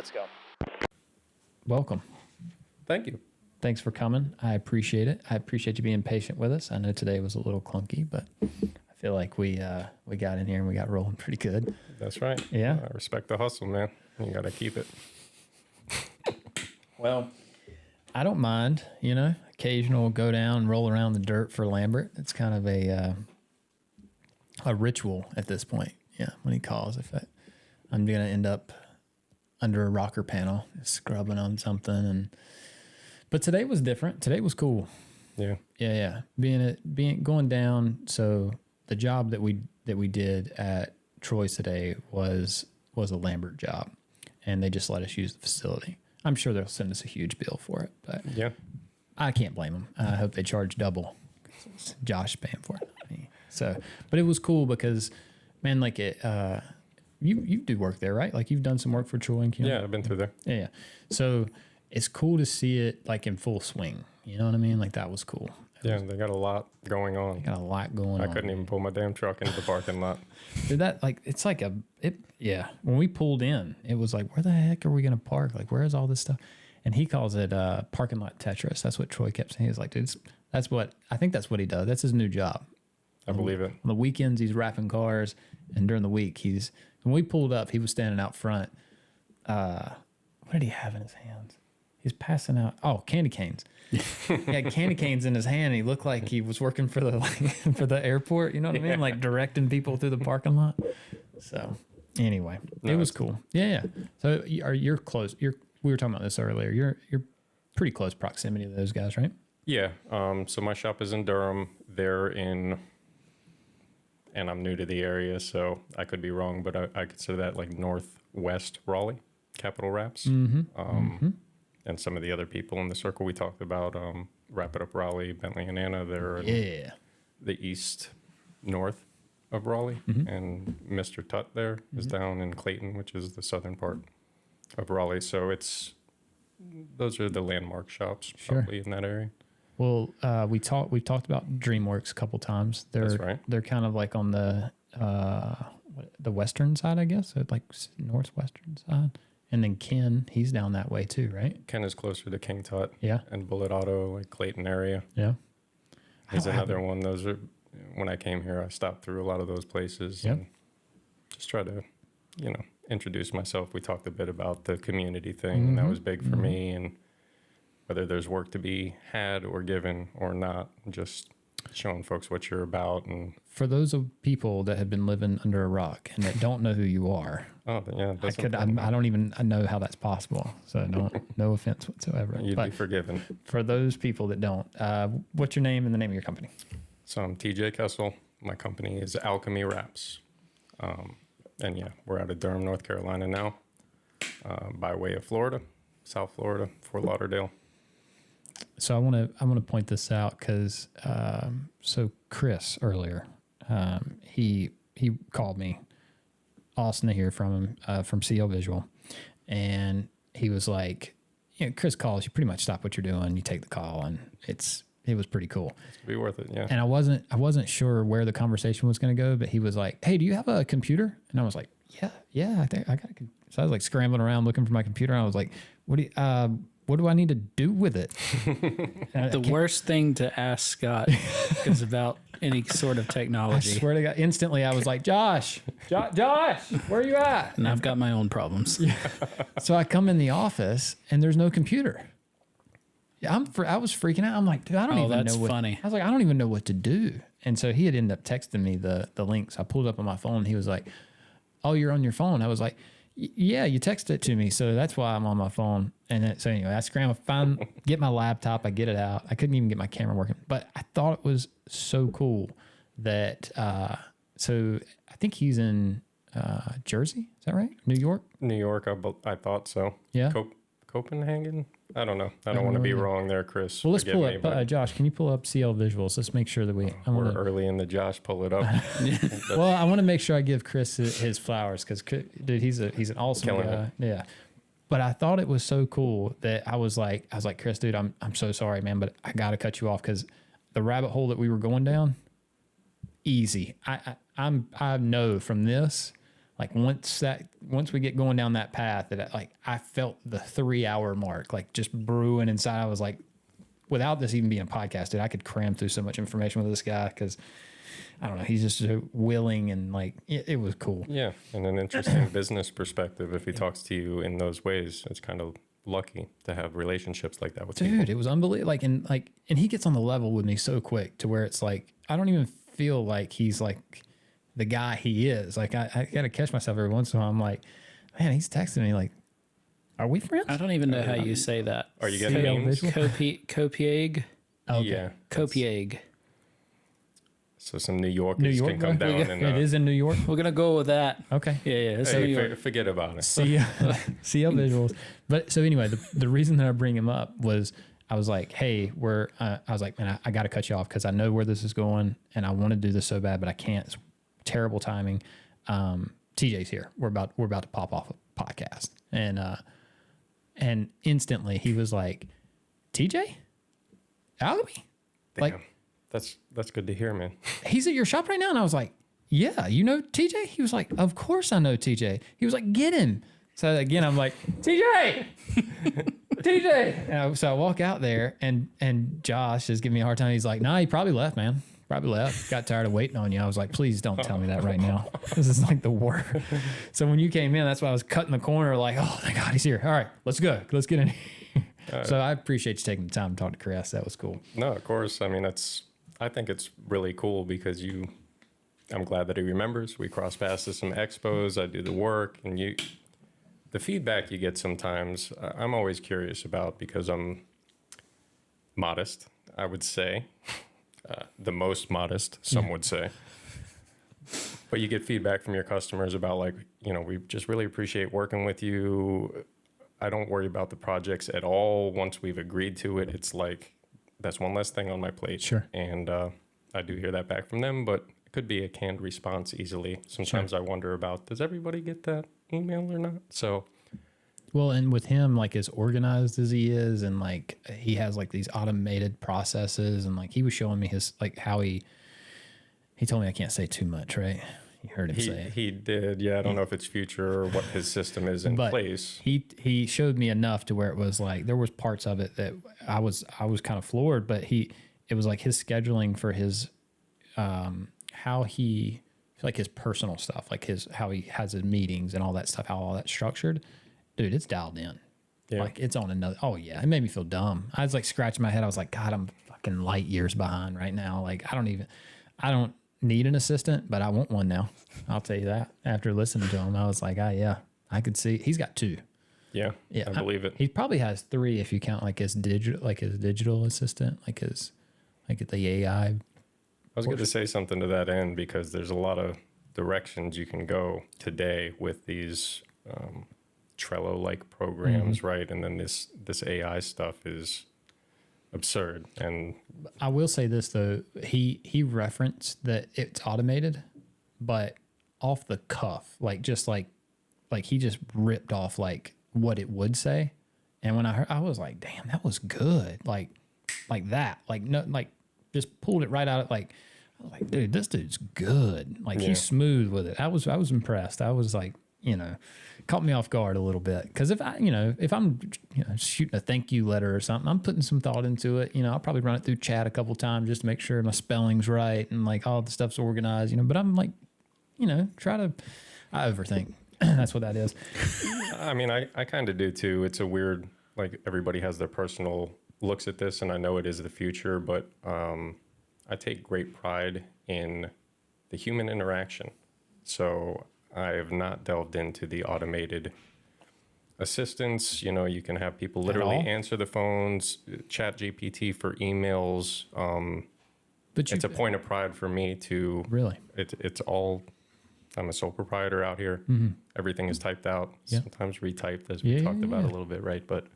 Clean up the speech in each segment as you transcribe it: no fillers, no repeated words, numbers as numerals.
Let's go. Welcome. Thank you. Thanks for coming. I appreciate it. I appreciate you being patient with us. I know today was a little clunky, but I feel like we got in here and we got rolling pretty good. That's right. Yeah. I respect the hustle, man. You got to keep it. Well, I don't mind, occasional go down, roll around the dirt for Lambert. It's kind of a ritual at this point. Yeah, when he calls, I'm going to end up under a rocker panel, scrubbing on something. But today was different. Today was cool. Yeah. Yeah. Being going down. So the job that we did at Troy's today was a Lambert job, and they just let us use the facility. I'm sure they'll send us a huge bill for it, but Yeah. I can't blame them. I hope they charge double. It's Josh paying for it. But it was cool because, man, like you do work there, right? Like you've done some work for Troy and Kim. Yeah, I've been through there. Yeah. So it's cool to see it like in full swing. You know what I mean? Like that was cool. They got a lot going on. They got a lot going on. I couldn't even pull my damn truck into the parking lot. Dude, when we pulled in, it was like, where the heck are we going to park? Like, where is all this stuff? And he calls it parking lot Tetris. That's what Troy kept saying. He was like, dude, that's what he does. That's his new job. I believe it. On the weekends, he's wrapping cars. And during the week, when we pulled up, he was standing out front. What did he have in his hands? He's passing out. Oh, candy canes. He had candy canes in his hand. He looked like he was working for the airport. You know what I mean? Like directing people through the parking lot. So anyway, it was cool. Yeah. So you're close. We were talking about this earlier. You're pretty close proximity to those guys, right? Yeah. So my shop is in Durham. They're in, and I'm new to the area, so I could be wrong, but I consider that like northwest Raleigh, Capital Wraps. And some of the other people in the circle we talked about, Wrap It Up Raleigh, Bentley and Anna, they're in the east north of Raleigh. And Mr. Tutt there is down in Clayton, which is the southern part of Raleigh. So those are the landmark shops probably in that area. Well, we've talked about DreamWorks a couple times. That's right. They're kind of like on the western side, I guess, so like northwestern side. And then Ken, he's down that way too, right? Ken is closer to King Tut. Yeah. And Bullet Auto, like Clayton area. Yeah. He's another one. Those are, when I came here, I stopped through a lot of those places and just try to, introduce myself. We talked a bit about the community thing, and that was big for me. And whether there's work to be had or given or not, just showing folks what you're about. And for those of people that have been living under a rock and that don't know who you are, I don't even know how that's possible. So no offense whatsoever. You'd be forgiven. For those people that don't, what's your name and the name of your company? So I'm TJ Kessel. My company is Alchemy Wraps. We're out of Durham, North Carolina now, by way of Florida, South Florida, Fort Lauderdale. So I want to point this out because so Chris earlier, he called me. Awesome to hear from him from CL Visual, and he was like, Chris calls, you pretty much stop what you're doing, you take the call, and it was pretty cool. It's gonna be worth it, yeah. And I wasn't sure where the conversation was going to go, but he was like, "Hey, do you have a computer?" And I was like, "Yeah, I think I got a computer." So I was like scrambling around looking for my computer, and I was like, "What do I need to do with it?" The worst thing to ask Scott is about any sort of technology. I swear to God, instantly I was like, Josh, where are you at? And I've got my own problems. So I come in the office and there's no computer. Yeah, I was freaking out. I'm like, dude, I don't even know. That's funny. I was like, I don't even know what to do. And so he had ended up texting me the links. I pulled it up on my phone. And he was like, "Oh, you're on your phone." I was like, "Yeah, you texted it to me, so that's why I'm on my phone." And so anyway, I scramble, get my laptop, I get it out. I couldn't even get my camera working, but I thought it was so cool that. So I think he's in Jersey. Is that right? New York. New York, I thought so. Yeah. Copenhagen. I don't know. I don't want to be wrong there, Chris. Well, let's pull up. Josh, can you pull up CL Visuals? Let's make sure that we're early in the Josh. Pull it up. Well, I want to make sure I give Chris his flowers because, dude, he's an awesome guy. Yeah. But I thought it was so cool that I was like, Chris, dude, I'm so sorry, man, but I got to cut you off because the rabbit hole that we were going down, easy. I know from this, like once we get going down that path, that I felt the 3-hour mark, like just brewing inside. I was like, without this even being a podcast, dude, I could cram through so much information with this guy because I don't know, he's just so willing and like it was cool. Yeah, and an interesting business perspective. If he talks to you in those ways, it's kind of lucky to have relationships like that with Dude, people. it was unbelievable. And he gets on the level with me so quick to where it's like I don't even feel like he's like the guy he is. Like I got to catch myself every once in a while. I'm like, man, he's texting me like, are we friends? I don't even know how you say that. Are you getting names? Copieg? Okay. Yeah. Copieg. So some New Yorkers York, can come bro? down and It is in New York. We're going to go with that. Okay. Yeah, it's New York. forget about it. See how visuals. But so anyway, the reason that I bring him up was I was like, hey, I was like, man, I got to cut you off because I know where this is going and I want to do this so bad, but I can't. It's terrible timing. TJ's here. We're about to pop off a podcast. And instantly he was like, TJ? Alchemy? Damn. Like, that's good to hear, man. he's at your shop right now? And I was like, yeah, you know TJ? He was like, of course I know TJ. He was like, get him. So again, I'm like, TJ, TJ. So I walk out there and Josh is giving me a hard time. He's like, nah, he probably left, man. Probably left. Got tired of waiting on you. I was like, please don't tell me that right now. This is like the worst. So when you came in, that's why I was cutting the corner like, oh, thank God he's here. All right, let's go. Let's get in here. So I appreciate you taking the time to talk to Chris. That was cool. No, of course. I mean, I think it's really cool because I'm glad that he remembers. We cross paths to some expos. I do the work and the feedback you get sometimes, I'm always curious about because I'm modest, I would say. The most modest, some would say. But you get feedback from your customers about like, we just really appreciate working with you. I don't worry about the projects at all. Once we've agreed to it, it's like, that's one less thing on my plate. Sure. And I do hear that back from them, but it could be a canned response easily. Sometimes I wonder about, does everybody get that email or not? So... Well, and with him, like as organized as he is, and like he has like these automated processes, and like he was showing me his like how he told me I can't say too much, right? You heard him say it. He did, yeah. I don't know if it's future or what his system is in place. He showed me enough to where it was like there was parts of it that I was kind of floored, but it was like his scheduling for his how he like his personal stuff, like how he has his meetings and all that stuff, how all that's structured. Dude, it's dialed in. Yeah. Like it's on another. Oh yeah, it made me feel dumb. I was like scratching my head. I was like, God, I'm fucking light years behind right now. Like I don't need an assistant, but I want one now. I'll tell you that. After listening to him, I was like, yeah, I could see. He's got 2. Yeah, I believe it. He probably has 3 if you count like his digital assistant, like the AI. I was going to say something to that end because there's a lot of directions you can go today with these Trello-like programs, right? And then this AI stuff is absurd. And I will say this though, he referenced that it's automated, but off the cuff, like just like he just ripped off like what it would say. And when I heard, I was like, damn, that was good. Like that, like no, like just pulled it right out of like, I was like, dude, this dude's good. Like he's smooth with it. I was impressed. I was like, caught me off guard a little bit. Cause if I'm shooting a thank you letter or something, I'm putting some thought into it. I'll probably run it through chat a couple times just to make sure my spelling's right and like all the stuff's organized, but I'm like, I overthink. That's what that is. I mean, I kind of do too. It's a weird, like everybody has their personal looks at this and I know it is the future, but I take great pride in the human interaction. So I have not delved into the automated assistants. You can have people literally answer the phones, chat GPT for emails. But it's a point of pride for me to really, it's all, I'm a sole proprietor out here. Mm-hmm. Everything is typed out, sometimes retyped as we Yeah, talked about yeah. a little bit. Right. But,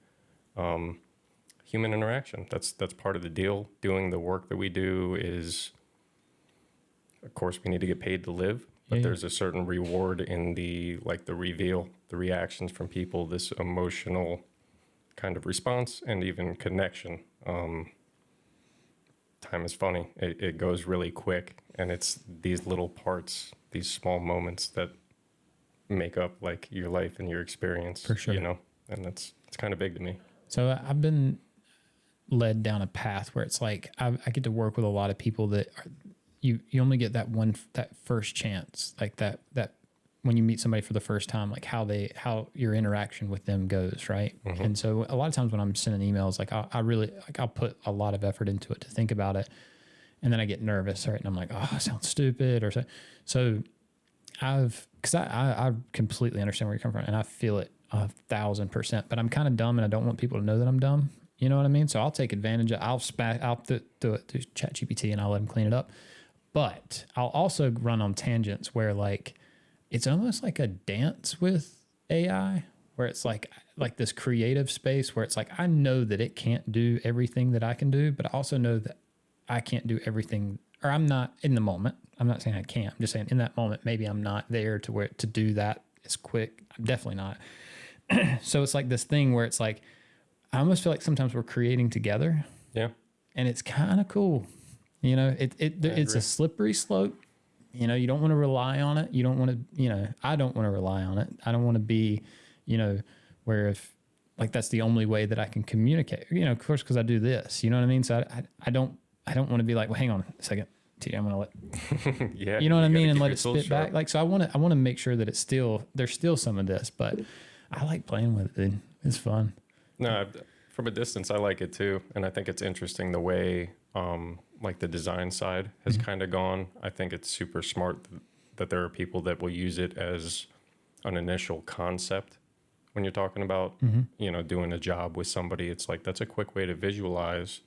human interaction, that's part of the deal. Doing the work that we do is, of course, we need to get paid to live. But there's a certain reward in the reveal, the reactions from people, this emotional kind of response and even connection. Time is funny. It goes really quick. And it's these little parts, these small moments that make up like your life and your experience. For sure. You know, and it's kind of big to me. So I've been led down a path where it's like I get to work with a lot of people that you only get that first chance, like that when you meet somebody for the first time, like how your interaction with them goes, right? Mm-hmm. And so a lot of times when I'm sending emails, like I'll put a lot of effort into it to think about it, and then I get nervous, right? And I'm like, oh, I sound stupid, or so. Because I completely understand where you're coming from, and I feel it 1,000%. But I'm kind of dumb, and I don't want people to know that I'm dumb. You know what I mean? So I'll take advantage of. I'll do it through ChatGPT, and I'll let them clean it up. But I'll also run on tangents where like it's almost like a dance with AI, where it's like this creative space where it's like I know that it can't do everything that I can do, but I also know that I can't do everything, or I'm not in the moment. I'm not saying I can't. I'm just saying in that moment, maybe I'm not there to do that as quick. I'm definitely not. So it's like this thing where it's like, I almost feel like sometimes we're creating together. Yeah. And it's kind of cool. You know, it's a slippery slope. You know, you don't want to rely on it. You don't want to, I don't want to rely on it. I don't want to be, where if like, that's the only way that I can communicate, of course, because I do this, you know what I mean? So I don't want to be like, well, hang on a second. I'm gonna let yeah, you know what I mean, and let it spit back. Like, so I want to make sure that there's still some of this, but I like playing with it, dude. It's fun. No, from a distance, I like it too, and I think it's interesting the way like the design side has kind of gone. I think it's super smart that there are people that will use it as an initial concept when you're talking about doing a job with somebody. It's like that's a quick way to visualize.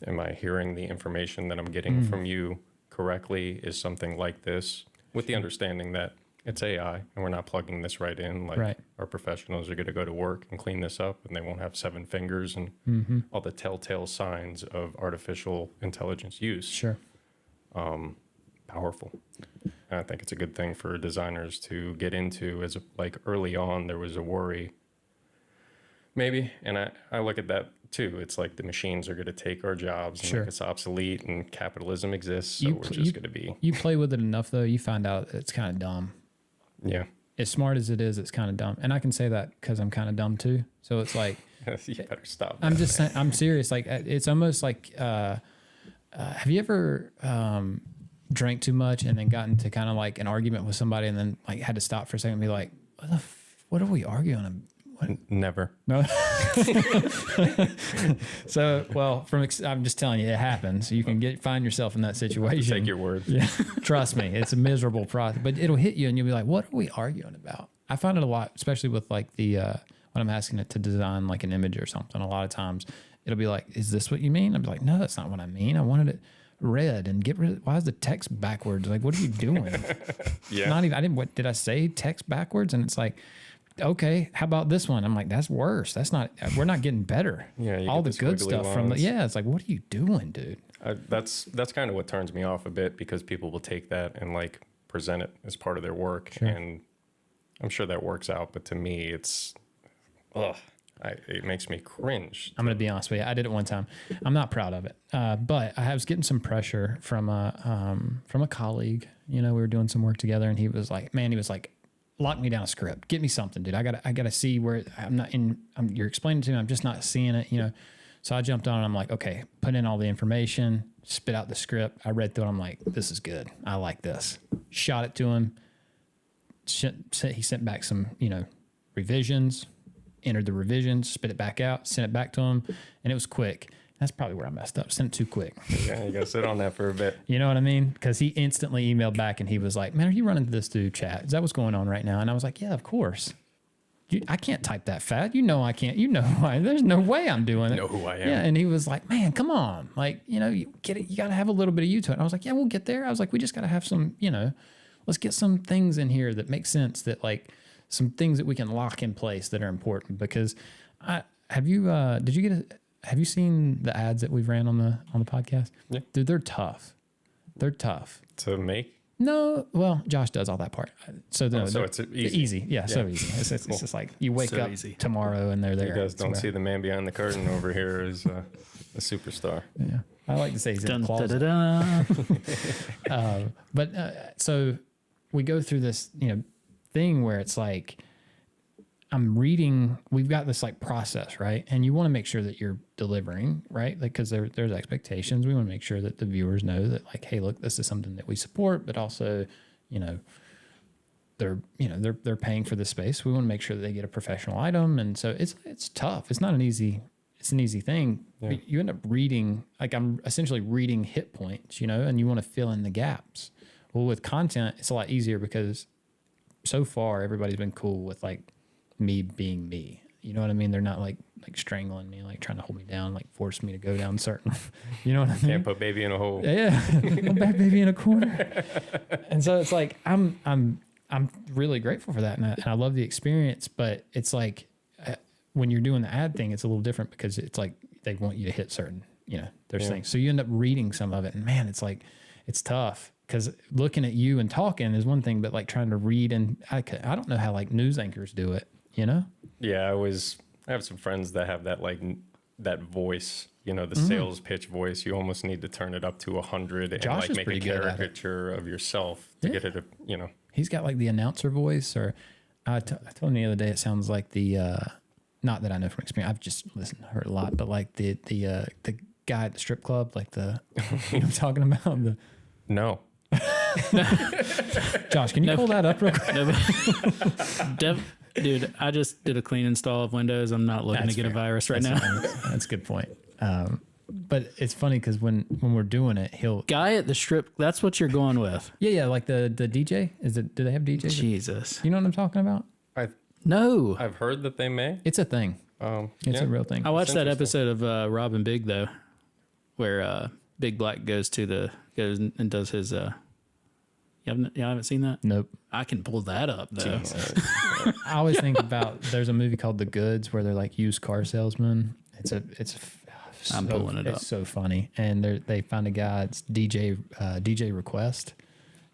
Am I hearing the information that I'm getting from you correctly? Is something like this, with the understanding that it's AI and we're not plugging this right in. Like our professionals are going to go to work and clean this up, and they won't have 7 fingers and all the telltale signs of artificial intelligence use. Sure. Powerful. And I think it's a good thing for designers to get into. As like early on, there was a worry, maybe, and I look at that too. It's like the machines are going to take our jobs and make us obsolete, and capitalism exists, so we're just going to be... You play with it enough, though, you find out it's kind of dumb. Yeah. As smart as it is, it's kind of dumb. And I can say that because I'm kind of dumb, too. So it's like... You better stop. I'm just saying, I'm serious. Like, it's almost like... have you ever drank too much and then gotten to kind of like an argument with somebody and then like had to stop for a second and be like, what are we arguing about? Never. No. So, well, I'm just telling you, it happens. You can find yourself in that situation. Take your word. Yeah. Trust me, it's a miserable process, but it'll hit you and you'll be like, what are we arguing about? I find it a lot, especially with like the, when I'm asking it to design like an image or something, a lot of times it'll be like, is this what you mean? I'll be like, no, that's not what I mean. I wanted it red and get rid of, why is the text backwards? Like, what are you doing? Yeah. Not even, what did I say? Text backwards? And it's like, okay, how about this one? I'm like, that's worse. That's not, we're not getting better. Yeah. All the good stuff from the, it's like, what are you doing, dude? That's kind of what turns me off a bit, because people will take that and like present it as part of their work. Sure. And I'm sure that works out. But to me, it's, it makes me cringe. I'm going to be honest with you. I did it one time. I'm not proud of it. But I was getting some pressure from a colleague. We were doing some work together, and he was like, lock me down a script. Get me something, dude. I gotta see where I'm not in. You're explaining to me. I'm just not seeing it, So I jumped on and I'm like, okay, put in all the information, spit out the script. I read through it. I'm like, this is good. I like this. Shot it to him. He sent back some, revisions, entered the revisions, spit it back out, sent it back to him. And it was quick. That's probably where I messed up. Sent it too quick. Yeah, you got to sit on that for a bit. You know what I mean? Because he instantly emailed back and he was like, man, are you running this through chat? Is that what's going on right now? And I was like, yeah, of course. I can't type that fast. I can't. There's no way I'm doing it. You know who I am. Yeah, and he was like, man, come on. Like, you get it. You got to have a little bit of you to it. And I was like, yeah, we'll get there. I was like, we just got to have some, let's get some things in here that make sense, that like some things that we can lock in place that are important. Because have you seen the ads that we've ran on the podcast? Yeah. Dude, they're tough. They're tough. To make? No, well, Josh does all that part. So it's easy. Yeah, so easy. It's just like you wake up tomorrow and they're there. You guys don't see the man behind the curtain over here is a superstar. Yeah, I like to say he's in the closet. But so we go through this, thing where it's like, I'm reading, we've got this like process, right? And you want to make sure that you're delivering, right? Like, cause there's expectations. We want to make sure that the viewers know that like, hey, look, this is something that we support, but also, they're paying for the space. We want to make sure that they get a professional item. And so it's tough. It's not an easy thing. Yeah. You end up reading, like I'm essentially reading hit points, and you want to fill in the gaps. Well, with content, it's a lot easier because so far everybody's been cool with like me being me. You know what I mean? They're not like strangling me, like trying to hold me down, like force me to go down certain, you know what I mean? Can't put baby in a hole. Yeah. Put back baby in a corner. And so it's like, I'm really grateful for that. And I love the experience, but it's like, when you're doing the ad thing, it's a little different because it's like, they want you to hit certain, there's things. So you end up reading some of it and man, it's like, it's tough. Because looking at you and talking is one thing, but like trying to read and I don't know how like news anchors do it, Yeah, I have some friends that have that like that voice, the sales pitch voice. You almost need to turn it up to 100 and Josh is like make pretty a good at it. caricature of yourself to get it, He's got like the announcer voice, or I told him the other day it sounds like the not that I know from experience. I've just heard a lot, but like the guy at the strip club, like the you know what I'm talking about? No. Josh, can you pull that up real quick? Dude, I just did a clean install of Windows. I'm not looking to get a virus right now. That's a good point. But it's funny because when we're doing it, guy at the strip. That's what you're going with. Yeah, like the DJ. Do they have DJs? Jesus, you know what I'm talking about? No, I've heard that they may. It's a thing. It's a real thing. I watched that episode of Rob and Big though, where Big Black goes and does his. You haven't seen that? Nope. I can pull that up though. I always think about there's a movie called The Goods where they're like used car salesmen. I'm pulling it up. It's so funny, and they find a guy. It's DJ Request,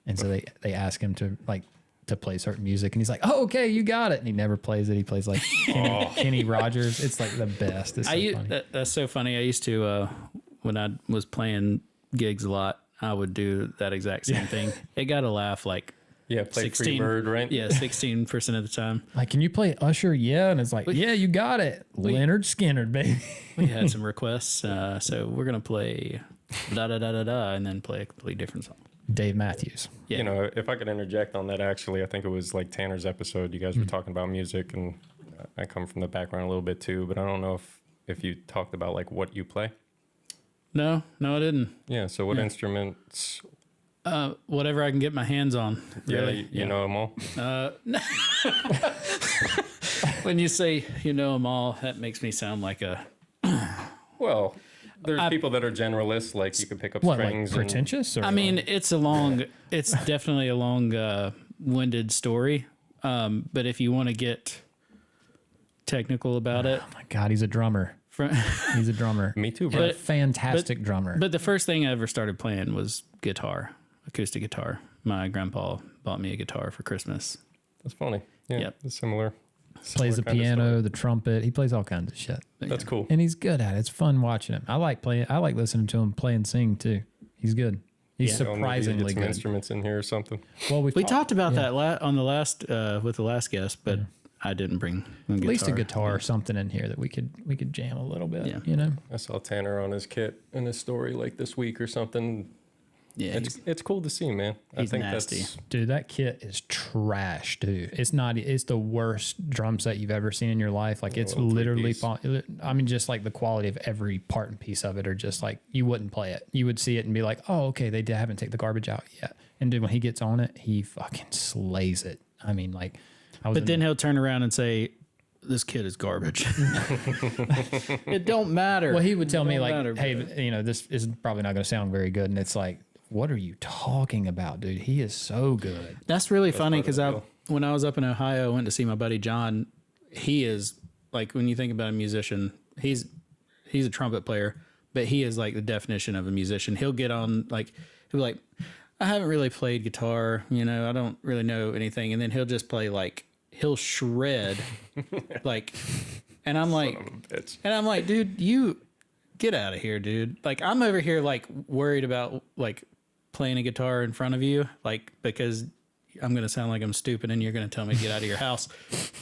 and so they ask him to play certain music, and he's like, "Oh, okay, you got it." And he never plays it. He plays like Kenny Rogers. It's like the best. It's so funny. That's so funny. I used to when I was playing gigs a lot, I would do that exact same thing. It got a laugh like. Yeah, play 16, Freebird, right? Yeah, 16% of the time. Like, can you play Usher? Yeah, and it's like, yeah, you got it. Leonard Skinner, baby. We had some requests, so we're gonna play da da da da da, and then play a completely different song. Dave Matthews. Yeah. If I could interject on that, actually, I think it was like Tanner's episode. You guys were talking about music, and I come from the background a little bit too, but I don't know if you talked about like what you play. No, I didn't. Yeah. So what instruments? Whatever I can get my hands on. Really. Yeah, you know them all? When you say you know them all, that makes me sound like a... Well, there's people that are generalists, like you can pick up strings. Like pretentious? I mean, it's definitely a long-winded story. But if you want to get technical about it... Oh my God, he's a drummer. He's a drummer. Me too, bro. A fantastic drummer. But the first thing I ever started playing was guitar. Acoustic guitar. My grandpa bought me a guitar for Christmas. That's funny. Yeah, yep. It's similar. Plays the piano, the trumpet. He plays all kinds of shit. That's cool. And he's good at it. It's fun watching him. I like listening to him play and sing too. He's good. He's surprisingly good. Instruments in here or something. Well, we talked about that on the last with the last guest, but I didn't bring at least a guitar or something in here that we could jam a little bit. Yeah. I saw Tanner on his kit in his story like this week or something. Yeah, it's cool to see, man. I think nasty. Dude, that kit is trash, dude. It's the worst drum set you've ever seen in your life. Like it's literally, I mean, just like the quality of every part and piece of it are just like, you wouldn't play it. You would see it and be like, oh, okay, they haven't taken the garbage out yet. And dude, when he gets on it, he fucking slays it. I mean, like, but then he'll turn around and say, this kid is garbage. It don't matter. Well, he would tell me like, hey, this is probably not going to sound very good. And it's like, what are you talking about, dude? He is so good. That's really funny because when I was up in Ohio, I went to see my buddy John. He is like, when you think about a musician, he's a trumpet player, but he is like the definition of a musician. He'll get on he'll be like, I haven't really played guitar, I don't really know anything. And then he'll just play he'll shred and I'm like, dude, you get out of here, dude. Like, I'm over here worried about playing a guitar in front of you, because I'm going to sound like I'm stupid and you're going to tell me to get out of your house.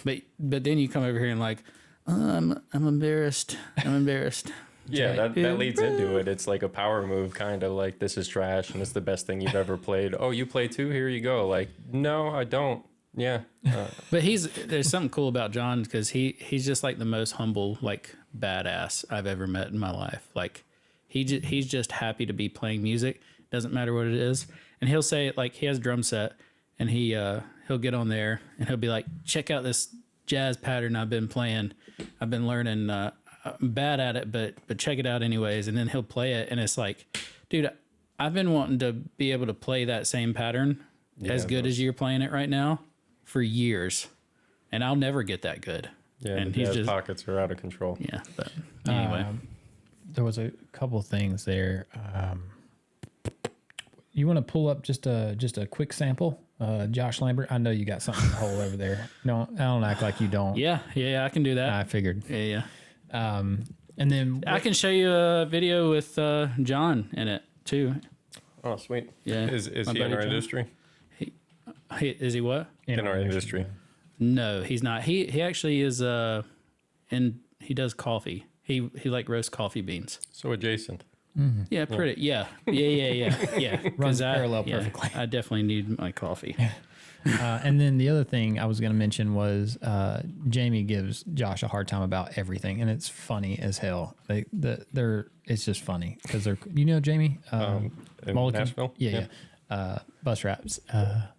But then you come over here and like, I'm embarrassed. I'm embarrassed. Yeah, that leads into it. It's like a power move, kind of like, this is trash and it's the best thing you've ever played. Oh, you play too? Here you go. Like, no, I don't. Yeah. But there's something cool about John because he's just like the most humble, like badass I've ever met in my life. Like he's just happy to be playing music. Doesn't matter what it is. And he'll say, like, he has a drum set and he'll get on there and he'll be like, check out this jazz pattern I've been playing. I've been learning, I'm bad at it, but check it out anyways. And then he'll play it, and it's like, dude, I've been wanting to be able to play that same pattern as good as you're playing it right now for years, and I'll never get that good. Yeah, and he's just pockets are out of control. Yeah, but anyway, there was a couple things there. You want to pull up just a quick sample? Josh Lambert, I know you got something in the hole over there. No, I don't act like you don't. Yeah, I can do that. I figured. Yeah. And then I can show you a video with John in it too. Oh, sweet. Yeah. Is he in our industry? Is he what? In our industry. No, he's not. He actually is he does coffee. He like roasts coffee beans. So adjacent. Mm-hmm. Yeah, pretty. Yeah. Runs parallel perfectly. I definitely need my coffee. And then the other thing I was going to mention was Jamie gives Josh a hard time about everything, and it's funny as hell. It's just funny because they're Jamie In Mulligan? Nashville? Yeah. Bus raps,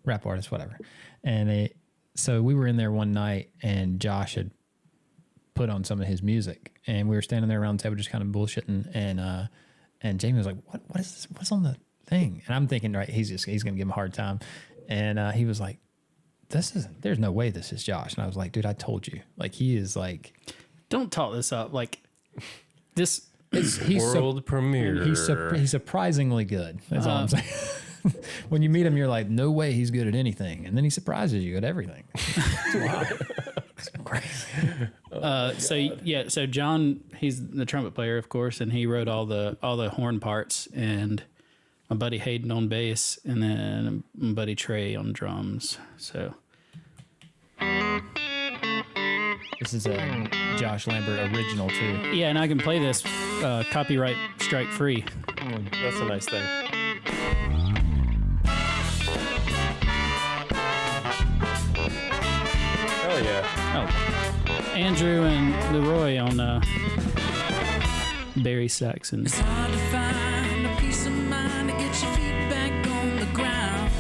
rap artist, whatever. And so we were in there one night, and Josh had put on some of his music, and we were standing there around the table just kind of bullshitting, and Jamie was like, "What is this? What's on the thing?" And I'm thinking, right, he's going to give him a hard time. And he was like, there's no way this is Josh. And I was like, dude, I told you. Like, he is like... Don't talk this up. Like, this... He's World premiere. He's surprisingly good. That's all I'm saying. When you meet him, you're like, no way he's good at anything. And then he surprises you at everything. Wow. It's crazy. So John, he's the trumpet player, of course, and he wrote all the horn parts, and my buddy Hayden on bass, and then my buddy Trey on drums. So this is a Josh Lambert original too. yeah, and I can play this copyright strike free. That's a nice thing. Hell yeah. Oh, Andrew and Leroy on Barry Saxon. It's hard to find a peace of mind to get your feet back on the ground.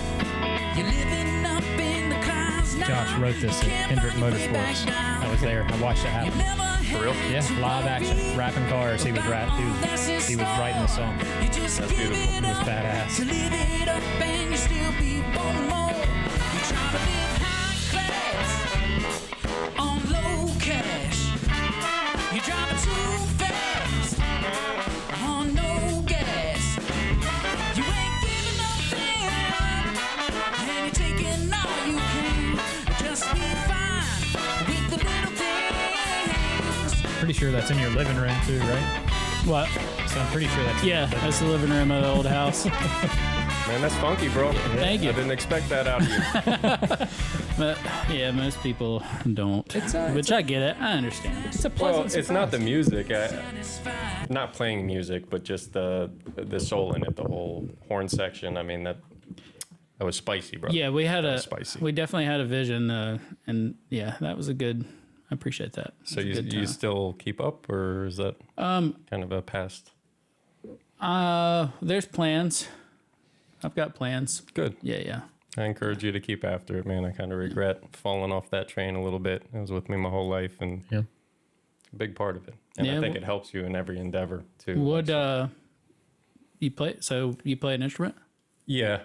You're living up in the clouds now. Josh wrote this at Hendrick Motorsports. I was there. I watched it happen. For real? Yeah, live action, rapping cars. He was writing the song. That's beautiful. It was badass. To live it up and you still be one more. You try to live high class on low cash. You drive too fast on no gas. You ain't giving nothing and you're taking all you can. Just be fine with the little things. Pretty sure that's in your living room too, right? What? So I'm pretty sure that's Yeah, that's the living room of the old house. Man, that's funky, bro. Thank you. I didn't expect that out of you. But yeah, most people don't. Which I get it. I understand. It's a pleasant Well, it's surprise. not the music. Not playing music, but just the soul in it, the whole horn section. I mean, that was spicy, bro. Yeah, we definitely had a vision, and yeah, that was a good. I appreciate that. So It's a good you time. still keep up, or is that kind of a past? There's plans. I've got plans. Good. Yeah. I encourage you to keep after it, man. I kind of regret falling off that train a little bit. It was with me my whole life, and Yeah. a big part of it. And Yeah, I think it helps you in every endeavor too. Would you play? So you play an instrument? Yeah,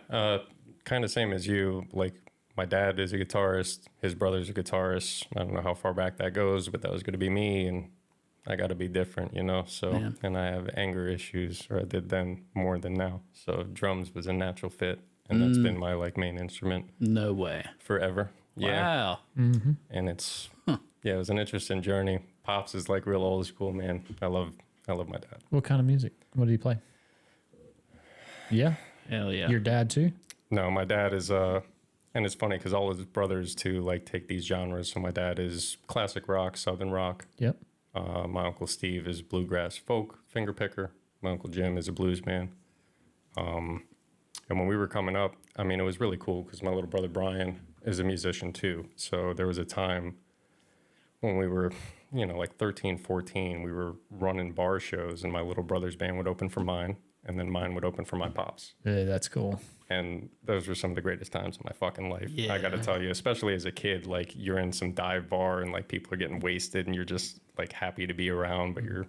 kind of same as you. Like, my dad is a guitarist. His brother's a guitarist. I don't know how far back that goes, but that was going to be me, and I got to be different, you know? So, Yeah. and I have anger issues, or I did then more than now. So drums was a natural fit, and that's been my like main instrument No way. forever. Yeah. Wow. And it's, yeah, it was an interesting journey. Pops is like real old school, man. I love my dad. What kind of music? What did he play? Yeah. Hell yeah. Your dad too? No, my dad is and it's funny because all his brothers too like take these genres. So my dad is classic rock, southern rock. Yep. My uncle Steve is bluegrass folk finger picker. My uncle Jim is a blues man. And when we were coming up, I mean, it was really cool because my little brother Brian is a musician too. So there was a time when we were, you know, like 13, 14, we were running bar shows and my little brother's band would open for mine and then mine would open for my pops. Yeah, that's cool. And those were some of the greatest times of my fucking life. Yeah. I got to tell you, especially as a kid, like you're in some dive bar and like people are getting wasted and you're just like happy to be around, but you're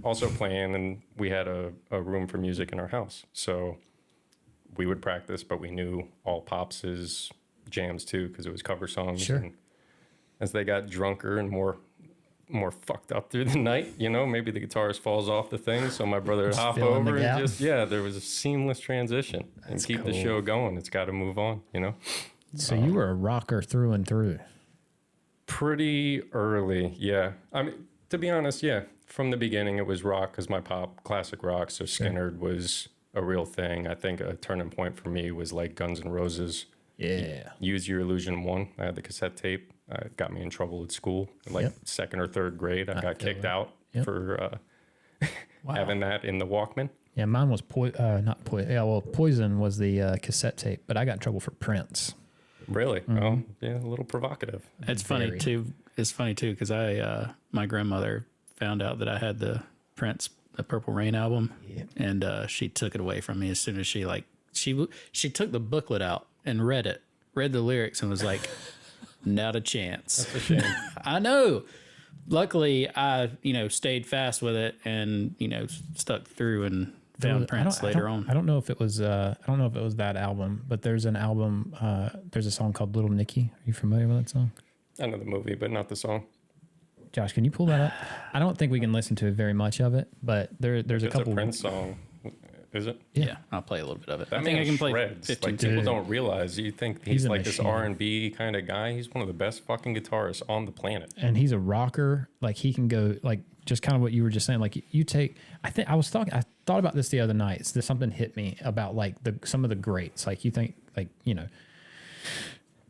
also playing. And we had a room for music in our house. So we would practice, but we knew all Pops' jams too, because it was cover songs. Sure. And as they got drunker and more fucked up through the night, you know, maybe the guitarist falls off the thing, so my brother would hop fill in the over and gap. just, there was a seamless transition and keep the cool. show going. It's got to move on, you know. So you were a rocker through and through. Pretty early, yeah. I mean, to be honest, yeah. From the beginning, it was rock because my pop, classic rock, so Skynyrd was a real thing. I think a turning point for me was like Guns N' Roses. Yeah. Use Your Illusion 1. I had the cassette tape. It got me in trouble at school. Like second or third grade, I got kicked out for having that in the Walkman. Yeah, mine was Poison was the cassette tape, but I got in trouble for Prince. Really? Oh, yeah, a little provocative. It's funny too. It's funny too because my grandmother found out that I had the Prince, the Purple Rain album, and she took it away from me as soon as she took the booklet out and read the lyrics, and was like, "Not a chance." That's a shame. I know. Luckily, I stayed fast with it and stuck through and found Prince later on. I don't know if it was that album, but there's an album. There's a song called Little Nicky. Are you familiar with that song? I know the movie, but not the song. Josh, can you pull that up? I don't think we can listen to very much of it, but there's a It's couple. a Prince song, is it? Yeah, I'll play a little bit of it. That I think I can play shreds. 15 Like people Dude. don't realize. You think He's he's a like this machine. R&B kind of guy. He's one of the best fucking guitarists on the planet. And he's a rocker. Like he can go like just kind of what you were just saying. Like you take. I thought about this the other night. So something hit me about like some of the greats. Like you think like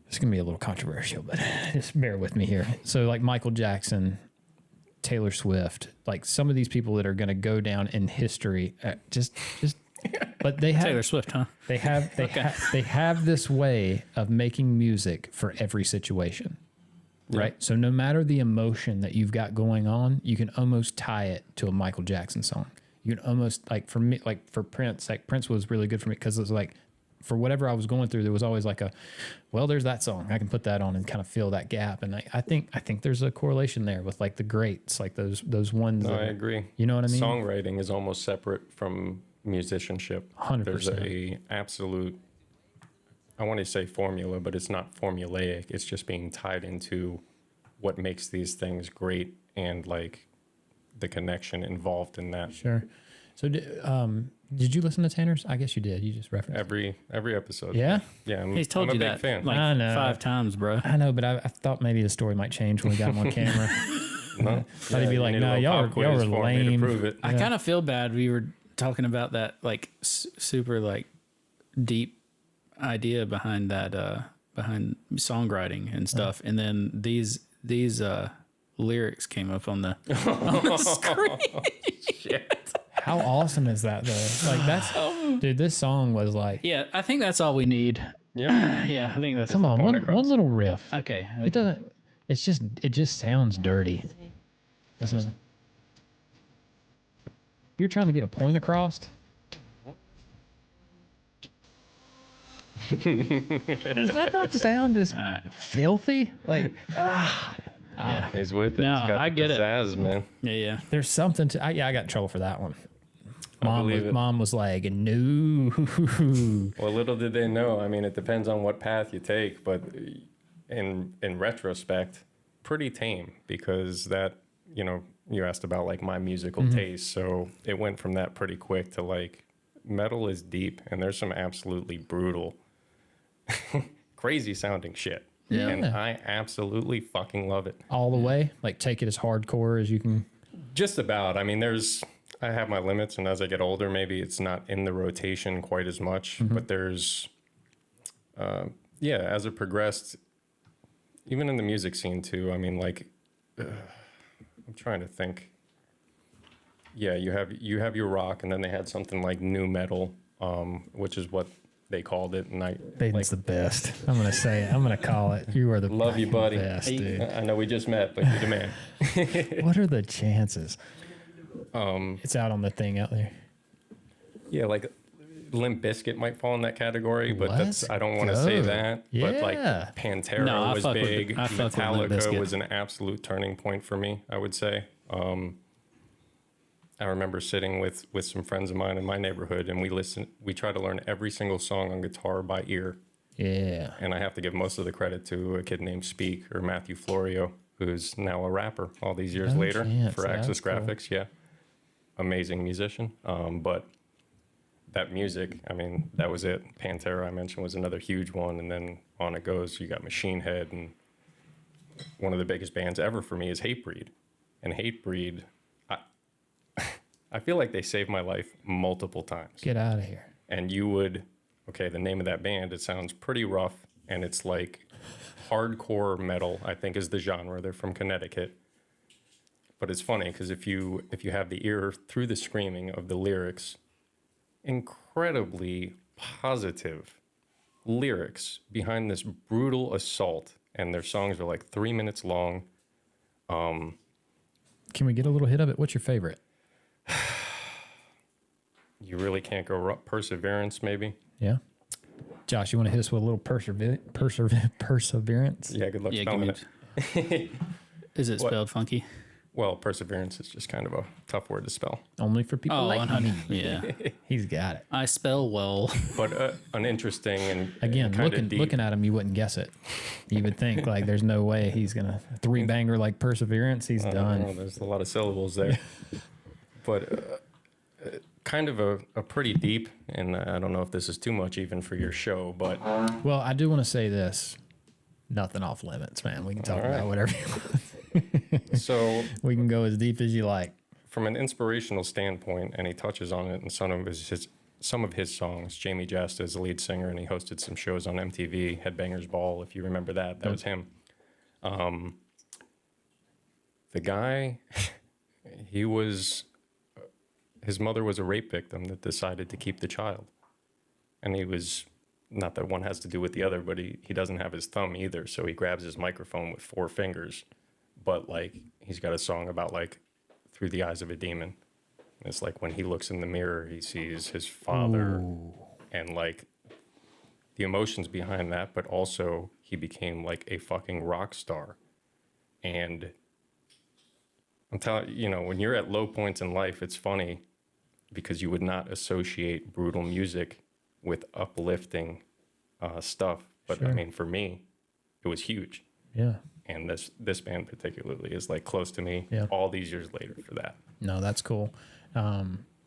it's gonna be a little controversial, but just bear with me here. So like Michael Jackson, Taylor Swift, like some of these people that are gonna go down in history. Just. But they have Taylor Swift, huh? They have this way of making music for every situation. Right. So no matter the emotion that you've got going on, you can almost tie it to a Michael Jackson song. You can almost like for me, like for Prince, like Prince was really good for me because it was like for whatever I was going through, there was always like there's that song. I can put that on and kind of fill that gap. And I think there's a correlation there with like the greats, like those ones. No, I agree. You know what I mean? Songwriting is almost separate from musicianship. 100%. There's a absolute, I want to say formula, but it's not formulaic. It's just being tied into what makes these things great and like the connection involved in that. Sure. So did you listen to Tanner's? I guess you did. You just referenced every episode. Yeah? Yeah. He's told I'm you a big that fan. like I know. 5 times, bro. I know, but I thought maybe the story might change when we got him on camera. No, Thought he'd be you like, need a "No, little y'all pop were quiz for me to lame." prove it. I kind of feel bad. We were talking about that like super like deep idea behind that behind songwriting and stuff, and then these lyrics came up on the screen. Shit. How awesome is that though? Like that's dude, this song was like Yeah, I think that's all we need. Yeah. Yeah, I think that's come on, point one across. little riff. Okay. It doesn't it just sounds dirty. Listen. You're trying to get a point across? Does that not sound just filthy? Like He's with it. No, He's got I the get it. pizzazz, man. Yeah. there's something to I got in trouble for that one. I believe it. Mom was like, no. Well, little did they know. I mean, it depends on what path you take, but in retrospect, pretty tame because that, you asked about like my musical taste. So it went from that pretty quick to like metal is deep and there's some absolutely brutal, crazy sounding shit. Yeah. And I absolutely fucking love it. All the way, like take it as hardcore as you can. Just about. I mean, I have my limits, and as I get older, maybe it's not in the rotation quite as much. But there's yeah, as it progressed, even in the music scene too. I mean, like, I'm trying to think. Yeah, you have your rock, and then they had something like new metal, which is what they called it. And I Baden's the best. I'm gonna say it. I'm gonna call it. You are the love you, buddy. best, dude. I know we just met, but you're the man. What are the chances? It's out on the thing out there. Yeah, like Limp Bizkit might fall in that category, but Let's I don't want to say go. that. But like Yeah. Pantera No, I was fuck with- big. I fuck with Limp Metallica Bizkit. was an absolute turning point for me, I would say. I remember sitting with some friends of mine in my neighborhood, and we try to learn every single song on guitar by ear. Yeah. And I have to give most of the credit to a kid named Speak, or Matthew Florio, who's now a rapper all these years No later chance. for Axis That's cool. Graphics. Yeah. Amazing musician. But that music, I mean, that was it. Pantera, I mentioned, was another huge one. And then on it goes. You got Machine Head. And one of the biggest bands ever for me is Hatebreed. And Hatebreed, I feel like they saved my life multiple times. Get out of here. And you would, okay, the name of that band, it sounds pretty rough, and it's like hardcore metal, I think is the genre. They're from Connecticut. But it's funny because if you have the ear through the screaming of the lyrics, incredibly positive lyrics behind this brutal assault, and their songs are like 3 minutes long. Can we get a little hit of it? What's your favorite? You really can't go wrong. Perseverance, maybe. Yeah. Josh, you want to hit us with a little perseverance? Yeah, good luck Yeah, spelling it. Is it What? spelled funky? Well, perseverance is just kind of a tough word to spell. Only for people Oh, like 100. me. Yeah. He's got it. I spell well. But an interesting and Again, kind of deep. looking at him, you wouldn't guess it. You would think like there's no way he's gonna three banger like perseverance. He's I don't know, done. there's a lot of syllables there. But kind of a pretty deep, and I don't know if this is too much even for your show, but Well, I do want to say this. Nothing off limits, man. We can talk All right. about whatever you want. so We can go as deep as you like. from an inspirational standpoint, and he touches on it in some of his songs. Jamie Jasta is the lead singer, and he hosted some shows on MTV, Headbangers Ball, if you remember that. That was him. The guy, his mother was a rape victim that decided to keep the child. And he was, not that one has to do with the other, but he doesn't have his thumb either. So he grabs his microphone with 4 fingers. But like, he's got a song about like, through the eyes of a demon. And it's like when he looks in the mirror, he sees his father and like the emotions behind that. But also he became like a fucking rock star. And I'm telling you, when you're at low points in life, it's funny because you would not associate brutal music with uplifting stuff. But I Sure. mean, for me, it was huge. Yeah. And this band particularly is like close to me Yeah. all these years later for that. No, that's cool.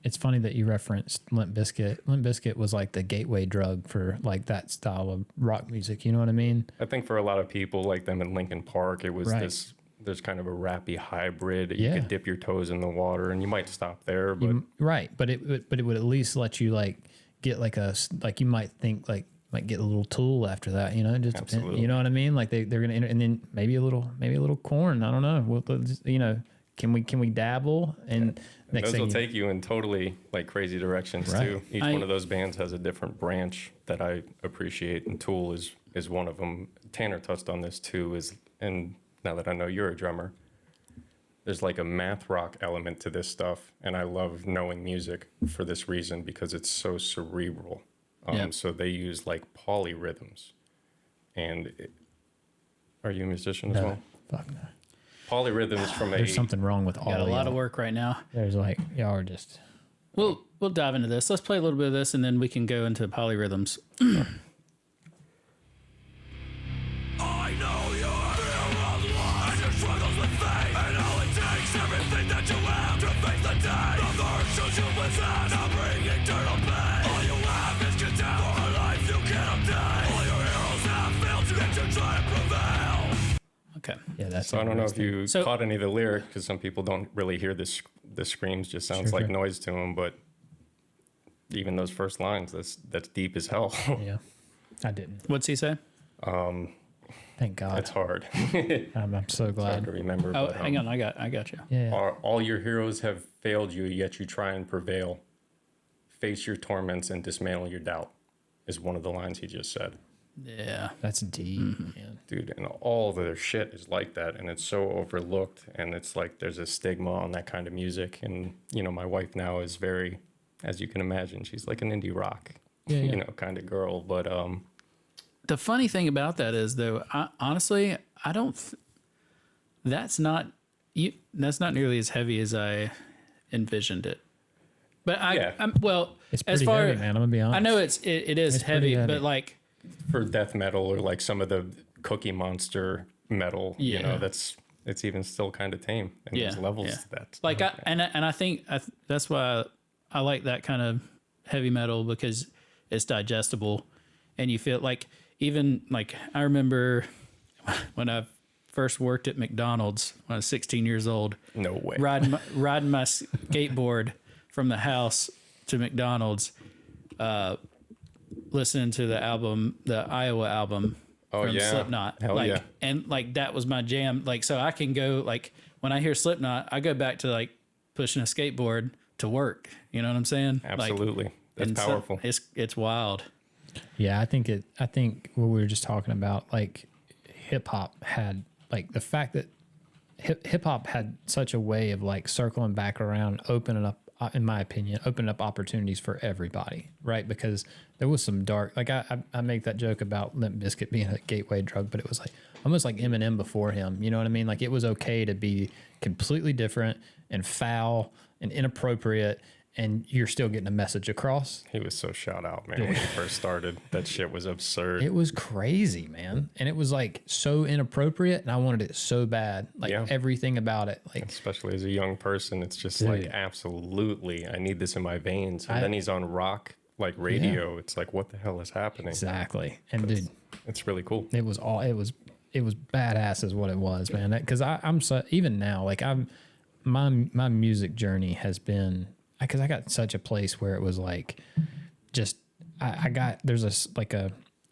It's funny that you referenced Limp Bizkit. Limp Bizkit was like the gateway drug for like that style of rock music. You know what I mean? I think for a lot of people like them in Linkin Park, it was Right. there's kind of a rappy hybrid. Yeah. You could dip your toes in the water and you might stop there, but Right, but it would at least let you like get like you might think like might get a little Tool after that, just depend, Absolutely. you know what I mean? Like they're gonna and then maybe a little Corn. I don't know. We'll just, can we dabble and next those thing will you- take you in totally like crazy directions Right. too. Each one of those bands has a different branch that I appreciate, and Tool is one of them. Tanner touched on this too. And now that I know you're a drummer, there's like a math rock element to this stuff, and I love knowing music for this reason because it's so cerebral. Yeah. So they use like polyrhythms, and are you a musician as No, well? fuck no. Polyrhythms from There's something wrong with all Got a of lot y'all. of work right now. There's like y'all are just We'll dive into this. Let's play a little bit of this, and then we can go into polyrhythms. I know you're real life and your struggles with fate, and all it takes everything that you have to face the day. The virtues you possess now bring eternal pain. All you have is contempt for a life you can't obtain. All your heroes have failed you, yet you try to prevail. Okay. yeah. That's So I don't know if you So- caught any of the lyric because some people don't really hear this. The screams just sounds Sure, like sure. noise to them, but even those first lines, that's deep as hell. Yeah, I didn't. What's he say? Thank God. It's hard. I'm so Hard glad. to remember. Oh, but, hang on, I got you. Yeah. All your heroes have failed you, yet you try and prevail. Face your torments and dismantle your doubt, is one of the lines he just said. Yeah. That's deep, man. Dude, and all of their shit is like that, and it's so overlooked, and it's like there's a stigma on that kind of music. And, you know, my wife now is very, as you can imagine, she's like an indie rock, you know, kind of girl. But The funny thing about that is, though, honestly, I don't. That's not nearly as heavy as I envisioned it. But I'm well. It's as pretty far heavy, man. I'm gonna be honest. I know it is heavy, but like for death metal or like some of the Cookie Monster metal, you know, it's even still kind of tame. And there's levels to that. Like I think that's why I like that kind of heavy metal, because it's digestible, and you feel like, even like, I remember when I first worked at McDonald's when I was 16 years old. No way. Riding my skateboard from the house to McDonald's, listening to the Iowa album from Slipknot. Hell like, yeah. And like, that was my jam. Like, so I can go, like, when I hear Slipknot, I go back to like pushing a skateboard to work. You know what I'm saying? Absolutely. Like, That's and so powerful. it's wild. Yeah, I think what we were just talking about, like, hip hop had, like, the fact that hip hop had such a way of like circling back around, opening up, in my opinion, opening up opportunities for everybody, right? Because there was some dark, like, I make that joke about Limp Bizkit being a gateway drug, but it was like almost like Eminem before him. You know what I mean? Like, it was okay to be completely different and foul and inappropriate, and you're still getting a message across. He was so shout out, man, when he first started. That shit was absurd. It was crazy, man. And it was like so inappropriate, and I wanted it so bad. Like, everything about it. Like, especially as a young person, it's just like, absolutely, I need this in my veins. And then he's on rock, like, radio. It's like, what the hell is happening? Exactly. And dude, it's really cool. it was badass is what it was, man. Because I'm so, even now, like, my music journey has been, because I got such a place where it was like, just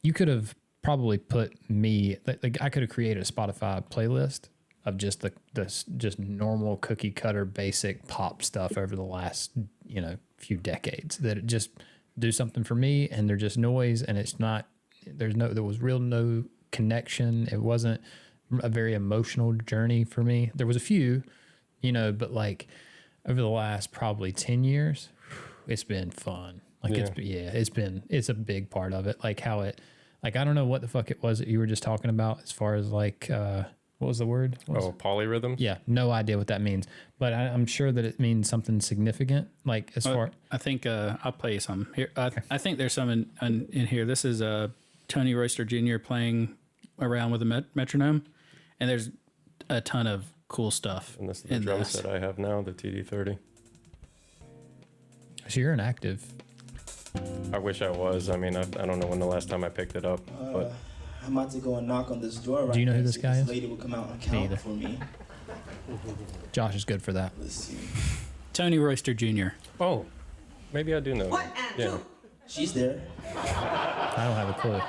you could have probably put me, like, I could have created a Spotify playlist of just just normal cookie cutter basic pop stuff over the last, you know, few decades that just do something for me, and they're just noise, and it's not, there was no connection. It wasn't a very emotional journey for me. There was a few, you know, but like, over the last probably 10 years, it's been fun. Like, it's a big part of it. Like, how it, like, I don't know what the fuck it was that you were just talking about as far as like, what was the word? Polyrhythm? Yeah, no idea what that means, but I'm sure that it means something significant. Like, as far, I think I'll play you some here. I think there's some in here. This is Tony Royster Jr. playing around with a metronome, and there's a ton of cool stuff. And this is the drum set I have now, the TD30. so you're an active. I wish I was. I mean, I don't know when the last time I picked it up, but I'm about to go and knock on this door right Do you know who now, this see if guy is? lady will come out and count for me. Josh is good for that. Let's see. Tony Royster Jr. oh, maybe I do know. Yeah, She's there. I don't have a clue,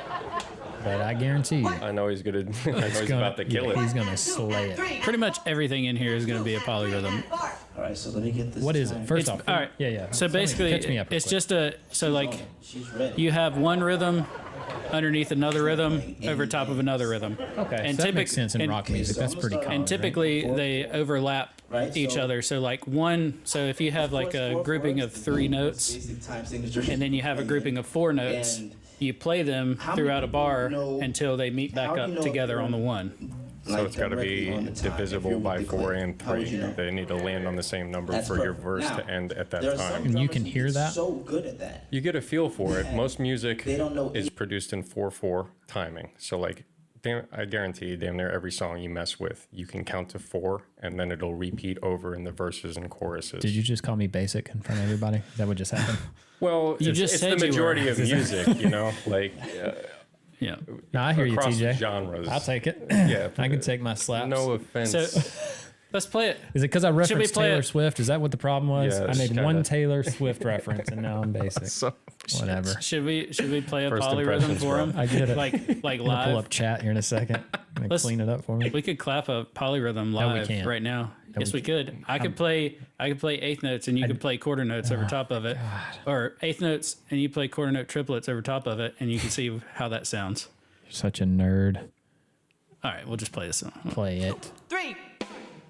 but I guarantee you, I know he's gonna. I know he's about to kill it. he's gonna slay it. Pretty much everything in here is going to be a polyrhythm. All right, so let me get this. What is it? time. First off, All right. yeah. So basically, catch me up real it's quick. just like, She's ready. you have one rhythm underneath another rhythm over top of another rhythm. Okay, And so that makes typic- sense in and- rock music. so That's I'm pretty gonna common. And typically they overlap Right, each so- other. So like one, so if you have like a grouping of 3 notes, Basic time signature. and then you have a grouping of 4 notes, And you play them how throughout a many bar people know- until they meet back how do up you know together if on the you're- one. So it's got to be directly on the top if divisible you're by with the 4 click. and How would 3. you know? They need to land on the same number That's for your perfect. verse Now, to end at that there are some time. And you drummers can who hear get that? So good at that. You get a feel for it. Yeah. Most music They don't know is e- produced in 4/4 timing. So like, I guarantee you, damn near every song you mess with, you can count to 4, and then it'll repeat over in the verses and choruses. Did you just call me basic in front of everybody? Is that what just happened? Well, You it's, just it's said the you were. majority of music, you know, like Yeah. No, I hear you, across TJ. genres. I'll take it. Yeah, I can take my slaps. No offense. So Let's play it. Is it because I referenced play Taylor it? Swift? Is that what the problem was? Yeah, I it's made kinda- one Taylor Swift reference, and now I'm basic. So, Whatever. Should we play a First polyrhythm impressions, for bro. him? I get it. Like I'm gonna pull live. up chat here in a second. And Let's- clean it up for me. We could clap a polyrhythm No, we live can't. right now. Yes, we we could. I could play eighth notes and you could play quarter notes over top of it, or eighth notes and you play quarter note triplets over top of it, and you can see how that sounds. You're such a nerd. All right, we'll just play this. Play it. 3,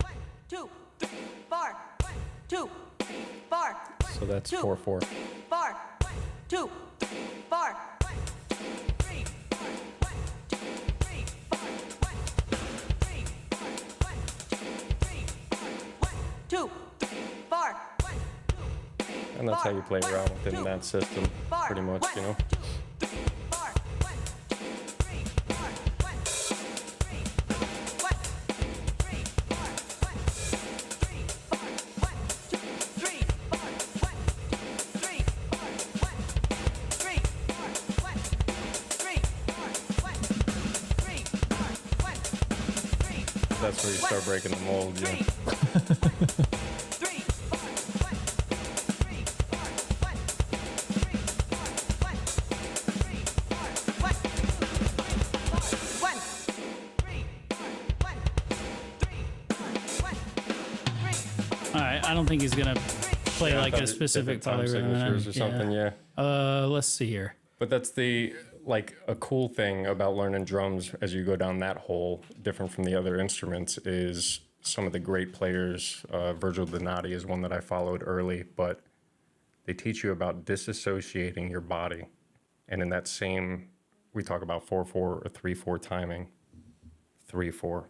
1, 2, 3, 4, 1, 2, 4, so that's 2, 4/4. 4, 1, 2, 4, 1, 3, 1, 2, 3, 4, 1, 3, 1, 2, 4, 1, And that's how you play around within that system, pretty much, you know. That's where you start breaking the mold, yeah. All right, I don't think he's gonna play like a Different specific time polyrhythm. signatures or something, yeah. Let's see here. But that's the a cool thing about learning drums as you go down that hole, different from the other instruments, is some of the great players. Virgil Donati is one that I followed early, but they teach you about disassociating your body. And in that same, we talk about 4/4 or 3/4 timing, 3/4,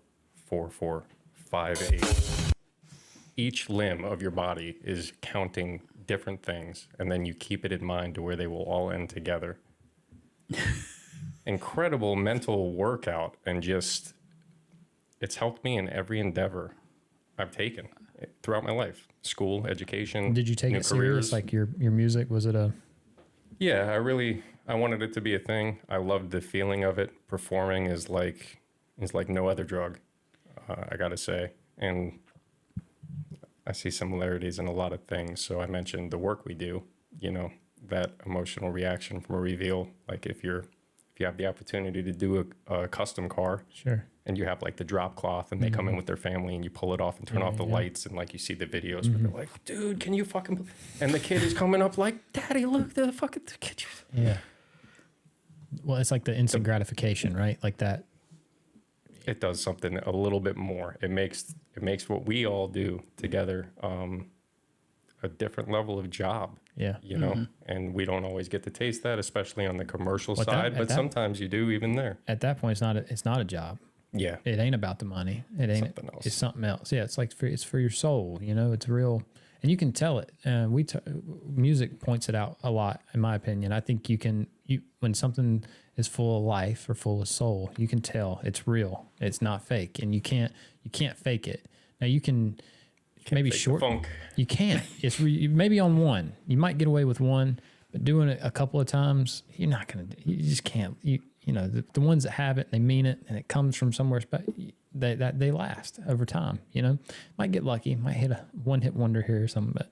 4/4, 5/8. Each limb of your body is counting different things, and then you keep it in mind to where they will all end together. Incredible mental workout, and just it's helped me in every endeavor I've taken throughout my life. School, education. Did you take new it serious? careers. Like your music? Was it a? Yeah, I wanted it to be a thing. I loved the feeling of it. Performing is like no other drug, I gotta say. And I see similarities in a lot of things. So I mentioned the work we do, you know, that emotional reaction from a reveal. Like if you have the opportunity to do a custom car, Sure. and you have like the drop cloth, and they come in with their family, and you pull it off and turn off the lights, and like you see the videos where they're like, dude, can you fucking, and the kid is coming up like, daddy, look, the fucking kid. Yeah. Well, it's like the instant gratification, right? Like that. It does something a little bit more. It makes what we all do together a different level of job. Yeah. You know, and we don't always get to taste that, especially on the commercial But side. But sometimes you do, even there. At that point, it's not a job. Yeah, It ain't about the money. It ain't. Something else. It's something else. Yeah. It's like it's for your soul. You know, it's real, and you can tell it. Music points it out a lot, in my opinion. I think when something is full of life or full of soul, you can tell it's real. It's not fake, and you can't fake it. Now you can maybe fake the short. funk. You can't. It's maybe on one. You might get away with one, but doing it a couple of times, you're not gonna. You just can't. You know the ones that have it, they mean it, and it comes from somewhere. They last over time. You know, might get lucky, might hit a one-hit wonder here or something, but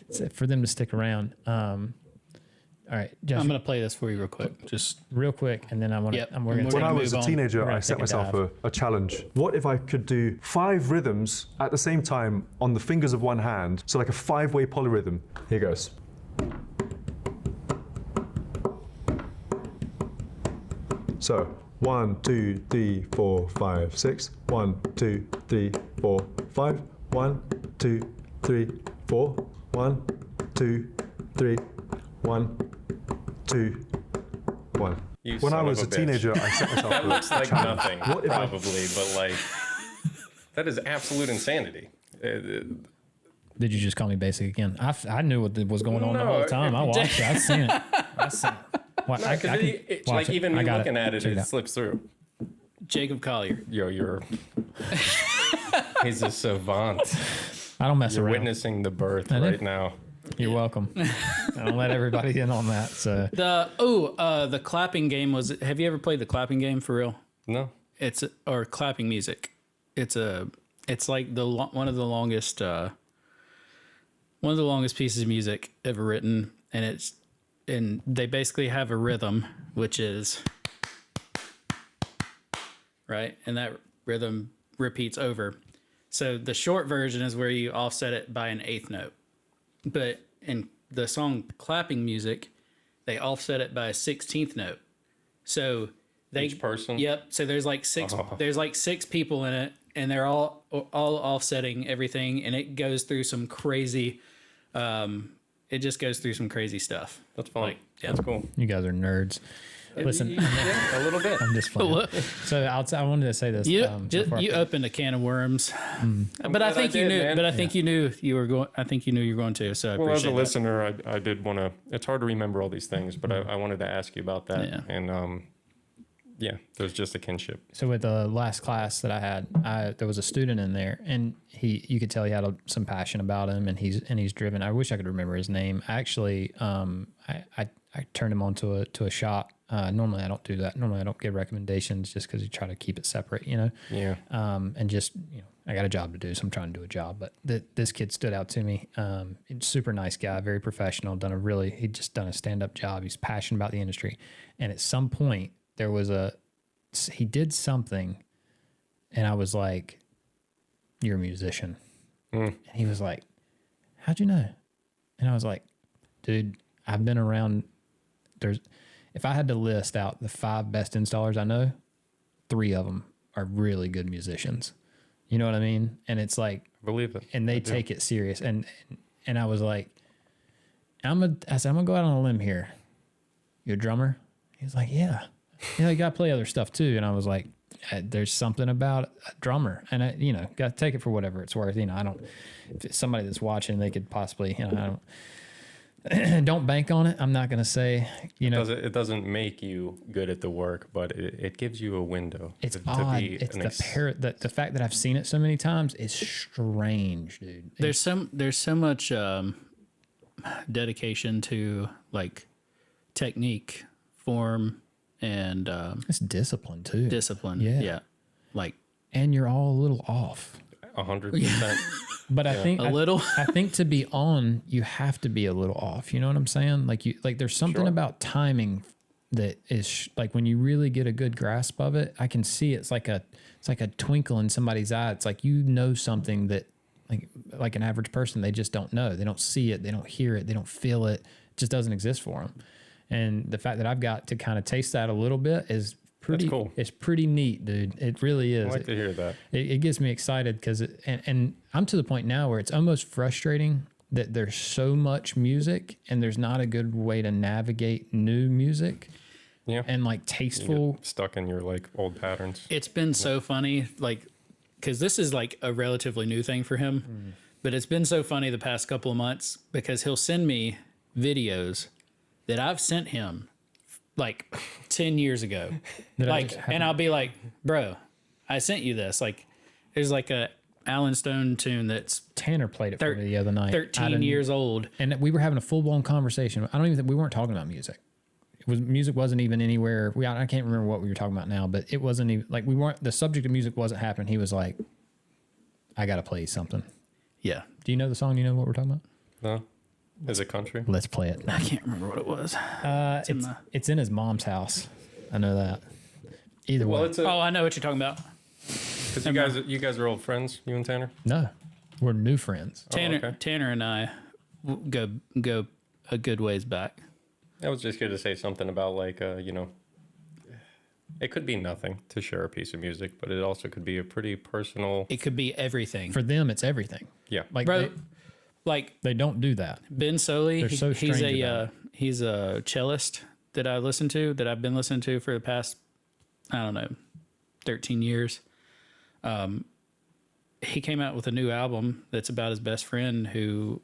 it's for them to stick around. All right, Josh, I'm gonna play this for you real quick. Just real quick, and then I want to. Yep. We're gonna When take When I move was a on. teenager, We're I gonna set take a myself dive. a challenge. What if I could do 5 rhythms at the same time on the fingers of one hand? So like a 5-way polyrhythm. Here goes. So 1, 2, 3, 4, 5, 6. 1, 2, 3, 4, 5. 1, 2, 3, 4. 1, 2, 3, 1, 2, 1. You When I son of was a a bitch. teenager, I set myself That looks like challenge. nothing, What if I- probably, but like that is absolute insanity. Did you just call me basic again? I knew what was going on the No, whole time. I watched it. I seen it. I seen it. Watch, I Because can watch like it. even I me got looking at it, Check it slips through. Jacob Collier. You're he's a savant. I don't mess You're around. witnessing the birth I right did. now. You're welcome. I don't let everybody in on that. So The clapping game was. Have you ever played the clapping game for real? No, Or clapping music. It's a it's like one of the longest pieces of music ever written, and they basically have a rhythm, which is right, and that rhythm repeats over. So the short version is where you offset it by an eighth note, but in the song clapping music, they offset it by a 16th note. So Each person? Yep. So there's like six people in it, and they're all offsetting everything, and it goes through some crazy it just goes through some crazy stuff. That's fun. Like, yeah. That's cool. You guys are nerds. Listen, Yeah, a little bit. I'm just playing. So I wanted to say this. You before I you opened a can of worms, but I glad think I you did, knew. man. But I think you knew you were going. I think you knew you were going to. So I Well, as a appreciate that. listener, I did want to. It's hard to remember all these things, but I wanted to ask you about that. Yeah. And yeah, there's just a kinship. So with the last class that I had, there was a student in there, and you could tell he had some passion about him, and he's driven. I wish I could remember his name. Actually, I turned him on to a shop. Normally I don't do that. Normally I don't give recommendations just because you try to keep it separate, you know. Yeah. And just I got a job to do, so I'm trying to do a job. But this kid stood out to me. Super nice guy, very professional. He'd just done a stand up job. He's passionate about the industry, and at some point he did something, and I was like, "You're a musician," and he was like, "How'd you know?" And I was like, "Dude, I've been around. If I had to list out the 5 best installers I know, 3 of them are really good musicians. You know what I mean? And it's like, I believe it. and they take it serious. And I was like, I said, I'm gonna go out on a limb here. You a drummer? He's like, yeah. You gotta play other stuff too. And I was like, there's something about a drummer, and I, gotta take it for whatever it's worth. I don't. If it's somebody that's watching, they could possibly, I don't. Don't bank on it. I'm not going to say, It doesn't make you good at the work, but it gives you a window. It's odd. It's the fact that I've seen it so many times is strange, dude. There's so much dedication to like technique, form, and It's discipline too. discipline. Yeah. Like And you're all a little off. 100%. But I think A little? I think to be on, you have to be a little off. You know what I'm saying? Like there's something Sure. about timing that is like when you really get a good grasp of it. I can see it's like a twinkle in somebody's eye. It's like something that like an average person, they just don't know. They don't see it. They don't hear it. They don't feel it. It just doesn't exist for them. And the fact that I've got to kind of taste that a little bit is pretty That's cool. It's pretty neat, dude. It really is. I like to hear that. It gets me excited because and I'm to the point now where it's almost frustrating that there's so much music and there's not a good way to navigate new music Yeah. and like You tasteful. get stuck in your old patterns. it's been so funny, like, because this is like a relatively new thing for him, but it's been so funny the past couple of months because he'll send me videos that I've sent him like 10 years ago. And I'll be like, bro, I sent you this. Like, there's like a Alan Stone tune that's Tanner played it for me the other night. 13 years old. And we were having a full blown conversation. I don't even think we weren't talking about music. Music wasn't even anywhere. I can't remember what we were talking about now, but it wasn't even like the subject of music wasn't happening. He was like, I got to play something. Yeah. Do you know the song? Do you know what we're talking about? No? Is it country? Let's play it. I can't remember what it was. It's in his mom's house. I know that. Either way. Oh, I know what you're talking about. Because you guys are old friends, you and Tanner? No, we're new friends. Tanner and I go a good ways back. I was just going to say something about it could be nothing to share a piece of music, but it also could be a pretty personal. It could be everything. For them, it's everything. Yeah. Like Bro, like they don't do that. Ben Soley, They're so strange about he's a cellist that I've been listening to for the past, I don't know, 13 years. He came out with a new album that's about his best friend who,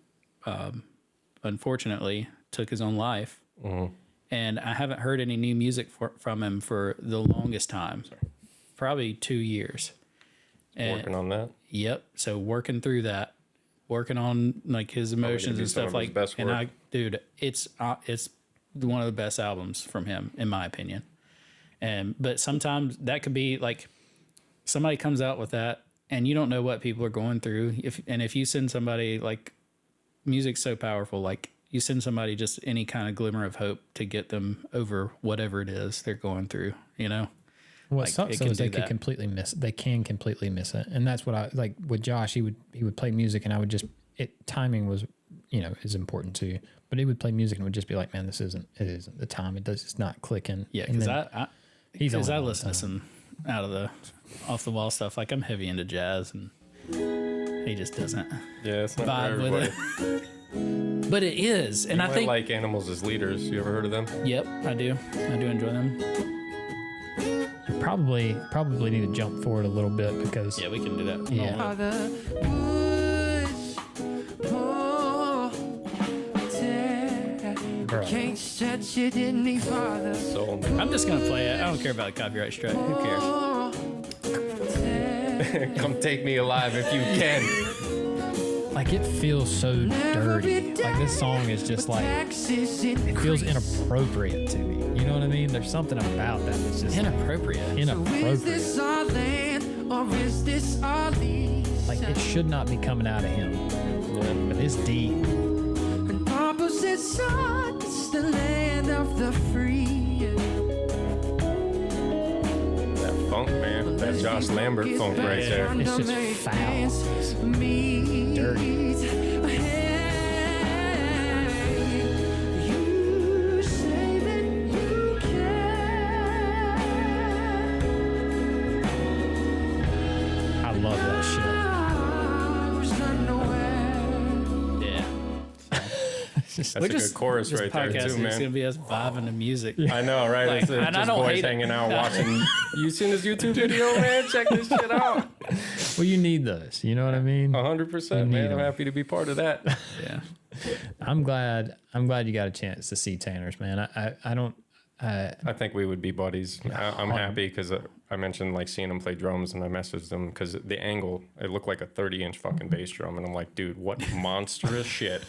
unfortunately, took his own life. Mm-hmm. And I haven't heard any new music from him for the longest time, probably 2 years. And, Working on that. Yep. So working through that, working on like his emotions be and some stuff of his like. best And work. it's one of the best albums from him, in my opinion. But sometimes that could be like somebody comes out with that and you don't know what people are going through. If you send somebody, like, music's so powerful, like you send somebody just any kind of glimmer of hope to get them over whatever it is they're going through, What like, sucks it though can is they do could that. completely miss. They can completely miss it, and that's what I like with Josh. He would play music, and I would just timing was is important too. But he would play music and would just be like, man, it isn't the time. It's not clicking. Yeah, And because then I listen to some out of the off the wall stuff. Like, I'm heavy into jazz, and he just doesn't Yeah, it's not for vibe everybody. with it. But it is, and You I might think like Animals as Leaders. You ever heard of them? Yep, I do enjoy them. you probably need to jump forward a little bit because Yeah, we can do that. Yeah. Father Woods, oh, Bro. can't stretch it any farther. So I'm just gonna play it. I don't care about the copyright strike. Who cares? Oh, come take me alive if you can. like it feels so dirty. Like this song is just like it feels inappropriate to me. You know what I mean? There's something about that that's just Inappropriate. Is inappropriate. this our land or is this our lease? Like it should not be coming out of him. But it's deep. An opposite side, it's the land of the free. That funk, man. That Josh Lambert funk right there. It's just foul. Me Dirty. You say that you care. I love that shit. I was unaware. Yeah. That's a good chorus This right there, podcast too, is gonna man. be us vibing to music. I know, right? Like, It's and I just don't boys hate it. hanging out watching. You seen this YouTube video, man? Check this shit out. Well, you need those. You know what I mean? 100%, You need man. I'm 'em. happy to be part of that. Yeah. I'm glad you got a chance to see Tanner's, man. I don't. I think we would be buddies. I'm happy because I mentioned like seeing him play drums, and I messaged him because the angle, it looked like a 30-inch fucking bass drum, and I'm like, dude, what monstrous shit.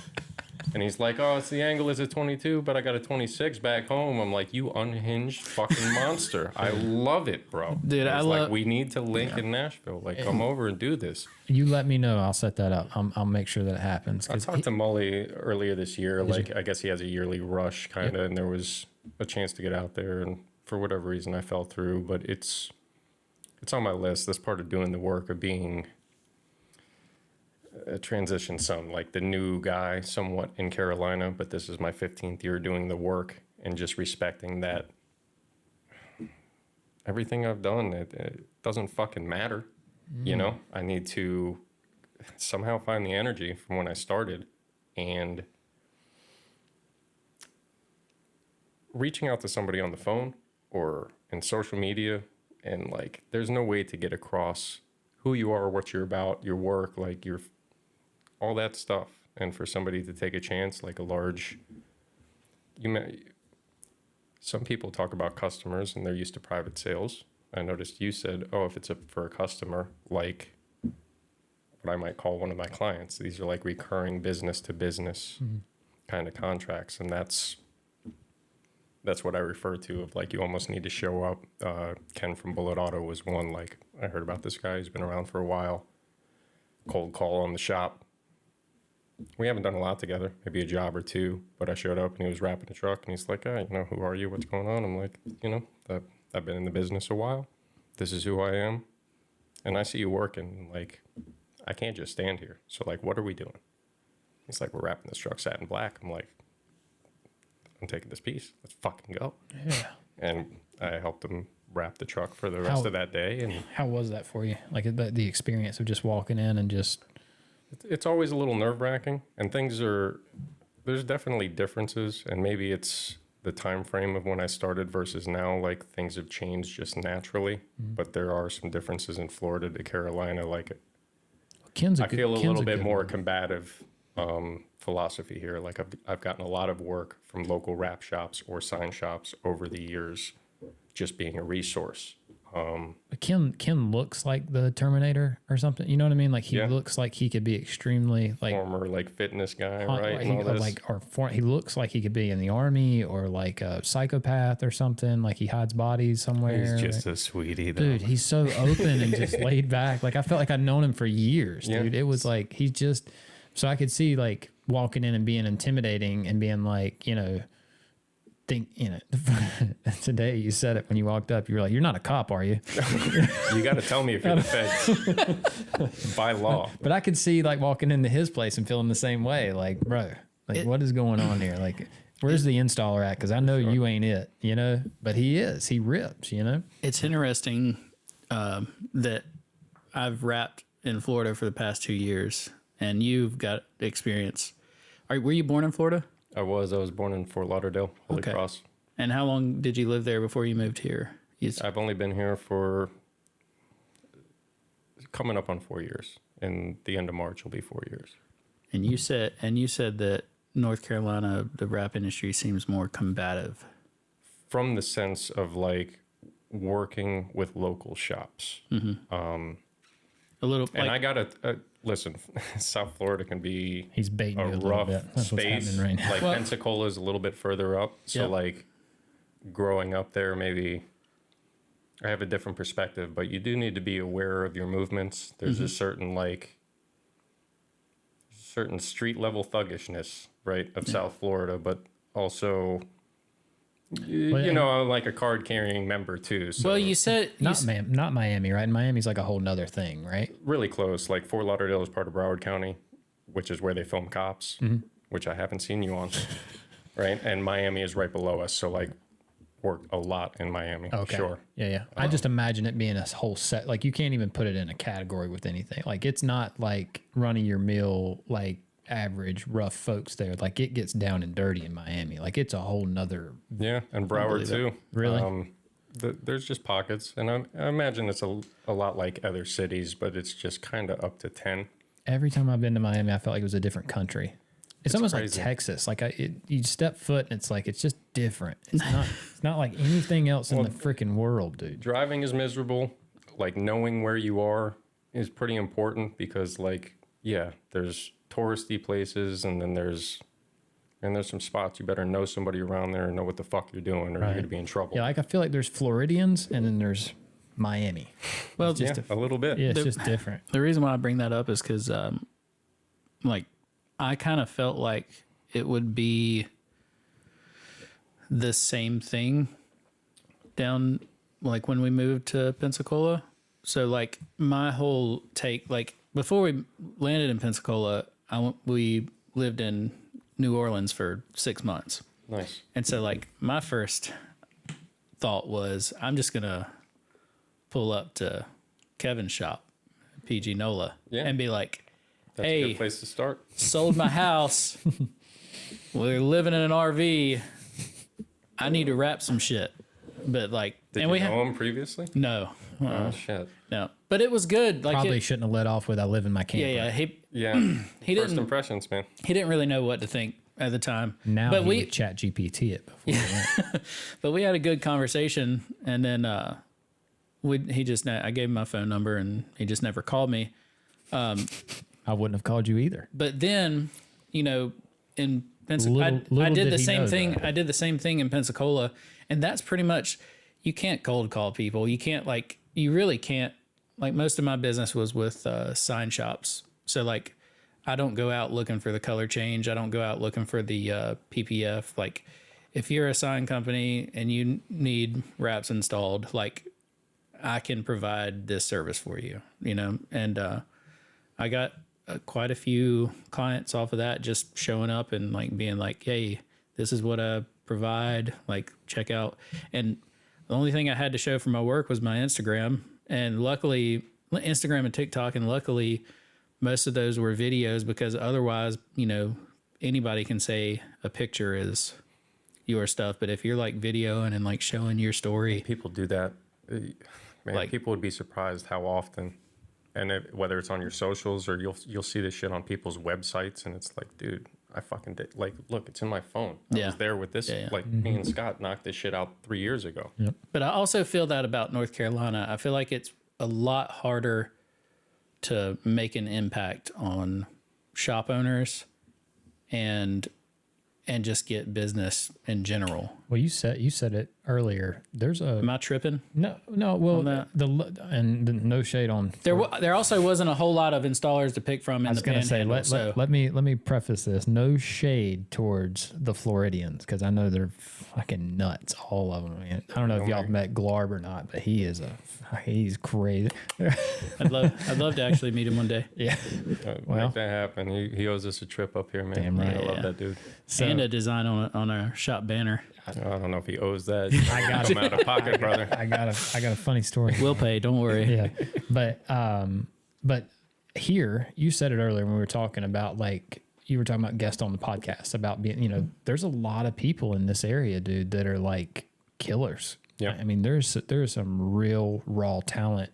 And he's like, oh, it's the angle is a 22, but I got a 26 back home. I'm like, you unhinged fucking monster. I love it, bro. Dude, It's I like, love- we need to link in Nashville. Like, come over and do this. You let me know. I'll set that up. I'll make sure that it happens. I 'Cause talked to Mully earlier this year. Like, I guess he has a yearly rush, kind of, and there was a chance to get out there, and for whatever reason, I fell through. But it's on my list. That's part of doing the work of being a transition son, like the new guy, somewhat in Carolina. But this is my 15th year doing the work, and just respecting that everything I've done, it doesn't fucking matter. You know, I need to somehow find the energy from when I started, and reaching out to somebody on the phone or in social media, and like there's no way to get across who you are, what you're about, your work, like your all that stuff. And for somebody to take a chance, like a large, some people talk about customers and they're used to private sales. I noticed you said, oh, if it's for a customer, like what I might call one of my clients, these are like recurring business to business kind of contracts. And that's what I refer to of like, you almost need to show up. Ken from Bullet Auto was one, like I heard about this guy. He's been around for a while. Cold call on the shop. We haven't done a lot together, maybe a job or two, but I showed up and he was wrapping the truck and he's like, hey, who are you? What's going on? I'm like, I've been in the business a while. This is who I am. And I see you working. Like, I can't just stand here. So like, what are we doing? He's like, we're wrapping this truck satin black. I'm like, I'm taking this piece. Let's fucking go. Yeah. And I helped him wrap the truck for the rest of that day. And How was that for you? Like the experience of just walking in and just. it's always a little nerve-wracking, and there's definitely differences, and maybe it's the time frame of when I started versus now. Like, things have changed just naturally, but there are some differences in Florida to Carolina. Like, Ken's I feel a little bit good more one. combative philosophy here. Like, I've gotten a lot of work from local wrap shops or sign shops over the years, just being a resource. Kim looks like the Terminator or something. You know what I mean? Like he Yeah. looks like he could be extremely like Former like fitness guy, hot- right? he, And all this. he looks like he could be in the army or like a psychopath or something. Like he hides bodies somewhere. He's just a sweetie, though. Dude, he's so open and just laid back. Like I felt like I'd known him for years, Yeah. dude. It was like he's just so I could see like walking in and being intimidating and being like, today you said it when you walked up. You were like, "You're not a cop, are you?" You got to tell me if you're the feds by law. But I could see like walking into his place and feeling the same way. Like, bro, like what is going on here? Like, where's the installer at? Because I know you ain't it, But he is. He rips, It's interesting that I've wrapped in Florida for the past 2 years, and you've got experience. Were you born in Florida? I was born in Fort Lauderdale, Holy Okay. Cross. And how long did you live there before you moved here? I've only been here for coming up on 4 years. In the end of March will be 4 years. And you said that North Carolina, the wrap industry seems more combative. From the sense of like working with local shops. A little, And like, I gotta listen. South Florida can be He's baiting you a a little rough bit. That's what's space. happening right now. Like Well- Pensacola is a little bit further up, so Yep. like growing up there, maybe I have a different perspective. But you do need to be aware of your movements. There's a certain street level thuggishness, right, of South Florida, but also. I'm like a card carrying member too. So well, you said Not Miami, right? Miami's like a whole nother thing, right? really close. Like Fort Lauderdale is part of Broward County, which is where they film Cops, which I haven't seen you on, right? And Miami is right below us, so like worked a lot in Miami. Okay. Sure. Yeah. I just imagine it being a whole set. Like you can't even put it in a category with anything. Like it's not like running your mill, like average rough folks there. Like it gets down and dirty in Miami. Like it's a whole nother. Yeah, and Broward too. Really? There's just pockets, and I imagine it's a lot like other cities, but it's just kind of up to 10. Every time I've been to Miami, I felt like it was a different country. It's almost crazy. like Texas. Like you step foot and it's just different. It's not like anything else in the freaking world, dude. Driving is miserable. Like knowing where you are is pretty important because, like, yeah, there's touristy places, and then there's some spots you better know somebody around there and know what the fuck you're doing, or you're gonna be in trouble. Yeah, like I feel like there's Floridians and then there's Miami. well, Yeah, a little bit. Yeah, it's just different. the reason why I bring that up is because, like, I kind of felt like it would be the same thing down, like, when we moved to Pensacola. So, like, my whole take, like, before we landed in Pensacola, we lived in New Orleans for 6 months. Nice. And so, like, my first thought was, I'm just going to pull up to Kevin's shop, PG Nola, Yeah. and be like, That's a hey, good place to start. sold my house. We're living in an RV. I need to wrap some shit. But, like, Did and you we know him previously? no, Oh shit. no, but it was good. Like, Probably shouldn't have let off with "I live in my camper." yeah, Yeah. he First didn't impressions, man. he didn't really know what to think at the time. Now but he we would chat GPT it before. He went. But we had a good conversation, and then I gave him my phone number, and he just never called me. I wouldn't have called you either. But then, in Pensacola, I Little did did the he same know thing. that. I did the same thing in Pensacola, and that's pretty much, you can't cold call people. You can't, like, you really can't. Like, most of my business was with sign shops, so, like, I don't go out looking for the color change. I don't go out looking for the PPF. Like, if you're a sign company and you need wraps installed, like, I can provide this service for you, and I got quite a few clients off of that, just showing up and, like, being like, hey, this is what I provide, like, check out. And the only thing I had to show for my work was my Instagram, and luckily Instagram and TikTok, and luckily most of those were videos, because otherwise, anybody can say a picture is your stuff. But if you're, like, videoing and, like, showing your story, People do that. Man, Like- people would be surprised how often, and whether it's on your socials or you'll see this shit on people's websites, and it's like, dude, I fucking did. Like, look, it's in my phone. I Yeah. was there with this. Yeah, yeah. Like, me and Scott knocked this shit out 3 years ago. But I also feel that about North Carolina. I feel like it's a lot harder to make an impact on shop owners and just get business in general. Well, you said it earlier. There's a Am I tripping? no. Well, that? the no shade on. There also wasn't a whole lot of installers to pick from in I was the going to say, Panhandle, let me preface this. No shade towards the Floridians, because I know they're fucking nuts, all of them. Man. I don't know if y'all have met Glarb or not, but he's crazy. I'd love to actually meet him one day. Yeah. Well, make that happen. He owes us a trip up here, man. Damn right. I love Yeah. that dude. And a design on our shop banner. I don't know if he owes that. I got Come out of pocket, brother. I got a funny story. We'll pay. Don't worry. Yeah, but here you said it earlier when we were talking about, like, you were talking about guests on the podcast about being, there's a lot of people in this area, dude, that are like killers. Yeah. I mean, there's some real raw talent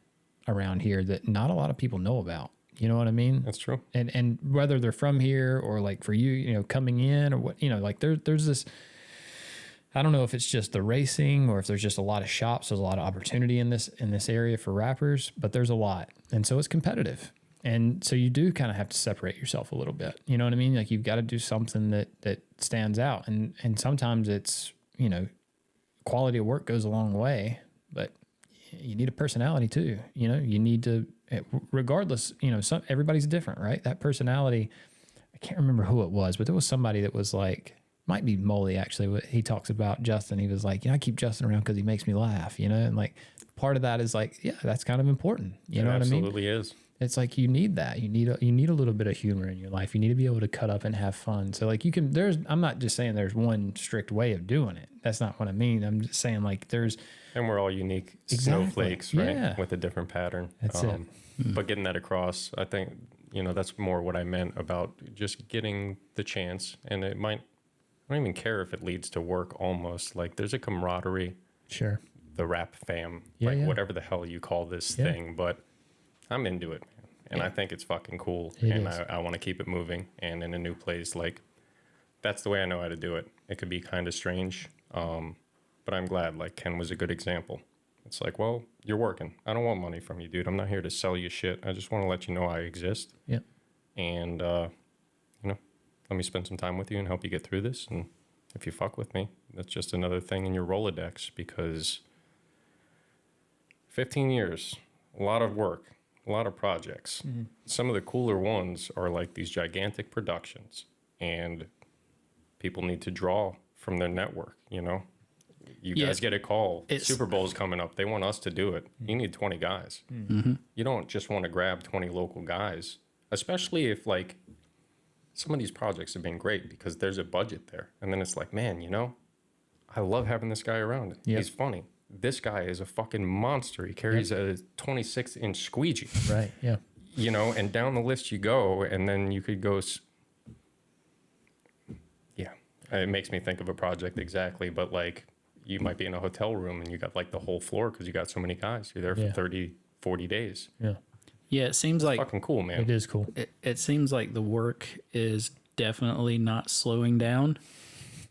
around here that not a lot of people know about. You know what I mean? That's true. And whether they're from here or like for you, coming in or what, like there's this, I don't know if it's just the racing or if there's just a lot of shops. There's a lot of opportunity in this area for rappers, but there's a lot. And so it's competitive. And so you do kind of have to separate yourself a little bit. You know what I mean? Like, you've got to do something that stands out. And sometimes it's, quality of work goes a long way, but you need a personality too. You need to, regardless, everybody's different, right? That personality, I can't remember who it was, but there was somebody that was like, might be Moley actually. He talks about Justin. He was like, I keep Justin around because he makes me laugh, and like part of that is like, yeah, that's kind of important. You know what I mean? Absolutely is. It's like you need that. You need a little bit of humor in your life. You need to be able to cut up and have fun. So like I'm not just saying there's one strict way of doing it. That's not what I mean. I'm just saying like there's. And we're all unique Exactly. snowflakes, right? Yeah. With a different pattern. That's it. But getting that across, I think, that's more what I meant about just getting the chance. And I don't even care if it leads to work almost. Like, there's a camaraderie, Sure. the rap fam, Yeah, like yeah. whatever the hell you call this thing. But I'm into it, man. And I think it's fucking cool. It is. I want to keep it moving. And in a new place, like, that's the way I know how to do it. It could be kind of strange. But I'm glad, like, Ken was a good example. It's like, well, you're working. I don't want money from you, dude. I'm not here to sell you shit. I just want to let you know I exist. Yeah. And, let me spend some time with you and help you get through this. And if you fuck with me, that's just another thing in your Rolodex, because 15 years, a lot of work, a lot of projects. Mm-hmm. Some of the cooler ones are like these gigantic productions, and people need to draw from their network, You guys get a call. Super Bowl's coming up. They want us to do it. You need 20 guys. Mm-hmm. You don't just want to grab 20 local guys, especially if, like, some of these projects have been great because there's a budget there. And then it's like, man, I love having this guy around. Yep. He's funny. This guy is a fucking monster. He carries a 26-inch squeegee. Right. Yeah. And down the list you go, and then you could go. Yeah. It makes me think of a project exactly, but like, you might be in a hotel room and you got like the whole floor because you got so many guys. You're there for 30, 40 days. Yeah. Yeah, it seems like Fucking cool, man. It is cool. it seems like the work is definitely not slowing down,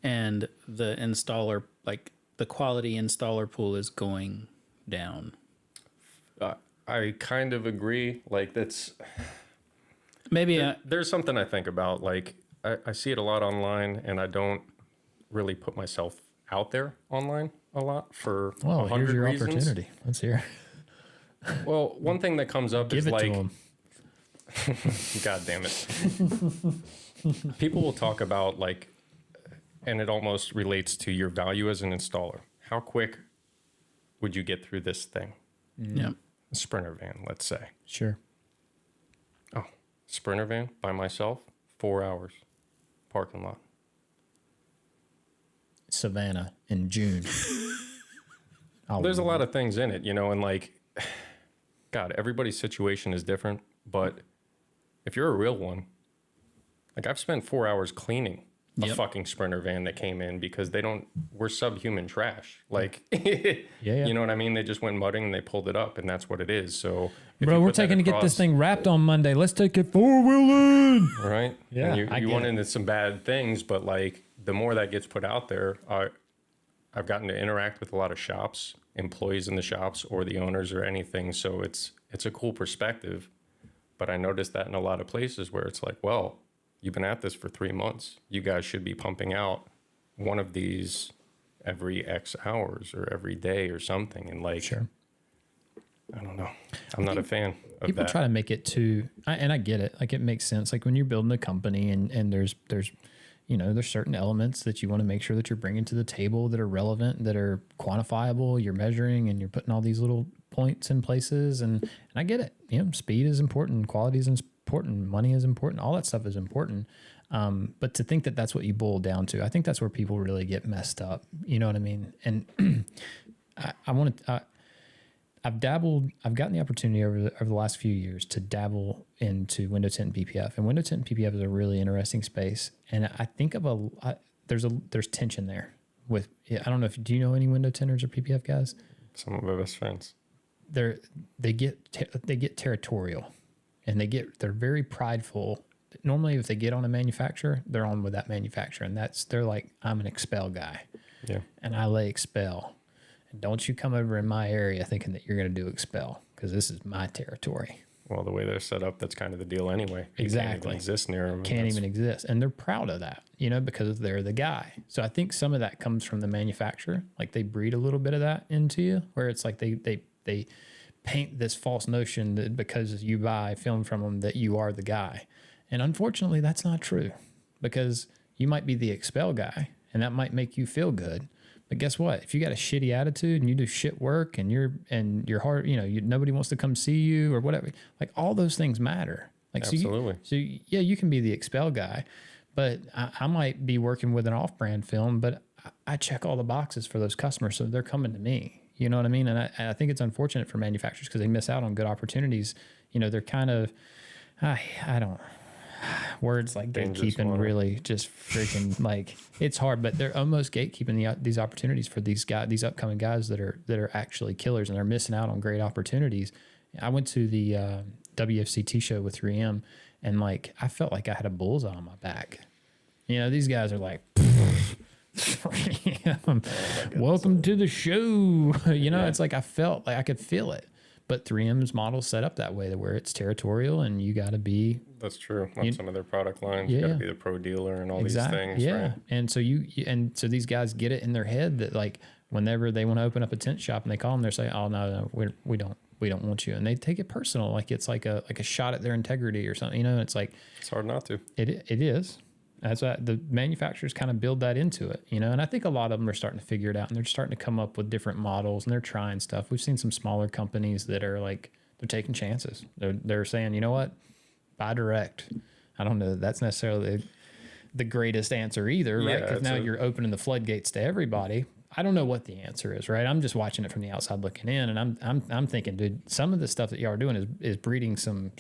and the installer, like the quality installer pool, is going down. I kind of agree. Like, that's Maybe there's something I think about. Like, I see it a lot online, and I don't really put myself out there online a lot for Well, 100 here's your reasons. opportunity. Let's hear. Well, one thing that comes up Give is it like, to them. God damn it. People will talk about, like, and it almost relates to your value as an installer. How quick would you get through this thing? yeah. A Sprinter van, let's say. Sure. Oh, Sprinter van by myself, 4 hours, parking lot. Savannah in June. There's a lot of things in it, and like, God, everybody's situation is different. But if you're a real one, like, I've spent 4 hours cleaning a fucking Sprinter van that came in because we're subhuman trash. Like, Yeah. you know what I mean? They just went mudding and they pulled it up, and that's what it is. So, if Bro, you we're put that taking to get this across- thing wrapped on Monday. Let's take it 4-wheeling. right? Yeah, And I you get went it. into some bad things, but like the more that gets put out there, I've gotten to interact with a lot of shops, employees in the shops, or the owners, or anything. So it's a cool perspective. But I noticed that in a lot of places where it's like, well, you've been at this for 3 months. You guys should be pumping out one of these every X hours or every day or something. And like, Sure. I don't know. I'm not a fan of People that. try to make it too, and I get it. Like it makes sense. Like when you're building a company and there's there's certain elements that you want to make sure that you're bringing to the table that are relevant, that are quantifiable. You're measuring and you're putting all these little points in places, and I get it. Speed is important, quality is important, money is important, all that stuff is important. But to think that that's what you boil down to, I think that's where people really get messed up. You know what I mean? And I've gotten the opportunity over the last few years to dabble into window tint and PPF, and window tint and PPF is a really interesting space. And I think there's tension there with, I don't know do you know any window tinters or PPF guys? Some of my best friends. They get territorial, and they're very prideful. Normally, if they get on a manufacturer, they're on with that manufacturer, and they're like, I'm an expel guy, Yeah. and I lay expel. Don't you come over in my area thinking that you're going to do expel, because this is my territory. Well, the way they're set up, that's kind of the deal anyway. You Exactly. can't even exist near them. Can't even exist. And they're proud of that, because they're the guy. So I think some of that comes from the manufacturer. Like they breed a little bit of that into you, where it's like they paint this false notion that because you buy film from them that you are the guy. And unfortunately, that's not true, because you might be the expel guy and that might make you feel good. But guess what? If you got a shitty attitude and you do shit work and you're hard, nobody wants to come see you or whatever, like all those things matter. Like, Absolutely. So you can be the expel guy, but I might be working with an off-brand film, but I check all the boxes for those customers, so they're coming to me. You know what I mean? And I think it's unfortunate for manufacturers because they miss out on good opportunities. They're kind of, I don't. Words like Dangerous gatekeeping water. really just freaking like it's hard, but they're almost gatekeeping these opportunities for these upcoming guys that are actually killers, and they're missing out on great opportunities. I went to the WFCT show with 3M, and like I felt like I had a bullseye on my back. These guys are like, welcome to the show. It's like I felt like I could feel it. But 3M's model set up that way, where it's territorial, and you got to be. That's true. On some of their product lines, you got to be the pro dealer and all these things. Yeah, Right? and so these guys get it in their head that like whenever they want to open up a tent shop and they call them, they're saying, "Oh no, we don't want you," and they take it personal, like it's like a shot at their integrity or something. It's like It's hard not to. it is. That's why the manufacturers kind of build that into it, and I think a lot of them are starting to figure it out, and they're starting to come up with different models, and they're trying stuff. We've seen some smaller companies that are like, they're taking chances. They're saying, you know what, buy direct. I don't know that that's necessarily the greatest answer either, right? Because now you're opening the floodgates to everybody. I don't know what the answer is, right? I'm just watching it from the outside looking in, and I'm thinking, dude, some of the stuff that y'all are doing is breeding some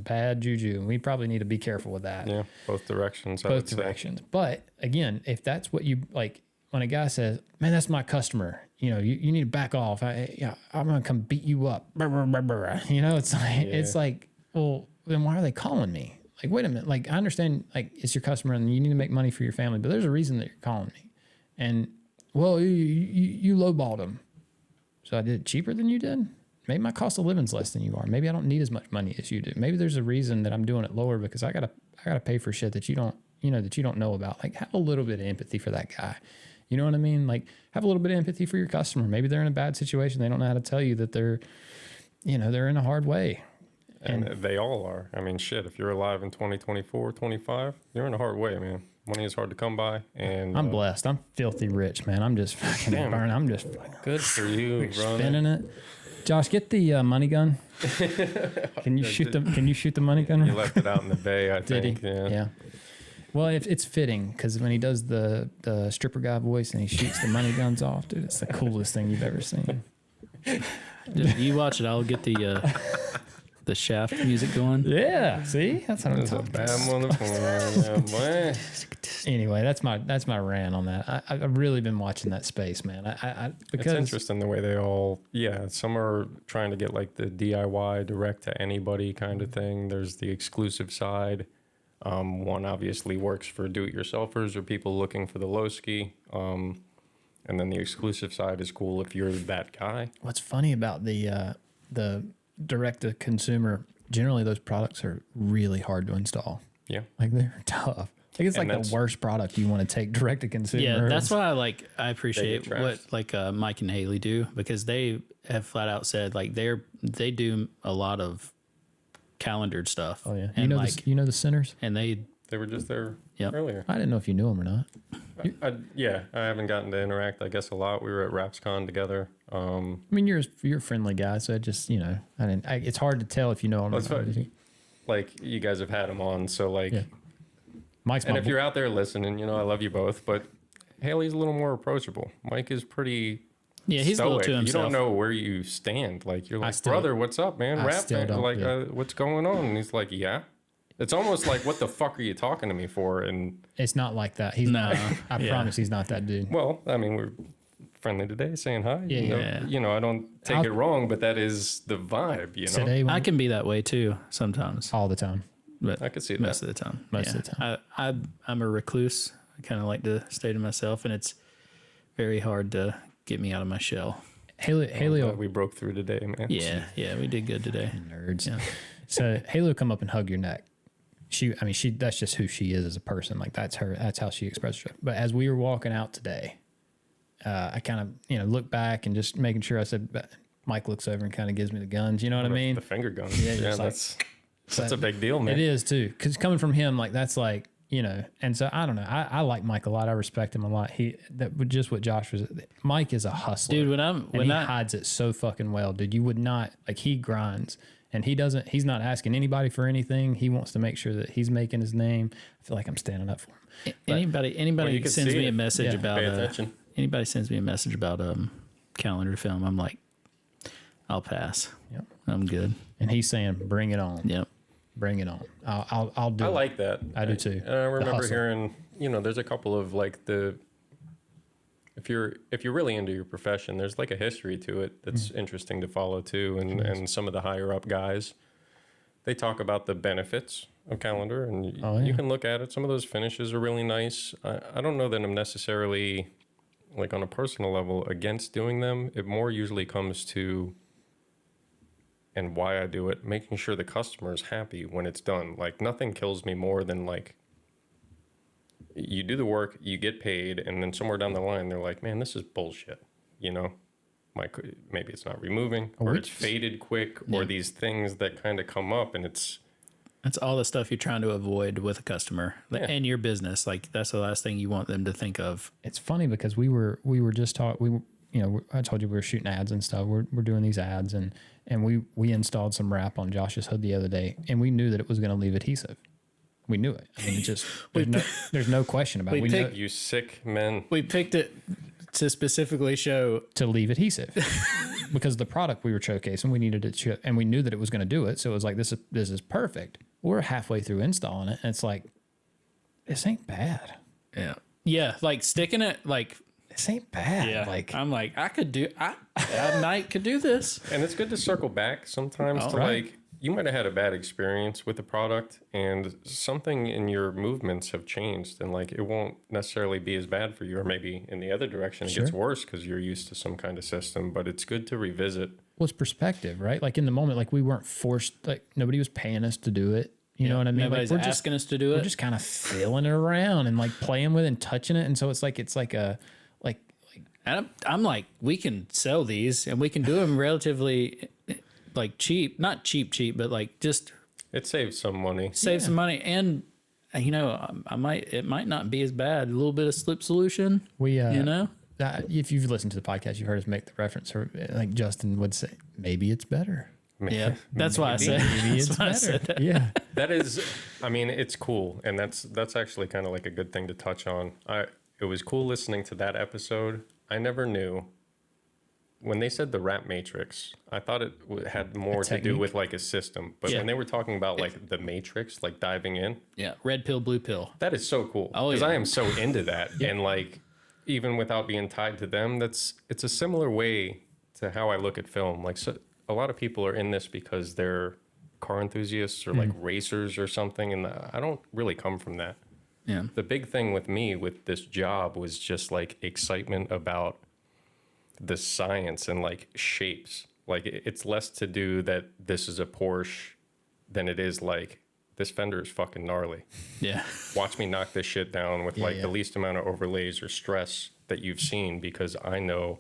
bad juju, and we probably need to be careful with that. Yeah, both directions. Both directions. But again, if that's what you like, when a guy says, "Man, that's my customer," you need to back off. I'm gonna come beat you up. It's like, well, then why are they calling me? Like, wait a minute. Like, I understand, like, it's your customer and you need to make money for your family, but there's a reason that you're calling me. And well, you lowballed them. So I did it cheaper than you did? Maybe my cost of living's less than you are. Maybe I don't need as much money as you do. Maybe there's a reason that I'm doing it lower because I gotta pay for shit that you don't know about. Like, have a little bit of empathy for that guy. You know what I mean? Like, have a little bit of empathy for your customer. Maybe they're in a bad situation. They don't know how to tell you that they're in a hard way. And they all are. I mean, shit, if you're alive in 2024, 25, you're in a hard way, man. Money is hard to come by. And I'm blessed. I'm filthy rich, man. I'm just fucking burning. I'm just good for you, bro. spinning it. Josh, get the money gun. Can you shoot the money gun? He left it out in the bay, I Did he? think. Yeah. Yeah. Well, it's fitting because when he does the stripper guy voice and he shoots the money guns off, dude, it's the coolest thing you've ever seen. You watch it. I'll get the Shaft music going. Yeah. See, that's what I'm That's a talking bad about. motherfucker. Yeah, boy. Anyway, that's my rant on that. I've really been watching that space, man. Because It's interesting the way they all, some are trying to get like the DIY direct to anybody kind of thing. There's the exclusive side. One obviously works for do-it-yourselfers or people looking for the low ski. And then the exclusive side is cool if you're that guy. What's funny about the direct to consumer, generally those products are really hard to install. Yeah. Like they're tough. I think it's like the worst product you want to take direct to consumer. Yeah, that's why I appreciate They get what like Mike and Haley do, because they have flat out said like they do a lot of calendared stuff. Oh yeah, and you know the centers, and they were just there Yep. earlier. I didn't know if you knew them or not. I haven't gotten to interact, I guess, a lot. We were at WrapsCon together. I mean, you're a friendly guy, so I just it's hard to tell if you know them. That's fine. Like you guys have had him on, so like. Yeah. Mike's And if you're out there listening, I love you both, but Haley's a little more approachable. Mike is pretty he's stoic. a little to himself. You don't know where you stand. Like you're like, still- brother, what's up, man? I Rap still fan. don't, Like, yeah. what's going on? And he's like, yeah. It's almost like, what the fuck are you talking to me for? And it's not like that. He's No, I yeah. promise he's not that dude. well, I mean, we're friendly today, saying hi. Yeah. I don't take it wrong, but that is the vibe. Today, I can be that way too sometimes, all the time. but I could see most that. of the time. Most of the time. I'm a recluse. I kind of like to stay to myself, and it's very hard to get me out of my shell. Haley, We broke through today, man. Yeah, we did good today. nerds. Yeah. So Haley will come up and hug your neck. She that's just who she is as a person. Like that's her. That's how she expresses herself. But as we were walking out today, I kind of looked back and just making sure. I said, Mike looks over and kind of gives me the guns. You know what I mean? The finger gun. Yeah, Yeah, just that's a big deal, man. It is too, because coming from him, like that's like And so I don't know. I like Mike a lot. I respect him a lot. Just what Josh was. Mike is a hustler, dude. When he I hides it so fucking well, dude. You would not like. He grinds. And he's not asking anybody for anything. He wants to make sure that he's making his name. I feel like I'm standing up for him. Anybody you can sends see me it. a message Yeah. about Pay attention. anybody sends me a message about calendar film, I'm like, I'll pass. Yep. I'm good. And he's saying, "Bring it on. Yep. Bring it on. I'll do I it." like that. I do too. And I The remember hustle. hearing, there's a couple of like if you're really into your profession, there's like a history to it that's interesting to follow too. And some of the higher up guys, they talk about the benefits of calendar, and you can look at it. Some of those finishes are really nice. I don't know that I'm necessarily like on a personal level against doing them. It more usually comes to, and why I do it, making sure the customer is happy when it's done. Like nothing kills me more than like you do the work, you get paid, and then somewhere down the line they're like, man, this is bullshit. Maybe it's not removing, or it's faded quick, or these things that kind of come up, and it's That's all the stuff you're trying to avoid with a customer and your business. Like that's the last thing you want them to think of. It's funny because we were just talking. I told you we were shooting ads and stuff. We're doing these ads, and we installed some wrap on Josh's hood the other day, and we knew that it was going to leave adhesive. We knew it. I mean, it just there's no question about it. We know you sick men. We picked it to specifically show to leave adhesive because the product we were showcasing, we needed it, and we knew that it was going to do it. So it was like this is perfect. We're halfway through installing it, and it's like this ain't bad. Yeah, like sticking it like. This ain't bad. Yeah, like I'm like I could do this. And it's good to circle back sometimes to right. like, you might have had a bad experience with the product and something in your movements have changed, and like it won't necessarily be as bad for you, or maybe in the other direction it gets worse because you're used to some kind of system. But it's good to revisit. well, it's perspective, right? Like in the moment, like we weren't forced, like nobody was paying us to do it. You know what I mean? Nobody's like asking us to do we're it. just kind of feeling it around and like playing with it and touching it. And so it's like a And I'm like, we can sell these and we can do them relatively like cheap, not cheap, but like just It saves some money. save some money. And it might not be as bad. A little bit of slip solution. if you've listened to the podcast, you've heard us make the reference, or like Justin would say, maybe it's better. Yeah, that's why I said. Maybe it's That's why I better. said that. Yeah. That is, I mean, it's cool, and that's actually kind of like a good thing to touch on. It was cool listening to that episode. I never knew when they said the rap matrix, I thought it had more to do technique? with like a system. But Yeah. when they were talking about like the matrix, like diving in, Yeah, red pill, blue pill. that is so cool. Oh, Because yeah. I am so into that. And like, even without being tied to them, it's a similar way to how I look at film. Like, so, a lot of people are in this because they're car enthusiasts or like racers or something. And I don't really come from that. Yeah. The big thing with me with this job was just like excitement about the science and like shapes. Like it's less to do that this is a Porsche than it is like this fender is fucking gnarly. Yeah. Watch me knock this shit down with like yeah. the least amount of overlays or stress that you've seen, because I know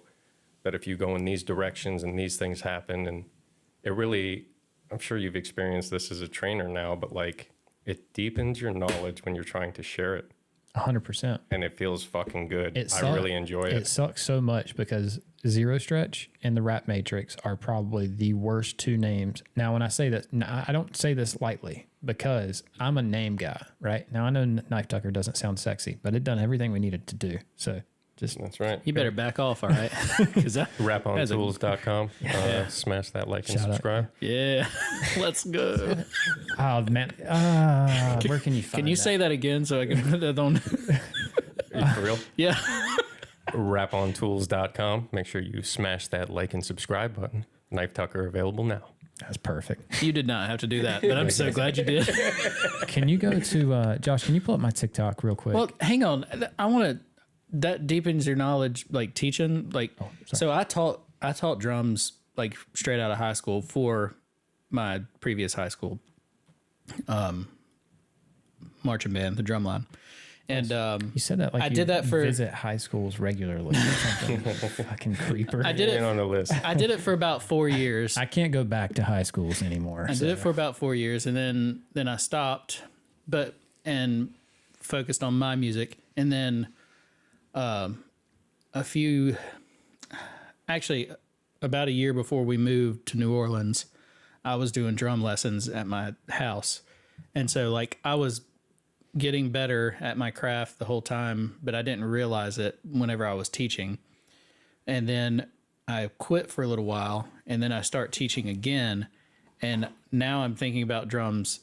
that if you go in these directions and these things happen, and it really, I'm sure you've experienced this as a trainer now, but like it deepens your knowledge when you're trying to share it. 100%. And it feels fucking good. It I really enjoy it. It sucks so much because Zero Stretch and the Rap Matrix are probably the worst two names. Now, when I say that, I don't say this lightly because I'm a name guy, right? Now, I know Knife Tucker doesn't sound sexy, but it done everything we needed to do. So just That's right. You better back off, all right? Because that's WrapOnTools.com. Smash that like and Shout out. subscribe. yeah. Let's go. oh man, where can you find? Can you that? say that again so I can put that on? Are you for real? Yeah. WrapOnTools.com. Make sure you smash that like and subscribe button. Knife Tucker available now. That's perfect. You did not have to do that, but I'm so glad you did. Can you go to Josh? Can you pull up my TikTok real quick? Well, hang on. I want to. That deepens your knowledge, like teaching. Like, so I taught drums like straight out of high school for my previous high school, marching band, the drum line, and you said that like I you did that for- visit high schools regularly or something. Fucking creeper. I did In it. on the list. I did it for about 4 years. I can't go back to high schools anymore. I did it for about 4 years, and then I stopped, and focused on my music, and then about a year before we moved to New Orleans, I was doing drum lessons at my house, and so like I was getting better at my craft the whole time, but I didn't realize it whenever I was teaching, and then I quit for a little while, and then I start teaching again, and now I'm thinking about drums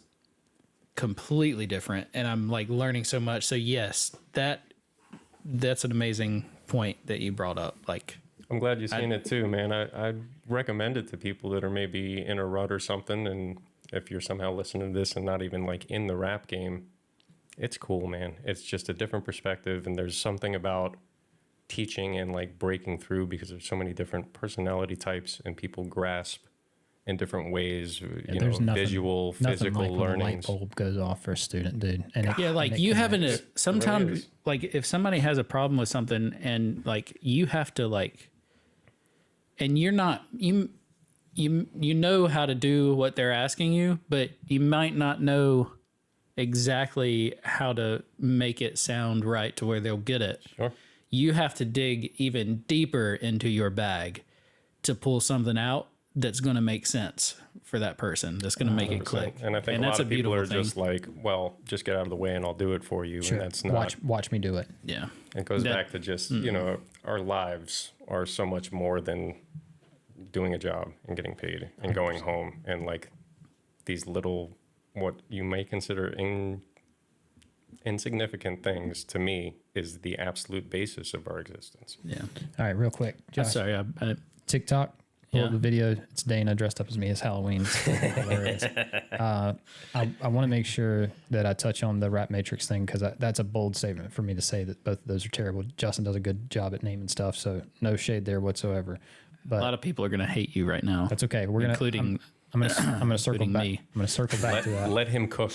completely different, and I'm like learning so much. So yes, that's an amazing point that you brought up. Like, I'm glad you've seen it too, man. I recommend it to people that are maybe in a rut or something. And if you're somehow listening to this and not even like in the rap game, it's cool, man. It's just a different perspective. And there's something about teaching and like breaking through, because there's so many different personality types and people grasp in different ways, you know, visual, physical like when a light learnings. bulb goes off for a student, dude. And yeah, like you having to sometimes is. like if somebody has a problem with something and like you have to like, and you're not you know how to do what they're asking you, but you might not know exactly how to make it sound right to where they'll get it. Sure. You have to dig even deeper into your bag to pull something out that's going to make sense for that person. That's going to make it click. And I think a that's lot of people are beautiful just like, well, just get out of the way and I'll do it for you. Sure. And that's not. Watch me do it. Yeah. It goes That- back to just, you know, our lives are so much more than doing a job and getting paid and going home. And like these little, what you may consider insignificant things, to me is the absolute basis of our existence. Yeah. All right, real quick. Josh, Sorry. I TikTok. Pull Yeah. up the video. It's Dana dressed up as me as Halloween. It's hilarious. I want to make sure that I touch on the Rap Matrix thing because that's a bold statement for me to say that both of those are terrible. Justin does a good job at naming stuff, so no shade there whatsoever. a But lot of people are going to hate you right now. that's okay. We're gonna including. I'm gonna circle including back. me. I'm gonna circle back to that. Let him cook.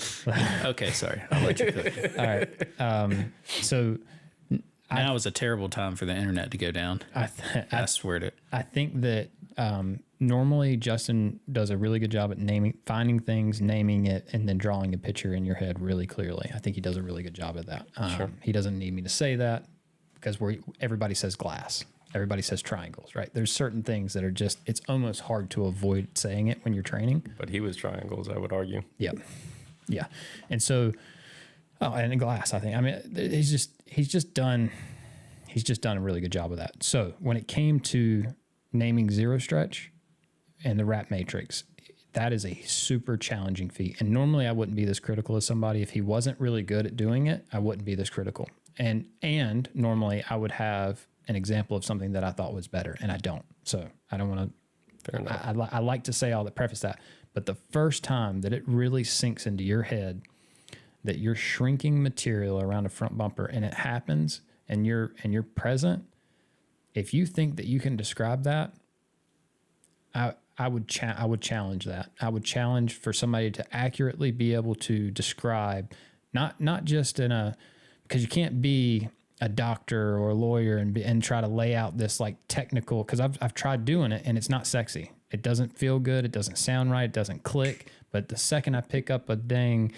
Okay, sorry. I'll let you cook. All right. So Now is a terrible time for the internet to go down. I swear to. I think that normally Justin does a really good job at finding things, naming it, and then drawing a picture in your head really clearly. I think he does a really good job at that. He doesn't need me to say that because everybody says glass. Everybody says triangles, right? There's certain things that are just, it's almost hard to avoid saying it when you're training. But he was triangles, I would argue. Yeah. Yeah. And so, and glass, I think. I mean, he's just done a really good job of that. So when it came to naming zero stretch and the wrap matrix, that is a super challenging feat. And normally I wouldn't be this critical of somebody. If he wasn't really good at doing it, I wouldn't be this critical. And normally I would have an example of something that I thought was better, and I don't. So I don't want to, I like to say all that, preface that. But the first time that it really sinks into your head that you're shrinking material around a front bumper and it happens and you're present, if you think that you can describe that, I would challenge that. I would challenge for somebody to accurately be able to describe, not just in a, because you can't be a doctor or a lawyer and try to lay out this like technical, because I've tried doing it and it's not sexy. It doesn't feel good. It doesn't sound right. It doesn't click. But the second I pick up a dang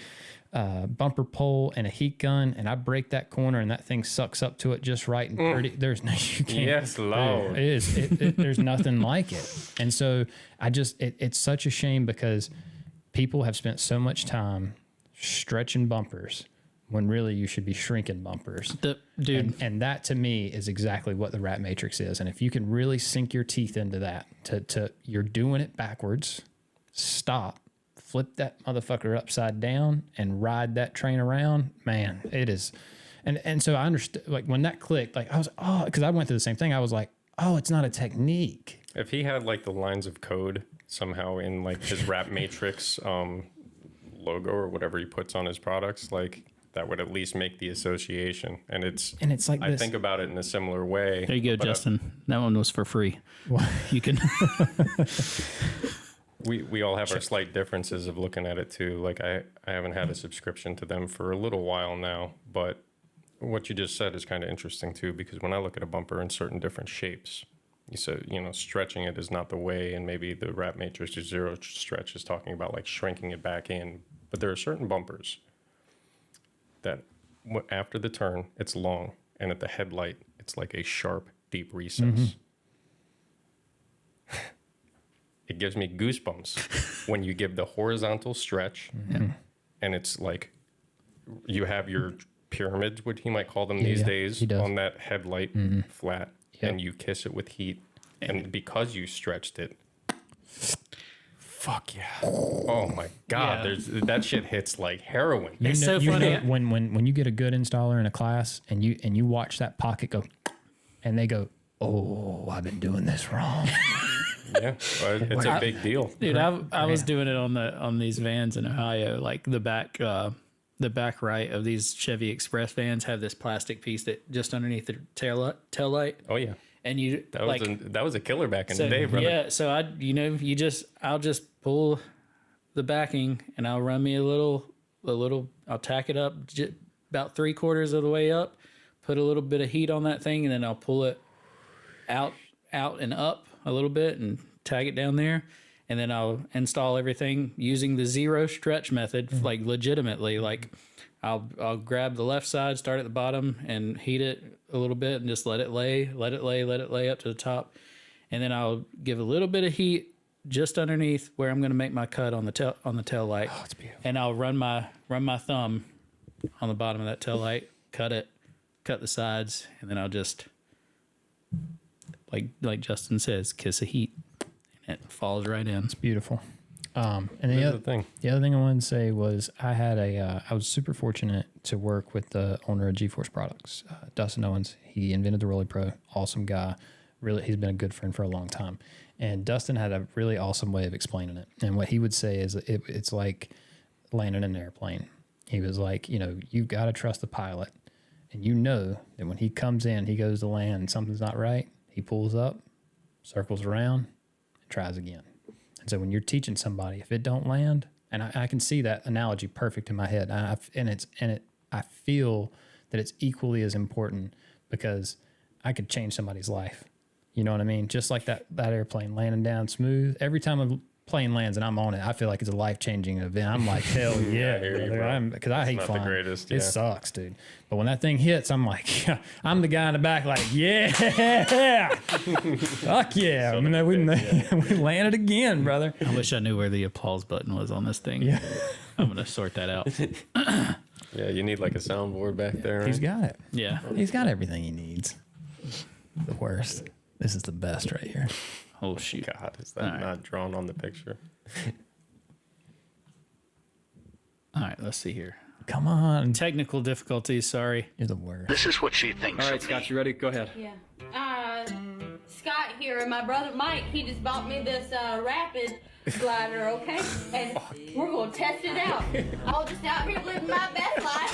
bumper pole and a heat gun and I break that corner and that thing sucks up to it just right and pretty, there's no, you can't. Yes, Lord. It is. There's nothing like it. And so it's such a shame because people have spent so much time stretching bumpers when really you should be shrinking bumpers. And that to me is exactly what the wrap matrix is. And if you can really sink your teeth into that, to you're doing it backwards, stop, flip that motherfucker upside down and ride that train around, man, it is. And so I understood, like when that clicked, like I was, because I went through the same thing. I was like, it's not a technique. If he had like the lines of code somehow in like his wrap matrix logo or whatever he puts on his products, like that would at least make the association. And it's like I think about it in a similar way. There you go, Justin. That one was for free. You can. We all have our slight differences of looking at it too. Like I haven't had a subscription to them for a little while now, but what you just said is kind of interesting too, because when I look at a bumper in certain different shapes, you said, stretching it is not the way, and maybe the wrap matrix or zero stretch is talking about like shrinking it back in. But there are certain bumpers that after the turn, it's long, and at the headlight, it's like a sharp, deep recess. Mm-hmm. It gives me goosebumps when you give the horizontal stretch, and it's like you have your pyramids, what he might call them these days, on that headlight flat, and you kiss it with heat, and because you stretched it, fuck yeah! Oh my god, that shit hits like heroin. It's so funny when you get a good installer in a class, and you watch that pocket go, and they go, "Oh, I've been doing this wrong." Yeah, it's a big deal, dude. I was doing it on these vans in Ohio. Like the back right of these Chevy Express vans have this plastic piece that just underneath the tail light. Oh yeah, and that was a killer back in the day, brother. Yeah, so I'll just pull the backing and I'll run me a little. I'll tack it up about 3/4 of the way up, put a little bit of heat on that thing, and then I'll pull it out and up a little bit and tag it down there, and then I'll install everything using the zero stretch method, like legitimately. Like I'll grab the left side, start at the bottom, and heat it a little bit, and just let it lay up to the top, and then I'll give a little bit of heat just underneath where I'm going to make my cut on the tail light. Oh, it's beautiful. And I'll run my thumb on the bottom of that tail light, cut the sides, and then I'll just, like Justin says, kiss a heat, and it falls right in. It's beautiful. And the other thing I wanted to say was I was super fortunate to work with the owner of G-Force Products, Dustin Owens. He invented the Rolly Pro. Awesome guy. Really, he's been a good friend for a long time. And Dustin had a really awesome way of explaining it. And what he would say is it's like landing an airplane. He was like, you've got to trust the pilot. And that when he comes in, he goes to land and something's not right, he pulls up, circles around, and tries again. And so when you're teaching somebody, if it don't land, and I can see that analogy perfect in my head, I feel that it's equally as important because I could change somebody's life. You know what I mean? Just like that airplane landing down smooth. Every time a plane lands and I'm on it, I feel like it's a life-changing event. I'm like, hell yeah, because I hate flying. The greatest, It sucks, dude. But when that thing hits, I'm like, I'm the guy in the back, like, yeah, fuck yeah. We landed again, brother. I wish I knew where the applause button was on this thing. Yeah. I'm gonna sort that out. Yeah, you need like a soundboard back there. Right? He's got it. Yeah, he's got everything he needs. The worst. This is the best right here. Oh shoot! God, is that not drawn on the picture? All right, let's see here. Come on. Technical difficulties. Sorry. You're the worst. This is what she thinks. All right, Scott, you ready? Go ahead. Yeah. Scott here and my brother Mike, he just bought me this rapid glider, okay? And we're gonna test it out. I'm just out here living my best life.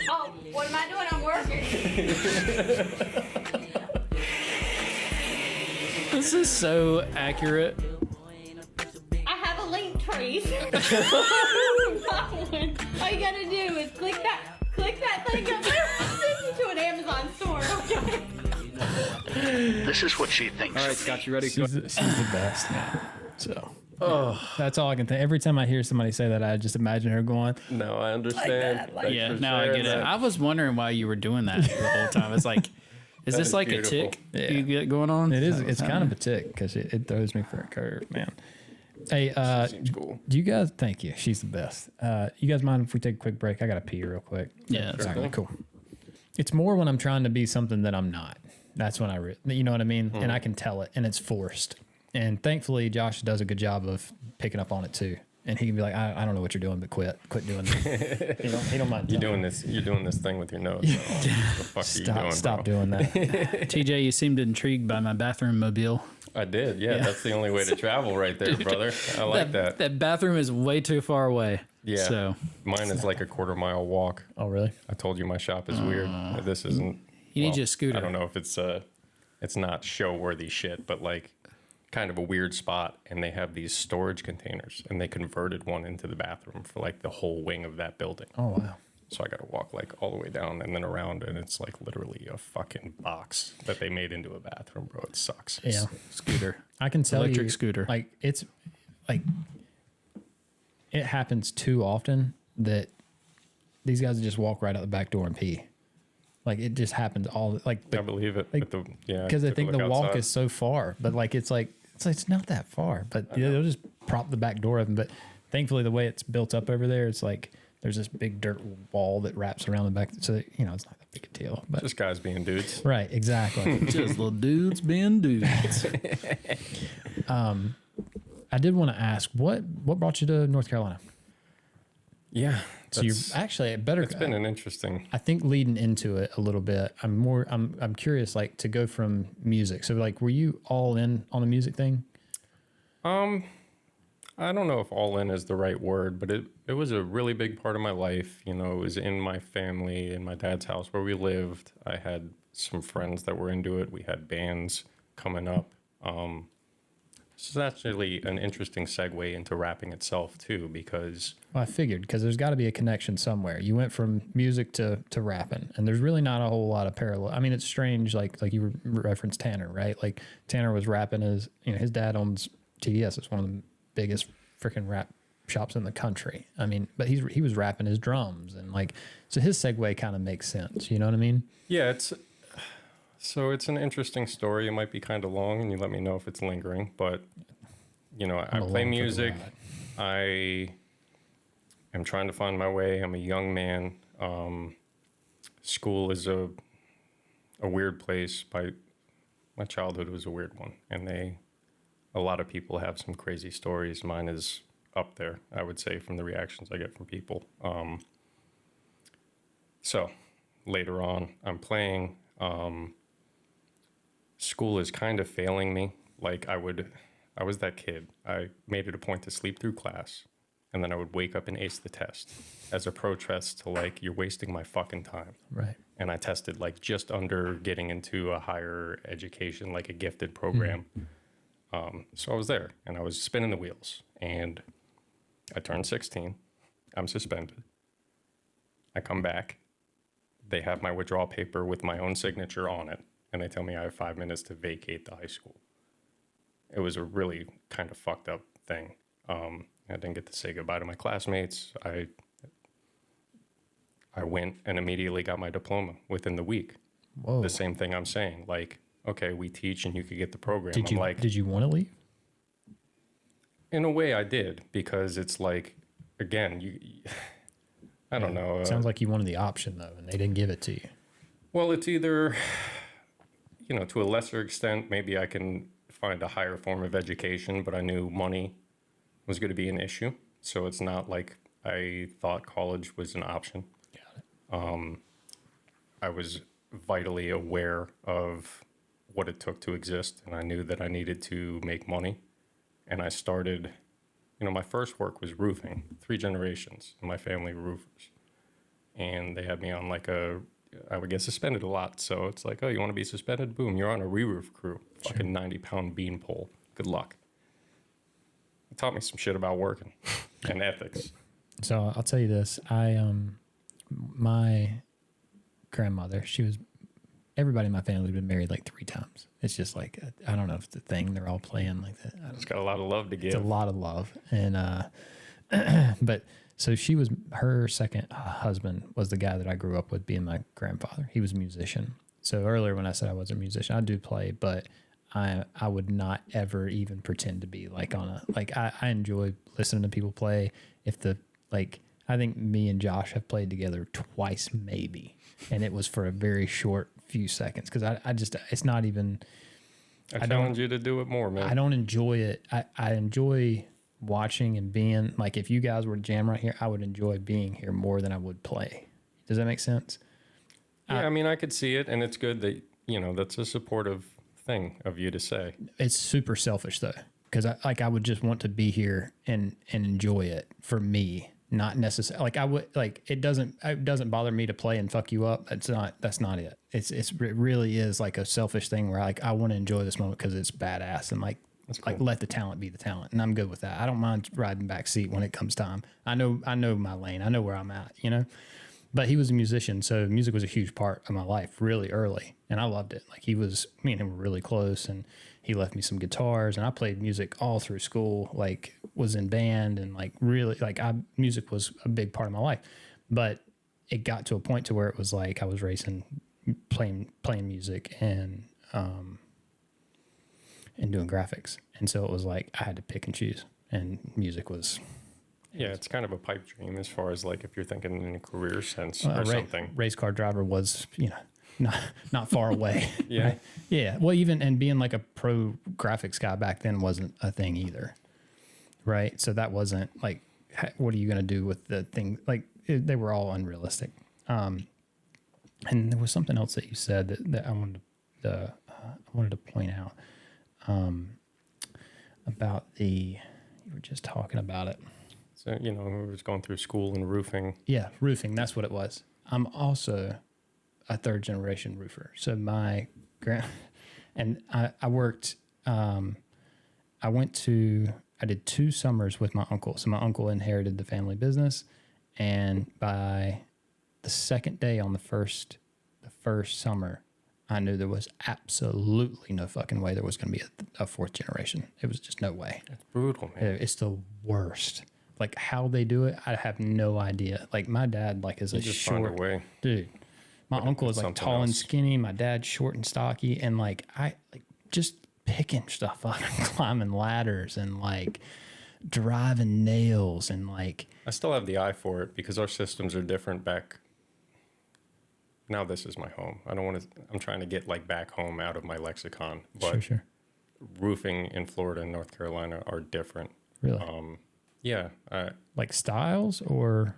Oh, what am I doing? I'm working. This is so accurate. I have a link trees. All you gotta do is click that thing up there. I'll send you to an Amazon store, okay? This is what she thinks. All right, Scott, you ready? She's the best, man. So, that's all I can think. Every time I hear somebody say that, I just imagine her going, No, I understand. Yeah, now I get it. I was wondering why you were doing that the whole time. It's like, is this is like beautiful. a tick Yeah. you get going on? it is, it's kind of a tick because it throws me for a curve, man. Hey, Seems cool. do you guys, thank you. She's the best. You guys mind if we take a quick break? I got to pee real quick. Yeah, that's All right, cool. It's more when I'm trying to be something that I'm not. That's when you know what I mean? And I can tell it, and it's forced. And thankfully, Josh does a good job of picking up on it too. And he can be like, I don't know what you're doing, but quit doing this. he don't mind. You're telling doing this thing with your nose. So what the fuck are you doing, Stop bro? doing that. TJ, you seemed intrigued by my bathroom mobile. I did. Yeah, that's the only way to travel right there, brother. I like that. That bathroom is way too far away. Yeah. So Mine is like a quarter-mile walk. Oh, really? I told you my shop is weird. This isn't. you need your scooter. I don't know if it's not show-worthy shit, but like kind of a weird spot. And they have these storage containers, and they converted one into the bathroom for like the whole wing of that building. Oh, wow. So I got to walk like all the way down and then around, and it's like literally a fucking box that they made into a bathroom, bro. It sucks. Yeah. Scooter. I can tell Electric you, scooter. like it's like it happens too often that these guys just walk right out the back door and pee. Like it just happens all like. I believe it. Like, because I think the walk is so far, but like it's not that far. But they'll just prop the back door open. But thankfully, the way it's built up over there, it's like there's this big dirt wall that wraps around the back, so that, it's not that big a deal. But just guys being dudes. right, exactly. Just little dudes being dudes. I did want to ask what brought you to North Carolina? Yeah. So you're actually better. It's been an interesting. I think leading into it a little bit, I'm curious, like to go from music. So like, were you all in on the music thing? I don't know if all in is the right word, but it was a really big part of my life. It was in my family, in my dad's house where we lived. I had some friends that were into it. We had bands coming up. So that's actually an interesting segue into rapping itself too, because Well, I figured because there's got to be a connection somewhere. You went from music to rapping, and there's really not a whole lot of parallel. I mean, it's strange, like you referenced Tanner, right? Like Tanner was rapping as his dad owns TDS. It's one of the biggest freaking rap shops in the country. I mean, but he was rapping his drums, and like, so his segue kind of makes sense. You know what I mean? yeah, it's an interesting story. It might be kind of long, and you let me know if it's lingering. But I play music. I am trying to find my way. I'm a young man. School is a weird place. My childhood was a weird one, and a lot of people have some crazy stories. Mine is up there, I would say, from the reactions I get from people. So later on, I'm playing. School is kind of failing me. Like I was that kid. I made it a point to sleep through class, and then I would wake up and ace the test as a protest to like, you're wasting my fucking time. Right. And I tested like just under getting into a higher education, like a gifted program. So I was there, and I was spinning the wheels, and I turned 16. I'm suspended. I come back. They have my withdrawal paper with my own signature on it, and they tell me I have 5 minutes to vacate the high school. It was a really kind of fucked up thing. I didn't get to say goodbye to my classmates. I went and immediately got my diploma within the week. Whoa. The same thing I'm saying, like, okay, we teach and you could get the program. Did you want to leave? In a way I did, because it's like, again, I don't know. Sounds like you wanted the option though, and they didn't give it to you. Well, it's either to a lesser extent, maybe I can find a higher form of education, but I knew money was going to be an issue. So it's not like I thought college was an option. I was vitally aware of what it took to exist, and I knew that I needed to make money. And I started, my first work was roofing. 3 generations in my family were roofers. And they had me on I would get suspended a lot. So it's like, oh, you want to be suspended? Boom, you're on a re-roof crew. Fucking 90-pound bean pole. Good luck. It taught me some shit about working and ethics. So I'll tell you this. My grandmother, everybody in my family had been married like 3 times. It's just like, I don't know if it's a thing. They're all playing like that. It's got a lot of love to give. It's a lot of love. And, but so her second husband was the guy that I grew up with being my grandfather. He was a musician. So earlier when I said I was a musician, I do play, but I would not ever even pretend to be I enjoy listening to people play. I think me and Josh have played together twice maybe. And it was for a very short few seconds. Cause it's not even, I challenge you to do it more, man. I don't enjoy it. I enjoy watching and being like, if you guys were to jam right here, I would enjoy being here more than I would play. Does that make sense? Yeah, I could see it, and it's good that, that's a supportive thing of you to say. It's super selfish though. Cause I would just want to be here and enjoy it for me, not necessarily it doesn't bother me to play and fuck you up. That's not it. It really is like a selfish thing where I want to enjoy this moment cause it's badass and cool. Let the talent be the talent. And I'm good with that. I don't mind riding back seat when it comes time. I know my lane. I know where I'm at, but he was a musician. So music was a huge part of my life really early. And I loved it. Me and him were really close, and he left me some guitars, and I played music all through school, was in band, and music was a big part of my life. But it got to a point to where it was like I was racing, playing music and doing graphics. And so it was like I had to pick and choose, and music was... Yeah, it's kind of a pipe dream as far as if you're thinking in a career sense or something. Race car driver was, not far away. Yeah. Right? Yeah. Well, and being like a pro graphics guy back then wasn't a thing either. Right. So that wasn't what are you going to do with the thing? They were all unrealistic. And there was something else that you said that I wanted to point out about you were just talking about it. So, we was going through school and roofing. Yeah, roofing. That's what it was. I'm also a 3rd generation roofer. So my and I worked, I did 2 summers with my uncle. So my uncle inherited the family business. And by the second day on the first summer, I knew there was absolutely no fucking way there was going to be a 4th generation. It was just no way. That's brutal, man. It's the worst. How they do it, I have no idea. My dad, is a just short find a way. dude. My uncle is tall and skinny. My dad's short and stocky, and I just picking stuff up and climbing ladders and driving nails and I still have the eye for it because our systems are different back. Now this is my home. I don't want to. I'm trying to get back home out of my lexicon, but sure. Roofing in Florida and North Carolina are different. Really? Yeah. Styles or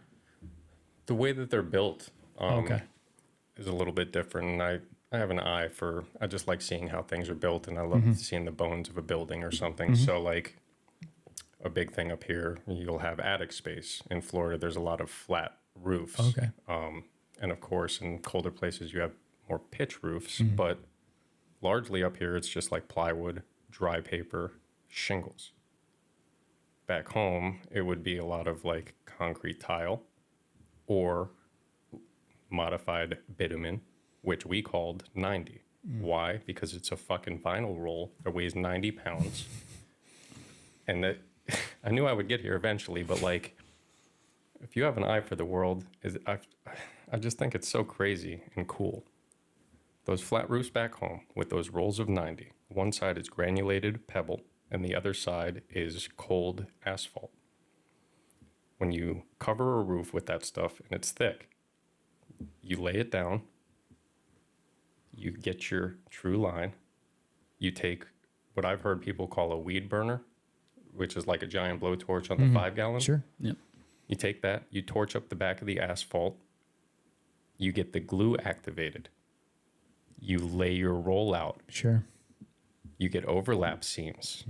the way that they're built. Okay. Is a little bit different. And I have an eye for. I just like seeing how things are built, and I love seeing the bones of a building or something. So a big thing up here, you'll have attic space. In Florida, there's a lot of flat roofs. Okay. And of course, in colder places, you have more pitch roofs, but largely up here, it's just plywood, dry paper, shingles. Back home, it would be a lot of concrete tile or modified bitumen, which we called 90. Why? Because it's a fucking vinyl roll that weighs 90 pounds. And that I knew I would get here eventually, but if you have an eye for the world, I just think it's so crazy and cool. Those flat roofs back home with those rolls of 90. One side is granulated pebble, and the other side is cold asphalt. When you cover a roof with that stuff and it's thick, you lay it down, You get your true line. You take what I've heard people call a weed burner, which is like a giant blowtorch on the 5 gallon. Sure. Yep. You take that, you torch up the back of the asphalt, you get the glue activated, you lay your roll out, Sure. you get overlap seams.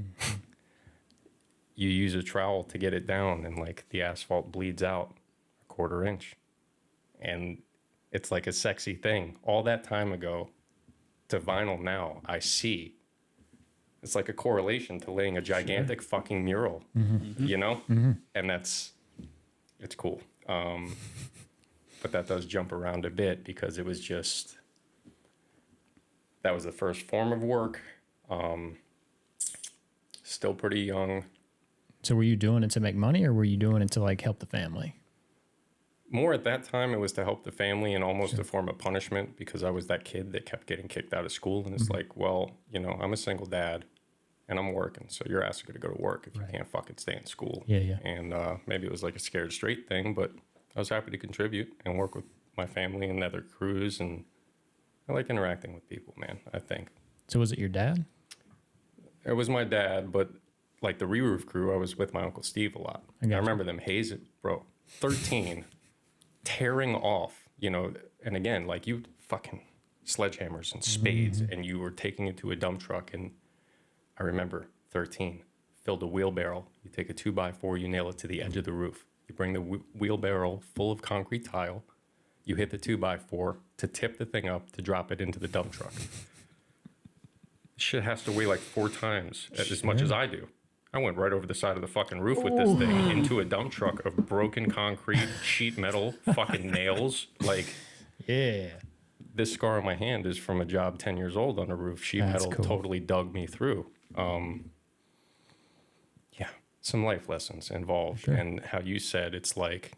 You use a trowel to get it down, and like the asphalt bleeds out a 1/4 inch. And it's like a sexy thing. All that time ago to vinyl now, I see. It's like a correlation to laying a gigantic fucking mural, you know? And it's cool. But that does jump around a bit because it was just, that was the first form of work. Still pretty young. So were you doing it to make money, or were you doing it to like help the family? More at that time, it was to help the family and almost a form of punishment because I was that kid that kept getting kicked out of school. And it's like, well, you know, I'm a single dad and I'm working. So your ass is going to go to work if you can't fucking stay in school. Yeah, yeah. And maybe it was like a scared straight thing, but I was happy to contribute and work with my family and other crews. And I like interacting with people, man, I think. So was it your dad? It was my dad, but like the re-roof crew, I was with my Uncle Steve a lot. I remember them hazing, bro, 13, tearing off, you know, and again, like you fucking sledgehammers and spades, and you were taking it to a dump truck. And I remember 13, filled a wheelbarrow. You take a 2x4, you nail it to the edge of the roof. You bring the wheelbarrow full of concrete tile. You hit the 2x4 to tip the thing up to drop it into the dump truck. Shit has to weigh like 4 times as much as I do. I went right over the side of the fucking roof with this thing into a dump truck of broken concrete, sheet metal, fucking nails. Like, Yeah. this scar on my hand is from a job 10 years old on a roof. Sheet That's metal cool. totally dug me through. Yeah, some life lessons involved. Sure. And how you said, it's like,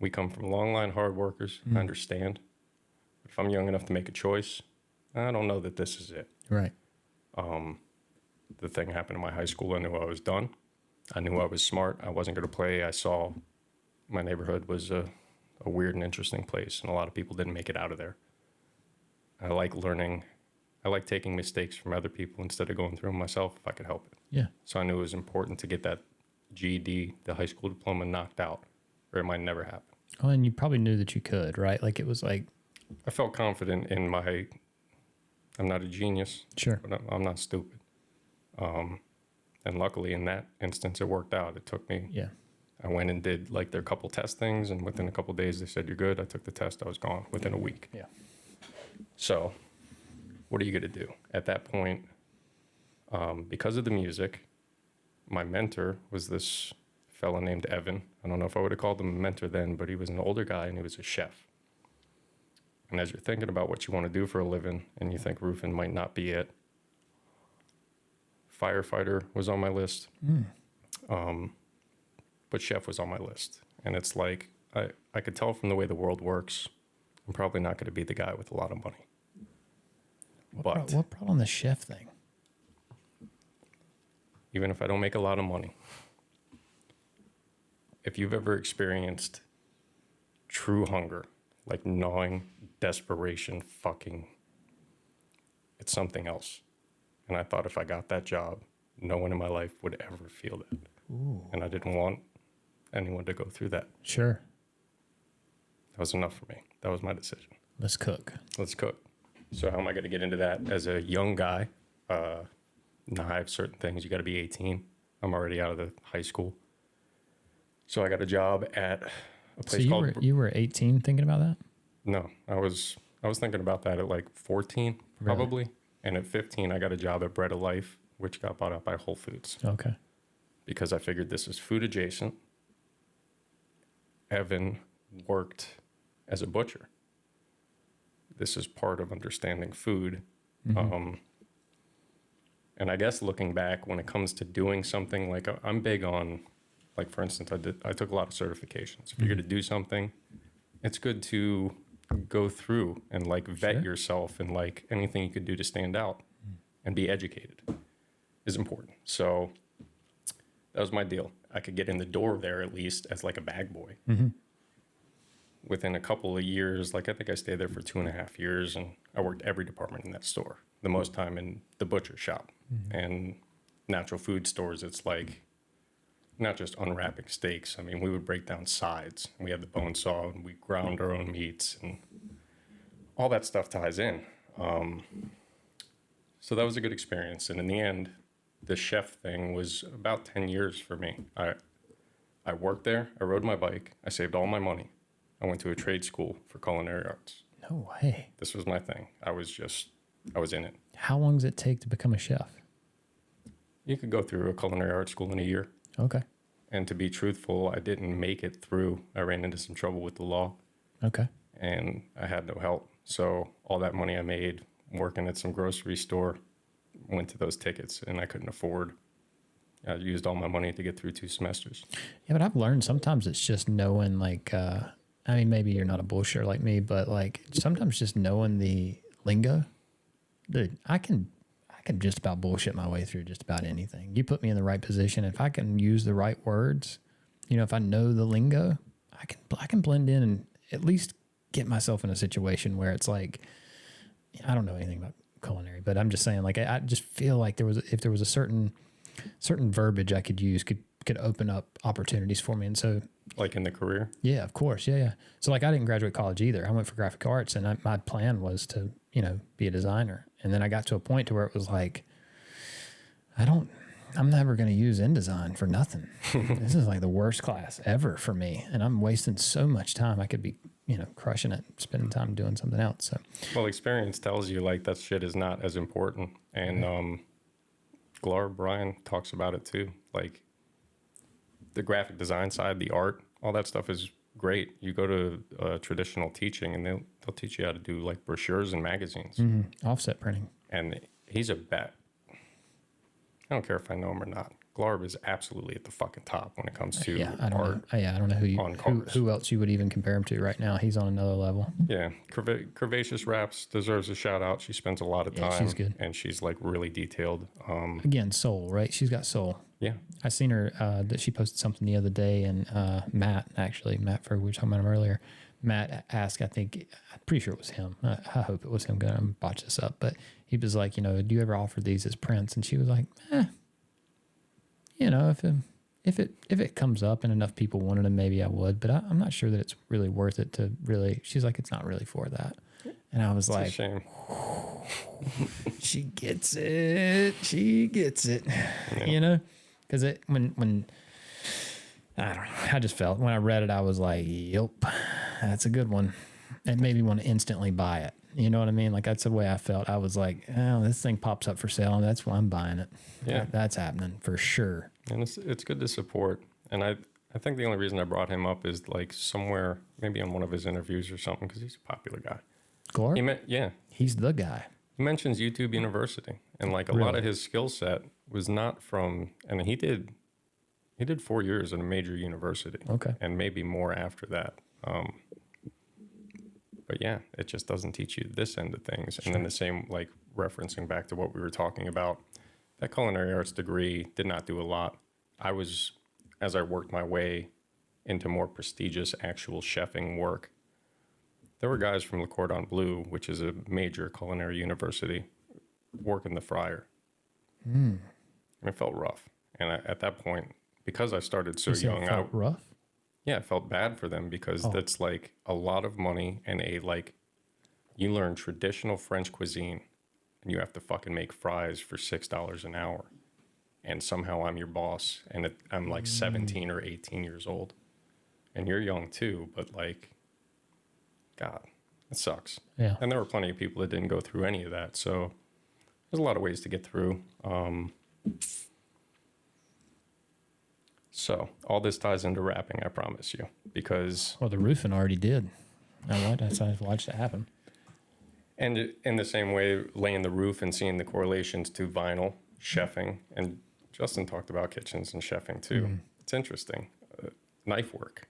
we come from long line hard workers. I understand. But if I'm young enough to make a choice, I don't know that this is it. Right. The thing happened in my high school. I knew I was done. I knew I was smart. I wasn't going to play. I saw my neighborhood was a weird and interesting place, and a lot of people didn't make it out of there. I like learning. I like taking mistakes from other people instead of going through them myself if I could help it. Yeah. So I knew it was important to get that GED, the high school diploma, knocked out, or it might never happen. Oh, and you probably knew that you could, right? Like it was like, I felt confident in my. I'm not a genius. Sure. But I'm not stupid. And luckily in that instance, it worked out. It took me. yeah. I went and did like their couple test things, and within a couple days they said, you're good. I took the test. I was gone within a week. Yeah. So what are you going to do at that point? Because of the music, my mentor was this fella named Evan. I don't know if I would have called him a mentor then, but he was an older guy and he was a chef. And as you're thinking about what you want to do for a living and you think roofing might not be it, firefighter was on my list. But chef was on my list. And it's like, I could tell from the way the world works, I'm probably not going to be the guy with a lot of money. But What brought on the chef thing? even if I don't make a lot of money, if you've ever experienced true hunger, like gnawing desperation, fucking, it's something else. And I thought if I got that job, no one in my life would ever feel that. Ooh. And I didn't want anyone to go through that. Sure. That was enough for me. That was my decision. Let's cook. Let's cook. So how am I going to get into that as a young guy? Knives, certain things, you got to be 18. I'm already out of the high school. So I got a job at a place So called... you were 18 thinking about that? No, I was thinking about that at like 14, probably. And at 15, I got a job at Bread of Life, which got bought out by Whole Foods. Okay. Because I figured this is food adjacent. Evan worked as a butcher. This is part of understanding food. And I guess looking back, when it comes to doing something, like I'm big on, like for instance, I took a lot of certifications. If you're going to do something, it's good to go through and like vet yourself, and like anything you could do to stand out and be educated is important. So that was my deal. I could get in the door there at least as like a bag boy. within a couple of years, like I think I stayed there for 2.5 years, and I worked every department in that store. The most time in the butcher shop and natural food stores. It's like not just unwrapping steaks. I mean, we would break down sides. We had the bone saw, and we ground our own meats, and all that stuff ties in. So that was a good experience. And in the end, the chef thing was about 10 years for me. I worked there. I rode my bike. I saved all my money. I went to a trade school for culinary arts. No way. This was my thing. I was in it. How long does it take to become a chef? You could go through a culinary arts school in a year. Okay. And to be truthful, I didn't make it through. I ran into some trouble with the law. Okay. And I had no help. So all that money I made working at some grocery store went to those tickets, and I couldn't afford. I used all my money to get through 2 semesters. Yeah, but I've learned sometimes it's just knowing, like, I mean, maybe you're not a bullshitter like me, but like sometimes just knowing the lingo. Dude, I can just about bullshit my way through just about anything. You put me in the right position. If I can use the right words, you know, if I know the lingo, I can blend in and at least get myself in a situation where it's like, I don't know anything about culinary, but I'm just saying, like, I just feel like if there was a certain verbiage I could use could open up opportunities for me. And so, Like in the career? yeah, of course. Yeah. So like I didn't graduate college either. I went for graphic arts, and my plan was to, you know, be a designer. And then I got to a point to where it was like, I'm never going to use InDesign for nothing. This is like the worst class ever for me. And I'm wasting so much time. I could be, you know, crushing it, spending time doing something else. So, Well, experience tells you like that shit is not as important. And Glar Brian talks about it too. Like the graphic design side, the art, all that stuff is great. You go to traditional teaching, and they'll teach you how to do like brochures and magazines. offset printing. And he's a bet. I don't care if I know him or not. Glarb is absolutely at the fucking top when it comes to I don't art. know. I don't know on cars. who else you would even compare him to right now. He's on another level. Yeah, Curvaceous Wraps deserves a shout out. She spends a lot of time. she's good. And she's like really detailed. Again, soul, right? She's got soul. Yeah. I seen her that she posted something the other day, and Matt Ferg, we were talking about him earlier. Matt asked, I'm pretty sure it was him. I hope it was him. I'm gonna botch this up, but he was like, you know, do you ever offer these as prints? And she was like, you know, if it comes up and enough people wanted them, maybe I would, but I'm not sure that it's really worth it to really. She's like, it's not really for that. And I was It's a like, shame. she gets it. She gets it. You know, because when I don't know, I just felt when I read it, I was like, yep, that's a good one. It made me want to instantly buy it. You know what I mean? Like that's the way I felt. I was like, oh, this thing pops up for sale, and that's why I'm buying it. Yeah. That's happening for sure. And it's good to support. And I think the only reason I brought him up is like somewhere, maybe on one of his interviews or something, because he's a popular guy. Glor? Yeah. He's the guy. He mentions YouTube University, and like a lot of his skill set was not from, and he did 4 years at a major university. Okay. And maybe more after that. But yeah, it just doesn't teach you this end of things. Sure. And then the same, like referencing back to what we were talking about, that culinary arts degree did not do a lot. As I worked my way into more prestigious actual chefing work, there were guys from Le Cordon Bleu, which is a major culinary university, working the fryer. And it felt rough. And at that point, because I started so young, it felt rough? Yeah, I felt bad for them because that's like a lot of money and you learn traditional French cuisine and you have to fucking make fries for $6 an hour. And somehow I'm your boss and I'm like 17 or 18 years old. And you're young too, but like, God, it sucks. Yeah. And there were plenty of people that didn't go through any of that. So there's a lot of ways to get through. So all this ties into wrapping, I promise you, because... Well, the roofing already did. I watched it happen. And in the same way, laying the roof and seeing the correlations to vinyl, chefing, and Justin talked about kitchens and chefing too. It's interesting. Knife work,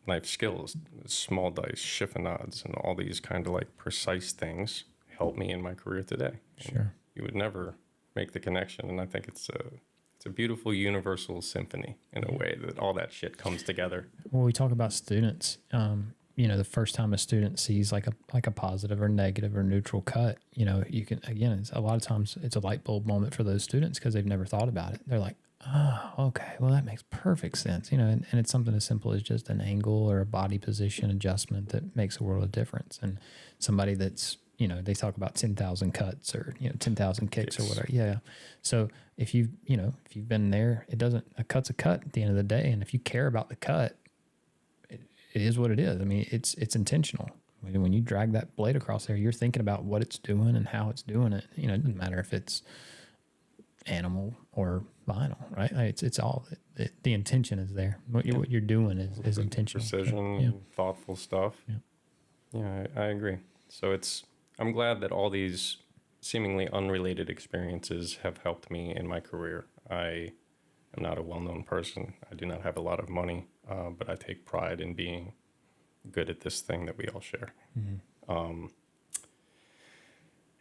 knife skills, small dice, chiffonades, and all these kind of like precise things help me in my career today. Sure. And you would never make the connection, and I think it's a beautiful universal symphony in a way that all that shit comes together. Well, we talk about students. the first time a student sees like a positive or negative or neutral cut, you can, again, it's a lot of times it's a light bulb moment for those students because they've never thought about it. They're like, oh, okay, well, that makes perfect sense, and it's something as simple as just an angle or a body position adjustment that makes a world of difference. And somebody that's, they talk about 10,000 cuts or, 10,000 kicks or whatever. Yeah. So if you've been there, a cut's a cut at the end of the day. And if you care about the cut, it is what it is. I mean, it's intentional. When you drag that blade across there, you're thinking about what it's doing and how it's doing it. It doesn't matter if it's animal or vinyl, right? It's all the intention is there. What you're doing is intentional. Precision, thoughtful stuff. Yeah, I agree. So I'm glad that all these seemingly unrelated experiences have helped me in my career. I am not a well-known person. I do not have a lot of money, but I take pride in being good at this thing that we all share. Mm-hmm.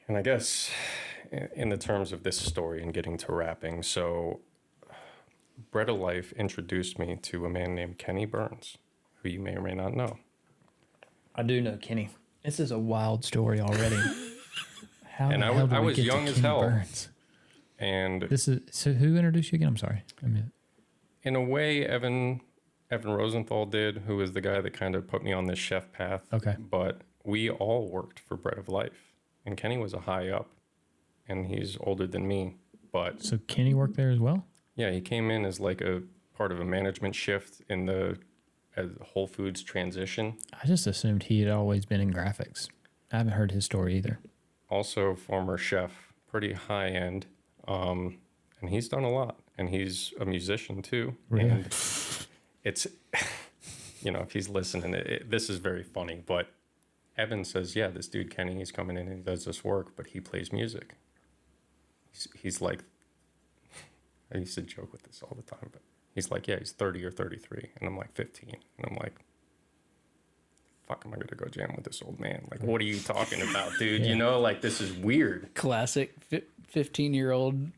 And I guess in the terms of this story and getting to rapping, so Bread of Life introduced me to a man named Kenny Burns, who you may or may not know. I do know Kenny. This is a wild story already. How and the hell did I we was get young to as Kenny hell. Burns? And So who introduced you again? I'm sorry. In a way, Evan Rosenthal did, who was the guy that kind of put me on this chef path. Okay. But we all worked for Bread of Life. And Kenny was a high up, and he's older than me. But So Kenny worked there as well? yeah, he came in as like a part of a management shift in the Whole Foods transition. I just assumed he had always been in graphics. I haven't heard his story either. Also former chef, pretty high end. And he's done a lot. And he's a musician too. Really? And it's, if he's listening, this is very funny. But Evan says, yeah, this dude Kenny, he's coming in and he does this work, but he plays music. He's like, I used to joke with this all the time, but he's like, yeah, he's 30 or 33. And I'm like 15. And I'm like, fuck, am I going to go jam with this old man? Like, what are you talking about, dude? Yeah. This is weird. Classic 15-year-old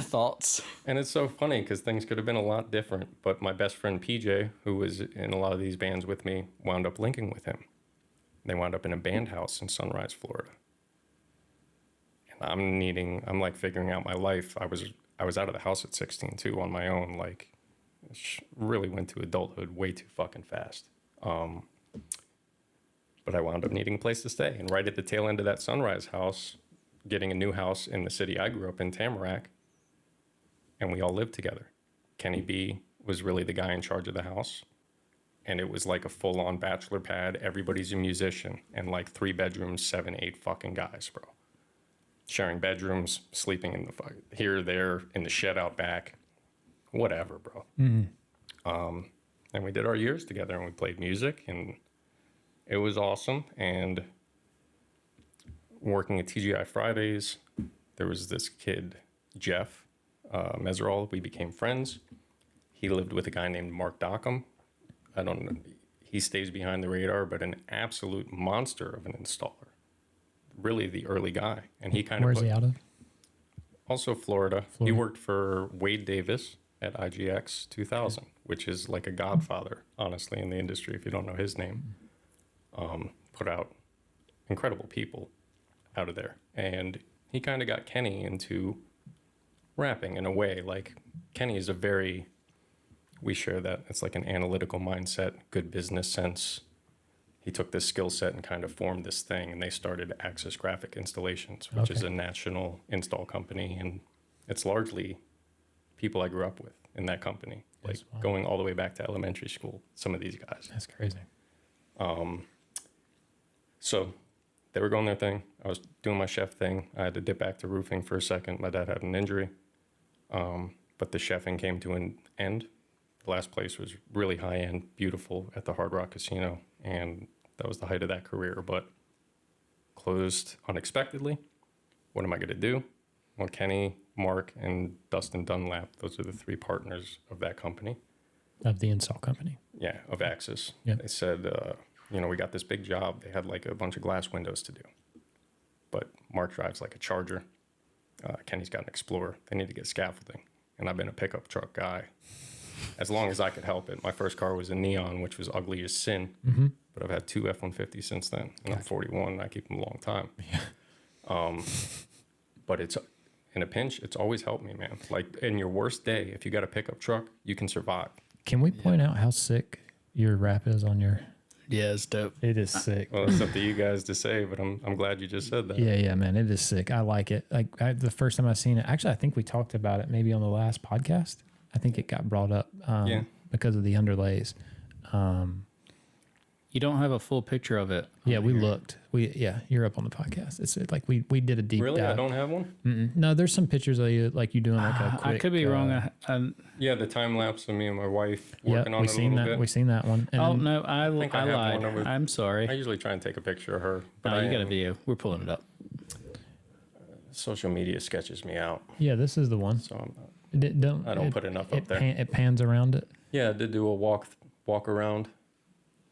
thoughts. And it's so funny because things could have been a lot different. But my best friend PJ, who was in a lot of these bands with me, wound up linking with him. They wound up in a band house in Sunrise, Florida. And I'm like figuring out my life. I was out of the house at 16 too, on my own. Like, really went to adulthood way too fucking fast. But I wound up needing a place to stay. And right at the tail end of that Sunrise house, getting a new house in the city I grew up in, Tamarack, and we all lived together. Kenny B was really the guy in charge of the house. And it was like a full-on bachelor pad. Everybody's a musician. And like 3 bedrooms, 7, 8 fucking guys, bro. Sharing bedrooms, sleeping in here, there, in the shed out back. Whatever, bro. Mm-hmm. And we did our years together and we played music and it was awesome. And working at TGI Fridays, there was this kid, Jeff Meserol. We became friends. He lived with a guy named Mark Dockham. I don't know. He stays behind the radar, but an absolute monster of an installer. Really the early guy. And he kind of... Where's he out of? Also Florida. He worked for Wade Davis at IGX 2000, which is like a godfather, honestly, in the industry, if you don't know his name. Put out incredible people out of there. And he kind of got Kenny into rapping in a way. Like, Kenny is we share that. It's like an analytical mindset, good business sense. He took this skill set and kind of formed this thing, and they started Axis Graphic Installations, which is a national install company. And it's largely people I grew up with in that company, like going all the way back to elementary school, some of these guys. That's crazy. So they were going their thing. I was doing my chef thing. I had to dip back to roofing for a second. My dad had an injury. But the chefing came to an end. The last place was really high-end, beautiful at the Hard Rock Casino. And that was the height of that career, but closed unexpectedly. What am I going to do? Well, Kenny, Mark, and Dustin Dunlap, those are the 3 partners of that company. Of the install company. Yeah, of Axis. Yeah. They said, we got this big job. They had like a bunch of glass windows to do. But Mark drives like a Charger. Kenny's got an Explorer. They need to get scaffolding. And I've been a pickup truck guy as long as I could help it. My first car was a Neon, which was ugly as sin. But I've had 2 F-150s since then, and I'm 41. And I keep them a long time. But it's in a pinch, it's always helped me, man. Like in your worst day, if you got a pickup truck, you can survive. Can we point out how sick your wrap is on your? Yeah, it's dope. It is sick. Well, it's up to you guys to say, but I'm glad you just said that. Yeah, man, it is sick. I like it. Like the first time I seen it, actually, I think we talked about it maybe on the last podcast. I think it got brought up because of the underlays. You don't have a full picture of it. Yeah, we looked. You're up on the podcast. It's like we did a deep Really? dive. I don't have one? Mm-mm. No, there's some pictures of you like you doing like a quick. I could be wrong. Yeah, the time lapse of me and my wife working on we it a seen little that. bit. We seen that one. And Oh then- no, I think I have lied. one over- I'm sorry. I usually try and take a picture of her. But No, I you got a am- video. We're pulling it up. Social media sketches me out. Yeah, this is the one. So I don't put enough up there. It pans around it. yeah, I did do a walk around.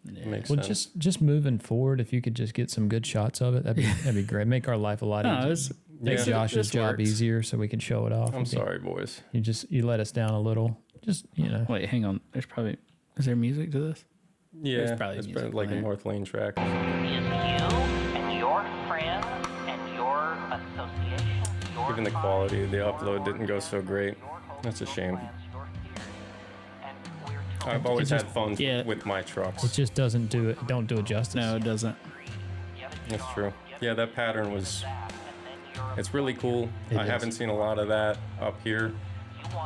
Makes Well, sense. just moving forward, if you could just get some good shots of it, that'd be great. Make our life a lot No, easier. it's Make Josh's this job works. easier so we can show it off. I'm sorry, boys. You let us down a little. Just Wait, hang on. There's probably is there music to this? Yeah, probably it's music been like a playing. North Lane track. Is you and your friends and your association. Your Even the quality of the upload didn't go so great. That's a shame. I've always had fun Yeah. with my trucks. it just don't do it justice. No, it doesn't. That's true. Yeah, that pattern was. It's really cool. It I is. haven't seen a lot of that up here.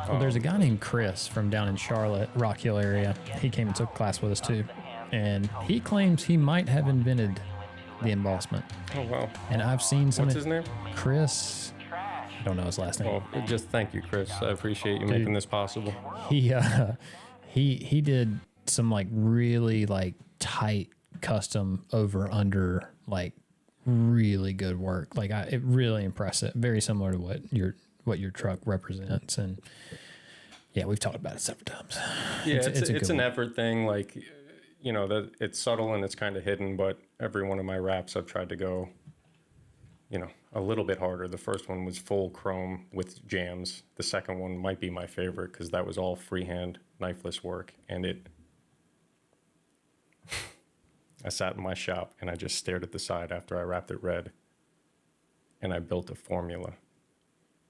Well, there's a guy named Chris from down in Charlotte, Rock Hill area. He came and took a class with us too, and he claims he might have invented the embossment. Oh wow. And I've seen some. What's his name? Chris. I don't know his last name. Well, just thank you, Chris. I appreciate you Dude. making this possible. He did some like really like tight custom over under like really good work. Like it really impressive. Very similar to what your truck represents. And yeah, we've talked about it several times. Yeah, a it's good an one. effort thing. Like, that it's subtle and it's kind of hidden, but every one of my wraps I've tried to go, a little bit harder. The first one was full chrome with jams. The second one might be my favorite because that was all freehand, knifeless work. And I sat in my shop and I just stared at the side after I wrapped it red. And I built a formula.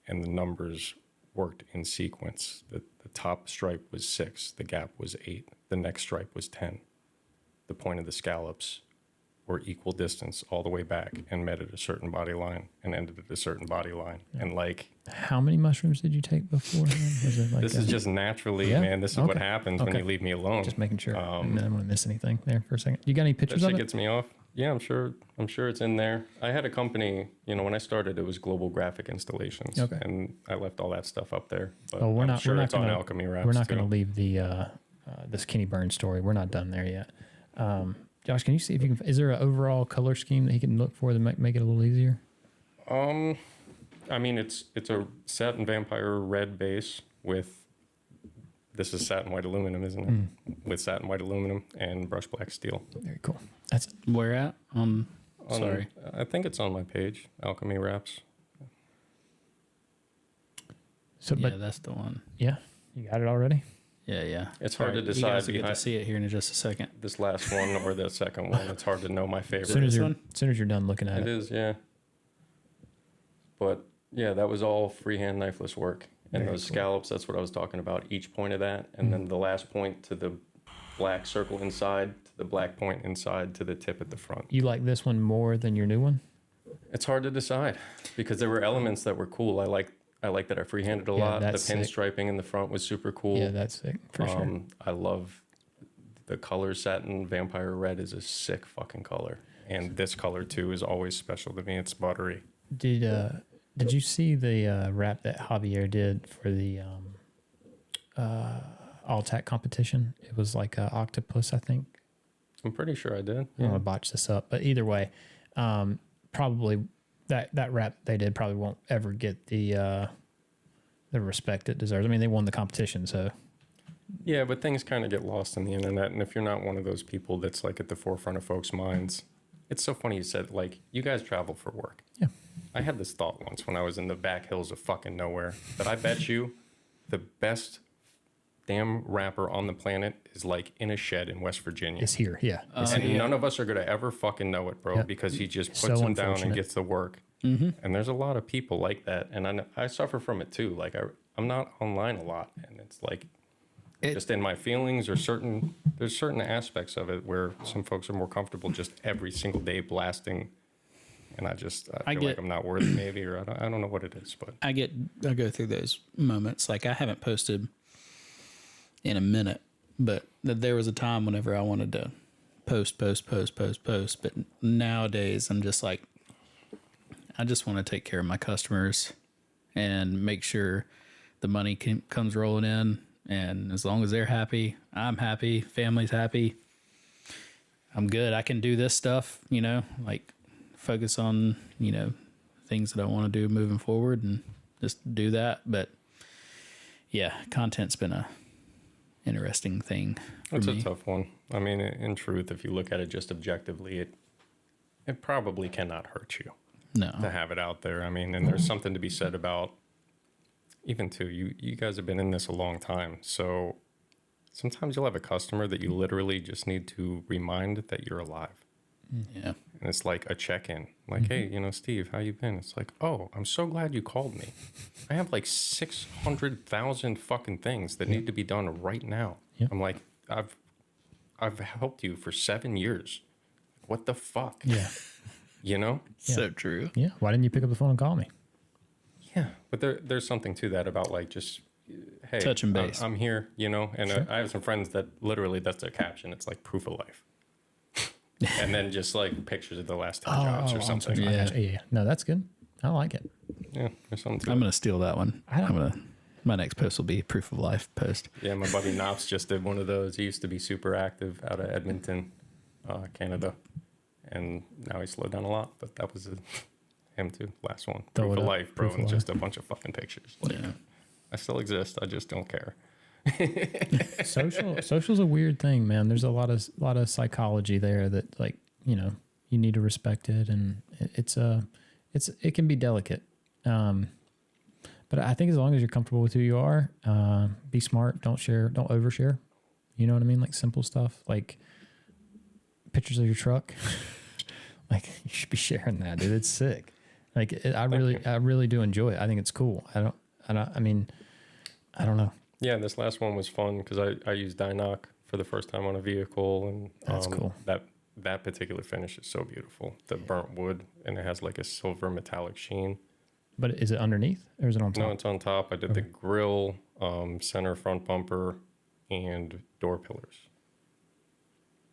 And the numbers worked in sequence. The top stripe was 6, the gap was 8, the next stripe was 10. The point of the scallops were equal distance all the way back and met at a certain body line and ended at a certain body line. And How many mushrooms did you take before? Was it like this is just naturally, Yeah? man. This is what Okay. happens when Okay. you leave me alone. just making sure. I didn't want to miss anything there for a second. You got any That pictures of shit it? gets me off. Yeah, I'm sure it's in there. I had a company, when I started, it was Global Graphic Installations. Okay. And I left all that stuff up there. But Oh, I'm sure it's on gonna, Alchemy Wraps. We're not too. going to leave the this Kenny Burns story. We're not done there yet. Josh, can you see if you can? Is there an overall color scheme that he can look for to make it a little easier? I mean, it's a satin vampire red base with. This is satin white aluminum, isn't it? With satin white aluminum and brush black steel. Very cool. That's Where at? Sorry. I think it's on my page, Alchemy Wraps. so. Yeah, But that's the one. yeah, you got it already. Yeah. It's hard to You guys decide will get to behind see it here in just a second. this last one or the second one. It's hard to know my As favorite. soon as This you're done looking at It it. is, yeah. But yeah, that was all freehand knifeless work. And Very those cool. scallops, that's what I was talking about. Each point of that, and then the last point to the black circle inside, to the black point inside, to the tip at the front. You like this one more than your new one? It's hard to decide because there were elements that were cool. I like that I freehanded a Yeah, lot. The that's pin sick. striping in the front was super cool. Yeah, that's sick for sure. I love the color satin vampire red is a sick fucking color. And this color too is always special to me. It's buttery. Did you see the wrap that Javier did for the All-Tac competition? It was like a octopus, I think. I'm pretty sure I did. I don't want to botch this up, but either way, probably that wrap they did probably won't ever get the respect it deserves. I mean, they won the competition, so Yeah, but things kind of get lost in the internet. And if you're not one of those people that's like at the forefront of folks' minds, it's so funny you said, like, you guys travel for work. yeah. I had this thought once when I was in the back hills of fucking nowhere that I bet you the best damn rapper on the planet is like in a shed in West Virginia. It's here. Yeah. And none of us are going to ever fucking know it, bro, Yep. because he just puts So them down unfortunate. and gets the work. And there's a lot of people like that. And I suffer from it too. Like, I'm not online a lot. And it's like, just in my feelings or there's certain aspects of it where some folks are more comfortable just every single day blasting. And I feel like I'm not worthy maybe, or I don't know what it is, but I go through those moments. Like, I haven't posted in a minute, but there was a time whenever I wanted to post. But nowadays I'm just like, I just want to take care of my customers and make sure the money comes rolling in. And as long as they're happy, I'm happy, family's happy, I'm good. I can do this stuff, like focus on, things that I want to do moving forward and just do that. But yeah, content's been a interesting thing for it's me. a tough one. I mean, in truth, if you look at it just objectively, it probably cannot hurt you to have it out there. I mean, and there's something to be said about, even too, you guys have been in this a long time. So sometimes you'll have a customer that you literally just need to remind that you're alive. Yeah. And it's like a check-in. Like, hey, Steve, how you been? It's like, oh, I'm so glad you called me. I have like 600,000 fucking things that need to be done right now. Yep. I'm like, I've helped you for 7 years. What the fuck? Yeah. So true. Yeah. Why didn't you pick up the phone and call me? Yeah. But there's something to that about like just, hey, Touch and base. I'm here, and Sure. I have some friends that literally that's their caption. It's like proof of life. And then just like pictures of the last 10 jobs or something. Yeah. No, that's good. I like it. Yeah, there's something to I'm it. going to steal that one. My next post will be proof of life post. Yeah, my buddy Knops just did one of those. He used to be super active out of Edmonton, Canada. And now he's slowed down a lot, but that was him too. Last one. Throw Proof it of up. life, bro. Proof of And life. just a bunch of fucking pictures. Like, Yeah. I still exist. I just don't care. Social's a weird thing, man. There's a lot of psychology there that, like, you need to respect it, and it can be delicate. But I think as long as you're comfortable with who you are, be smart. Don't overshare. You know what I mean? Like simple stuff, like pictures of your truck. Like, you should be sharing that, dude. It's sick. Like, I really do enjoy it. I think it's cool. I mean, I don't know. Yeah, this last one was fun because I used Dynoc for the first time on a vehicle, and That's cool. That particular finish is so beautiful. The burnt wood, and it has like a silver metallic sheen. But is it underneath or is it on top? No, it's on top. I did the grill, center front bumper, and door pillars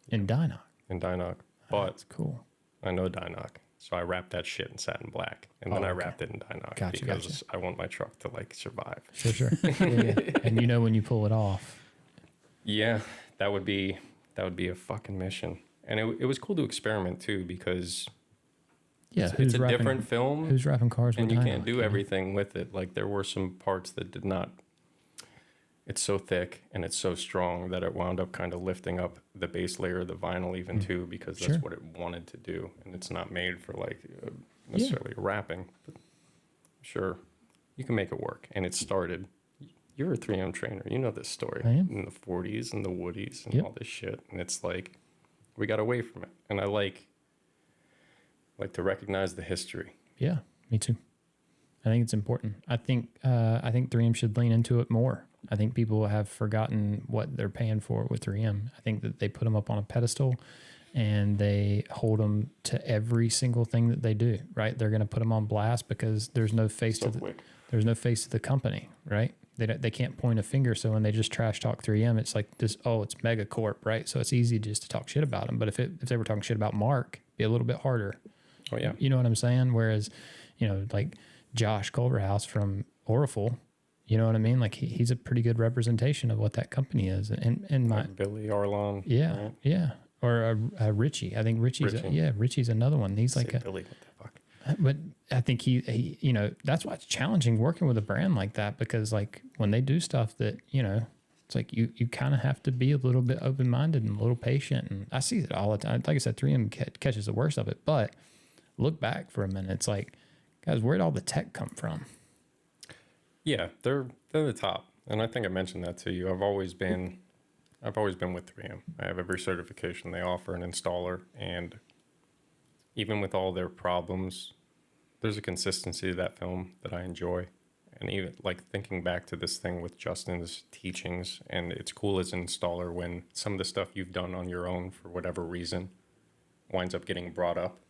In Dynoc. in Dynoc. But That's cool. I know Dynoc, so I wrapped that shit in satin black, and then I wrapped it in Dynoc because I want my truck to like survive. Sure. Yeah. And when you pull it off. Yeah, that would be a fucking mission. And it was cool to experiment too, because it's a different film. Who's wrapping cars with and you Dynoc, can't do everything with it. Like, there were some parts that did not. It's so thick and it's so strong that it wound up kind of lifting up the base layer of the vinyl even too, because that's what it wanted to do. And it's not made for like necessarily wrapping. But sure, you can make it work. And it started. You're a 3M trainer. You know this story. I am. In the 40s and the Woodies and all this shit. And it's like, we got away from it. And I like to recognize the history. Yeah, me too. I think it's important. I think 3M should lean into it more. I think people have forgotten what they're paying for with 3M. I think that they put them up on a pedestal and they hold them to every single thing that they do, right? They're going to put them on blast because there's no face to the company, right? They can't point a finger. So when they just trash talk 3M, it's like this, it's Megacorp, right? So it's easy just to talk shit about them. But if they were talking shit about Mark, it'd be a little bit harder. Oh yeah. You know what I'm saying? Whereas, like Josh Culverhouse from Orifel, you know what I mean? Like he's a pretty good representation of what that company is. And my like Billy Arlon. yeah, right? yeah. Or Richie. I think Richie's another one. He's like Billy, what the fuck? but I think he that's why it's challenging working with a brand like that, because like when they do stuff that, it's like you kind of have to be a little bit open-minded and a little patient. And I see it all the time. Like I said, 3M catches the worst of it, but look back for a minute. It's like, guys, where'd all the tech come from? Yeah, they're the top. And I think I mentioned that to you. I've always been with 3M. I have every certification they offer an installer, and even with all their problems, there's a consistency to that film that I enjoy. And even like thinking back to this thing with Justin's teachings, and it's cool as an installer when some of the stuff you've done on your own for whatever reason winds up getting brought up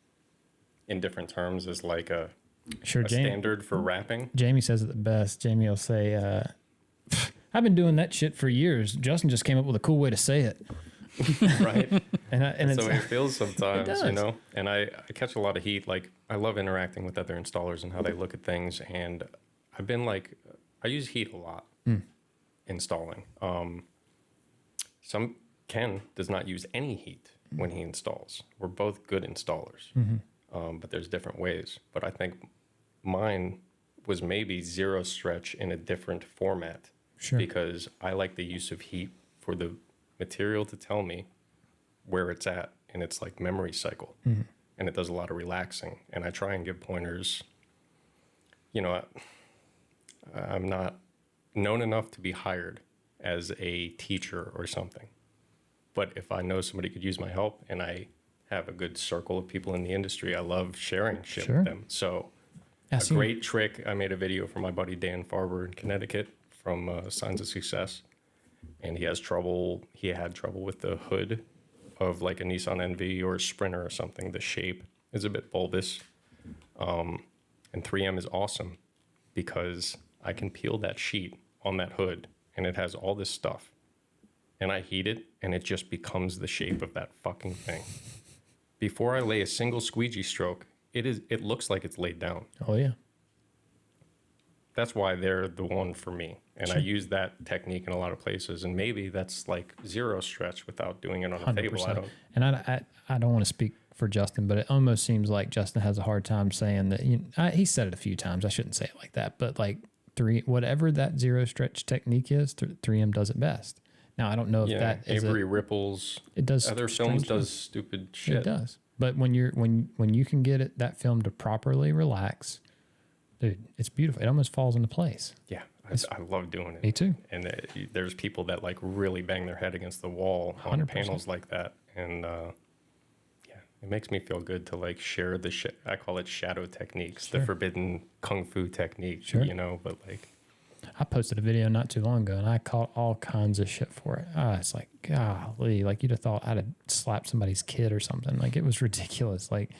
in different terms as like a standard for wrapping. Jamie says it the best. Jamie will say, I've been doing that shit for years. Justin just came up with a cool way to say it. Right. and so it feels sometimes, does. you know, and I catch a lot of heat. Like I love interacting with other installers and how they look at things. And I've been like, I use heat a lot installing. Ken does not use any heat when he installs. We're both good installers, but there's different ways. But I think mine was maybe zero stretch in a different format. Sure. Because I like the use of heat for the material to tell me where it's at in its like memory cycle. And it does a lot of relaxing. And I try and give pointers. You know, I'm not known enough to be hired as a teacher or something. But if I know somebody could use my help and I have a good circle of people in the industry, I love sharing shit with them. So a great trick, I made a video for my buddy Dan Farber in Connecticut from Signs of Success. And he had trouble with the hood of like a Nissan NV or a Sprinter or something. The shape is a bit bulbous. And 3M is awesome because I can peel that sheet on that hood and it has all this stuff. And I heat it and it just becomes the shape of that fucking thing. Before I lay a single squeegee stroke, it looks like it's laid down. Oh, yeah. That's why they're the one for me. And I use that technique in a lot of places. And maybe that's like zero stretch without doing it on a 100%. table. And I don't want to speak for Justin, but it almost seems like Justin has a hard time saying that. He said it a few times. I shouldn't say it like that. But like whatever that zero stretch technique is, 3M does it best. Now, I don't know if that is Avery Ripples. It does. Other films does stupid shit. It does. But when you can get that film to properly relax, dude, it's beautiful. It almost falls into place. Yeah, I love doing it. Me too. And there's people that like really bang their head against the wall on 100%. panels like that. And it makes me feel good to like share the shit. I call it shadow techniques, the forbidden kung fu technique, you know, but like. I posted a video not too long ago and I caught all kinds of shit for it. It's like, golly, like you'd have thought I'd have slapped somebody's kid or something. Like it was ridiculous. Like,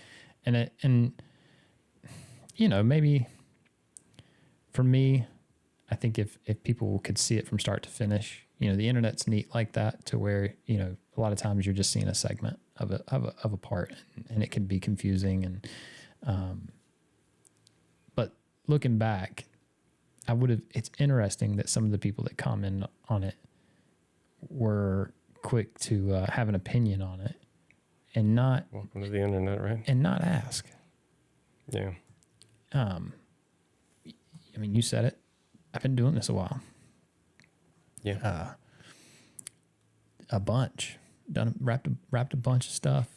and you know, maybe for me, I think if people could see it from start to finish, you know, the internet's neat like that to where, you know, a lot of times you're just seeing a segment of a part and it can be confusing. And, but looking back, it's interesting that some of the people that comment on it were quick to have an opinion on it and not. Welcome to the internet, right? And not ask. Yeah. I mean, you said it. I've been doing this a while. Yeah. A bunch. Wrapped a bunch of stuff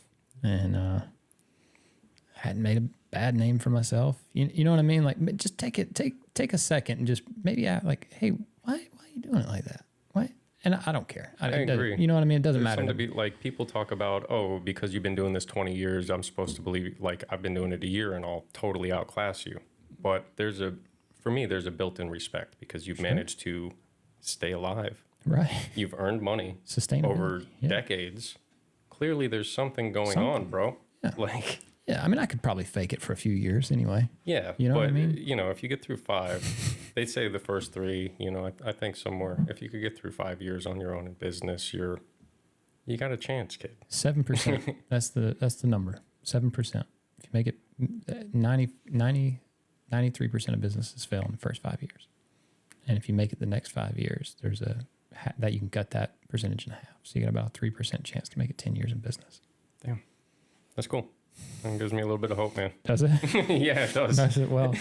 and hadn't made a bad name for myself. You know what I mean? Like, just take a second and just maybe ask, like, hey, why are you doing it like that? Why? And I don't care. I agree. You know what I mean? It doesn't matter. To be like, people talk about, because you've been doing this 20 years, I'm supposed to believe like I've been doing it a year and I'll totally outclass you. But for me, there's a built-in respect because you've managed to stay alive. Right. You've earned money over decades. Clearly, there's something going on, bro. Yeah. Like. Yeah, I mean, I could probably fake it for a few years anyway. Yeah, you know what I mean? You know, if you get through 5, they say the first 3. You know, I think somewhere if you could get through 5 years on your own in business, you got a chance, kid. 7%. That's the number. 7%. If you make it 93% of businesses fail in the first 5 years, and if you make it the next 5 years, there's that you can cut that percentage in half. So you got about a 3% chance to make it 10 years in business. Damn, that's cool. That gives me a little bit of hope, man. Does it? Yeah, it does. Does it? Well,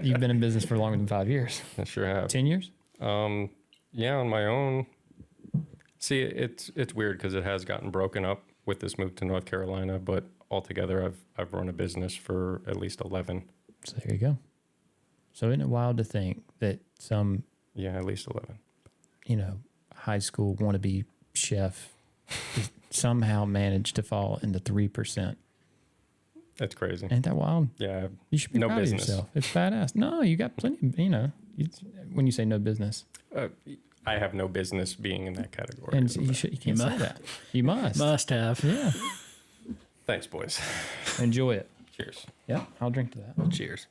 you've been in business for longer than 5 years. I sure have. 10 years? Yeah, on my own. See, it's weird because it has gotten broken up with this move to North Carolina, but altogether I've run a business for at least 11. So there you go. So isn't it wild to think that some Yeah, at least 11. you know, high school wannabe chef somehow managed to fall into 3%. That's crazy. Ain't that wild? Yeah. You should be No proud business. of yourself. It's badass. No, you got plenty. You know, when you say no business, I have no business being in that category. and you can't say that. You must. Must have. Yeah. Thanks, boys. Enjoy it. Cheers. Yeah, I'll drink to that. Cheers.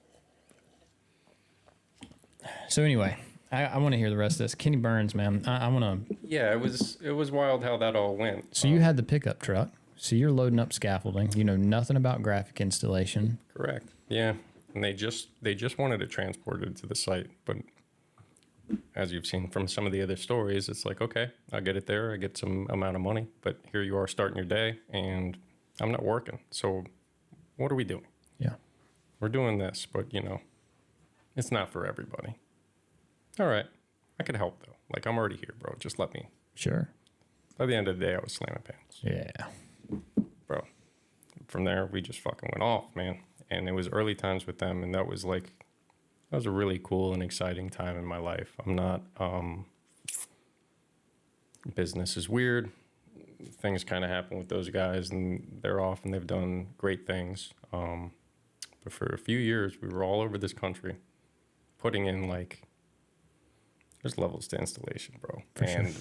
So anyway, I want to hear the rest of this. Kenny Burns, man. I want to. Yeah, it was wild how that all went. So you had the pickup truck. So you're loading up scaffolding. You know nothing about graphic installation. Correct. Yeah, and they just wanted it transported to the site, but as you've seen from some of the other stories, it's like, okay, I'll get it there. I get some amount of money, but here you are starting your day, and I'm not working. So what are we doing? Yeah. We're doing this, but it's not for everybody. All right, I could help though. Like, I'm already here, bro. Just let me. Sure. By the end of the day, I was slamming pants. Yeah. Bro. From there, we just fucking went off, man. And it was early times with them, and that was a really cool and exciting time in my life. I'm not, business is weird. Things kind of happen with those guys, and they're off, and they've done great things. But for a few years, we were all over this country putting in, there's levels to installation, bro. And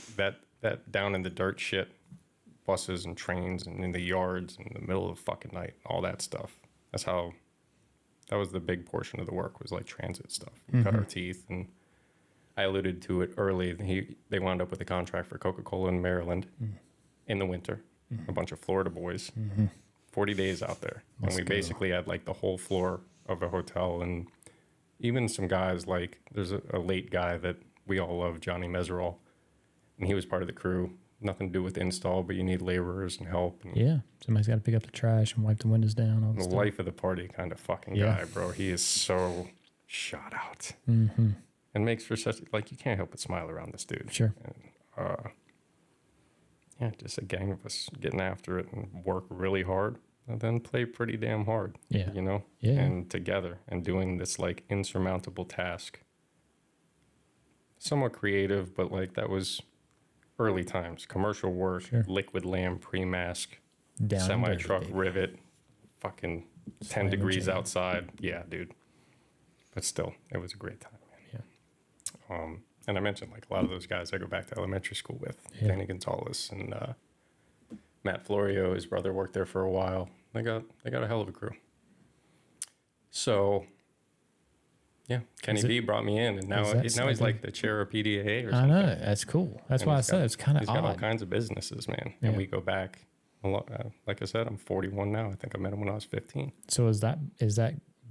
that down in the dirt shit, buses and trains and in the yards in the middle of the fucking night, all that stuff. That was the big portion of the work, was transit stuff. We cut our teeth, and I alluded to it early. They wound up with a contract for Coca-Cola in Maryland in the winter. A bunch of Florida boys, 40 days out there. And we basically had the whole floor of a hotel, and even some guys, there's a late guy that we all love, Johnny Meserol, and he was part of the crew. Nothing to do with install, but you need laborers and help. And Yeah. Somebody's got to pick up the trash and wipe the windows down. All the stuff. life of the party kind of fucking Yeah. guy, bro. He is so shot out. Mm-hmm. And makes for such, you can't help but smile around this dude. Sure. And, yeah, just a gang of us getting after it and work really hard and then play pretty damn hard. Yeah. Yeah. And together and doing this insurmountable task. Somewhat creative, but that was early times. Commercial work, Sure. liquid lamp, pre-mask, Down and dirty, semi-truck baby. rivet, fucking 10 Slam and degrees jam. outside. Yeah, dude. But still, it was a great time, man. Yeah. And I mentioned a lot of those guys I go back to elementary school with. Yeah. Danny Gonzalez and Matt Florio, his brother, worked there for a while. They got a hell of a crew. So yeah, Kenny B brought me in, and now he's the chair of PDAA or something. I know. That's cool. That's And why I he's said got- it's kind of He's got all odd. kinds of businesses, man. Yeah. And we go back a lot. Like I said, I'm 41 now. I think I met him when I was 15. So is that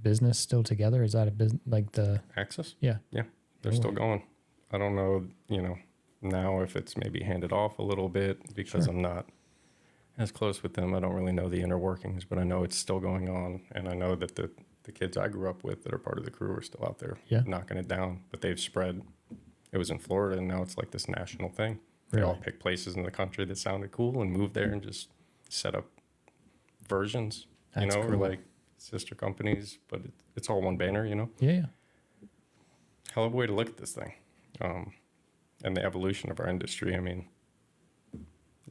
business still together? Is that a business the Access? yeah? Yeah, they're still going. I don't know, now if it's maybe handed off a little bit because I'm not as close with them. I don't really know the inner workings, but I know it's still going on. And I know that the kids I grew up with that are part of the crew are still out there knocking it down, but they've spread. It was in Florida, and now it's this national thing. They all Really? pick places in the country that sounded cool and moved there and just set up versions, That's or cool. sister companies, but it's all one banner, Yeah. Hell of a way to look at this thing. And the evolution of our industry. I mean,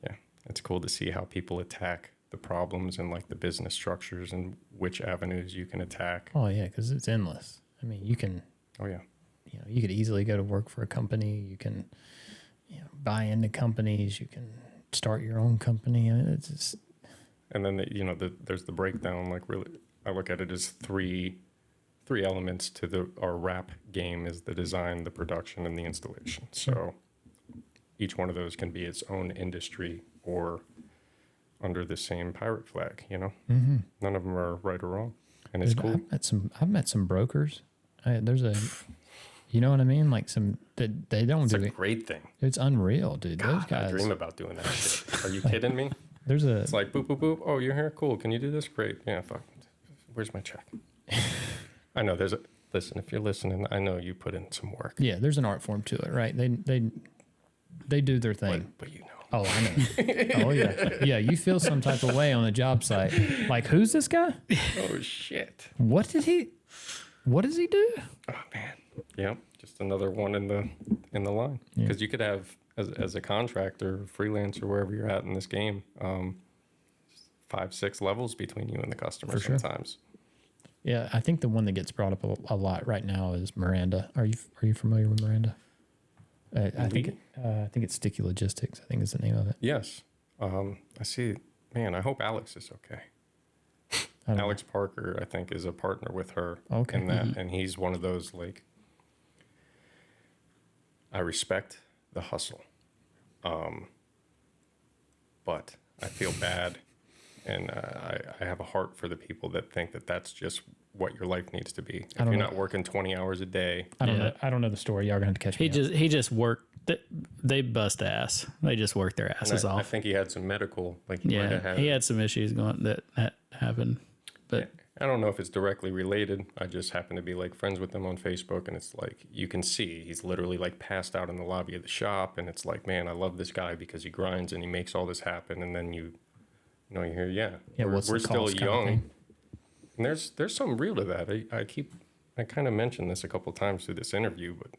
yeah, it's cool to see how people attack the problems and the business structures and which avenues you can attack. Oh yeah, because it's endless. I mean, you can. Oh yeah. You could easily go to work for a company. You can, buy into companies. You can start your own company. I mean, it's just. And then there's the breakdown. Really, I look at it as three elements to our wrap game: is the design, the production, and the installation. So each one of those can be its own industry or under the same pirate flag. Mm-hmm. None of them are right or wrong, and it's Dude, cool. I've met some brokers. There's a, you know what I mean? Some that they don't It's do a it. great thing. It's unreal, dude. Those God, guys. I dream about doing that shit. Are you kidding me? There's a. It's boop, boop, boop. Oh, you're here? Cool. Can you do this? Great. Yeah, fuck. Where's my check? I know listen, if you're listening, I know you put in some work. Yeah, there's an art form to it, right? They do their thing. But Oh, I know. Oh yeah. Yeah, you feel some type of way on a job site. Who's this guy? Oh, shit. What does he do? Oh, man. Yep. just another one in the line. Because you could have as a contractor, freelancer, wherever you're at in this game, 5-6 levels between you and the customer sometimes. Yeah, I think the one that gets brought up a lot right now is Miranda. Are you familiar with Miranda? I think it's Sticky Logistics. I think is the name of it. Yes. I see. Man, I hope Alex is okay. Alex Parker, I think, is a partner with her in that, and he's one of those, like, I respect the hustle, but I feel bad, and I have a heart for the people that think that that's just what your life needs to be. If you're not working 20 hours a day. I don't know the story. Y'all are going to have to catch me up. He just worked. They bust ass. They just worked their asses off. I think he had some medical, like he had some issues going that happened. But I don't know if it's directly related. I just happen to be like friends with them on Facebook, and it's like you can see he's literally like passed out in the lobby of the shop, and it's like, man, I love this guy because he grinds and he makes all this happen. And then you hear, we're still young, and there's some real to that. I kind of mentioned this a couple of times through this interview, but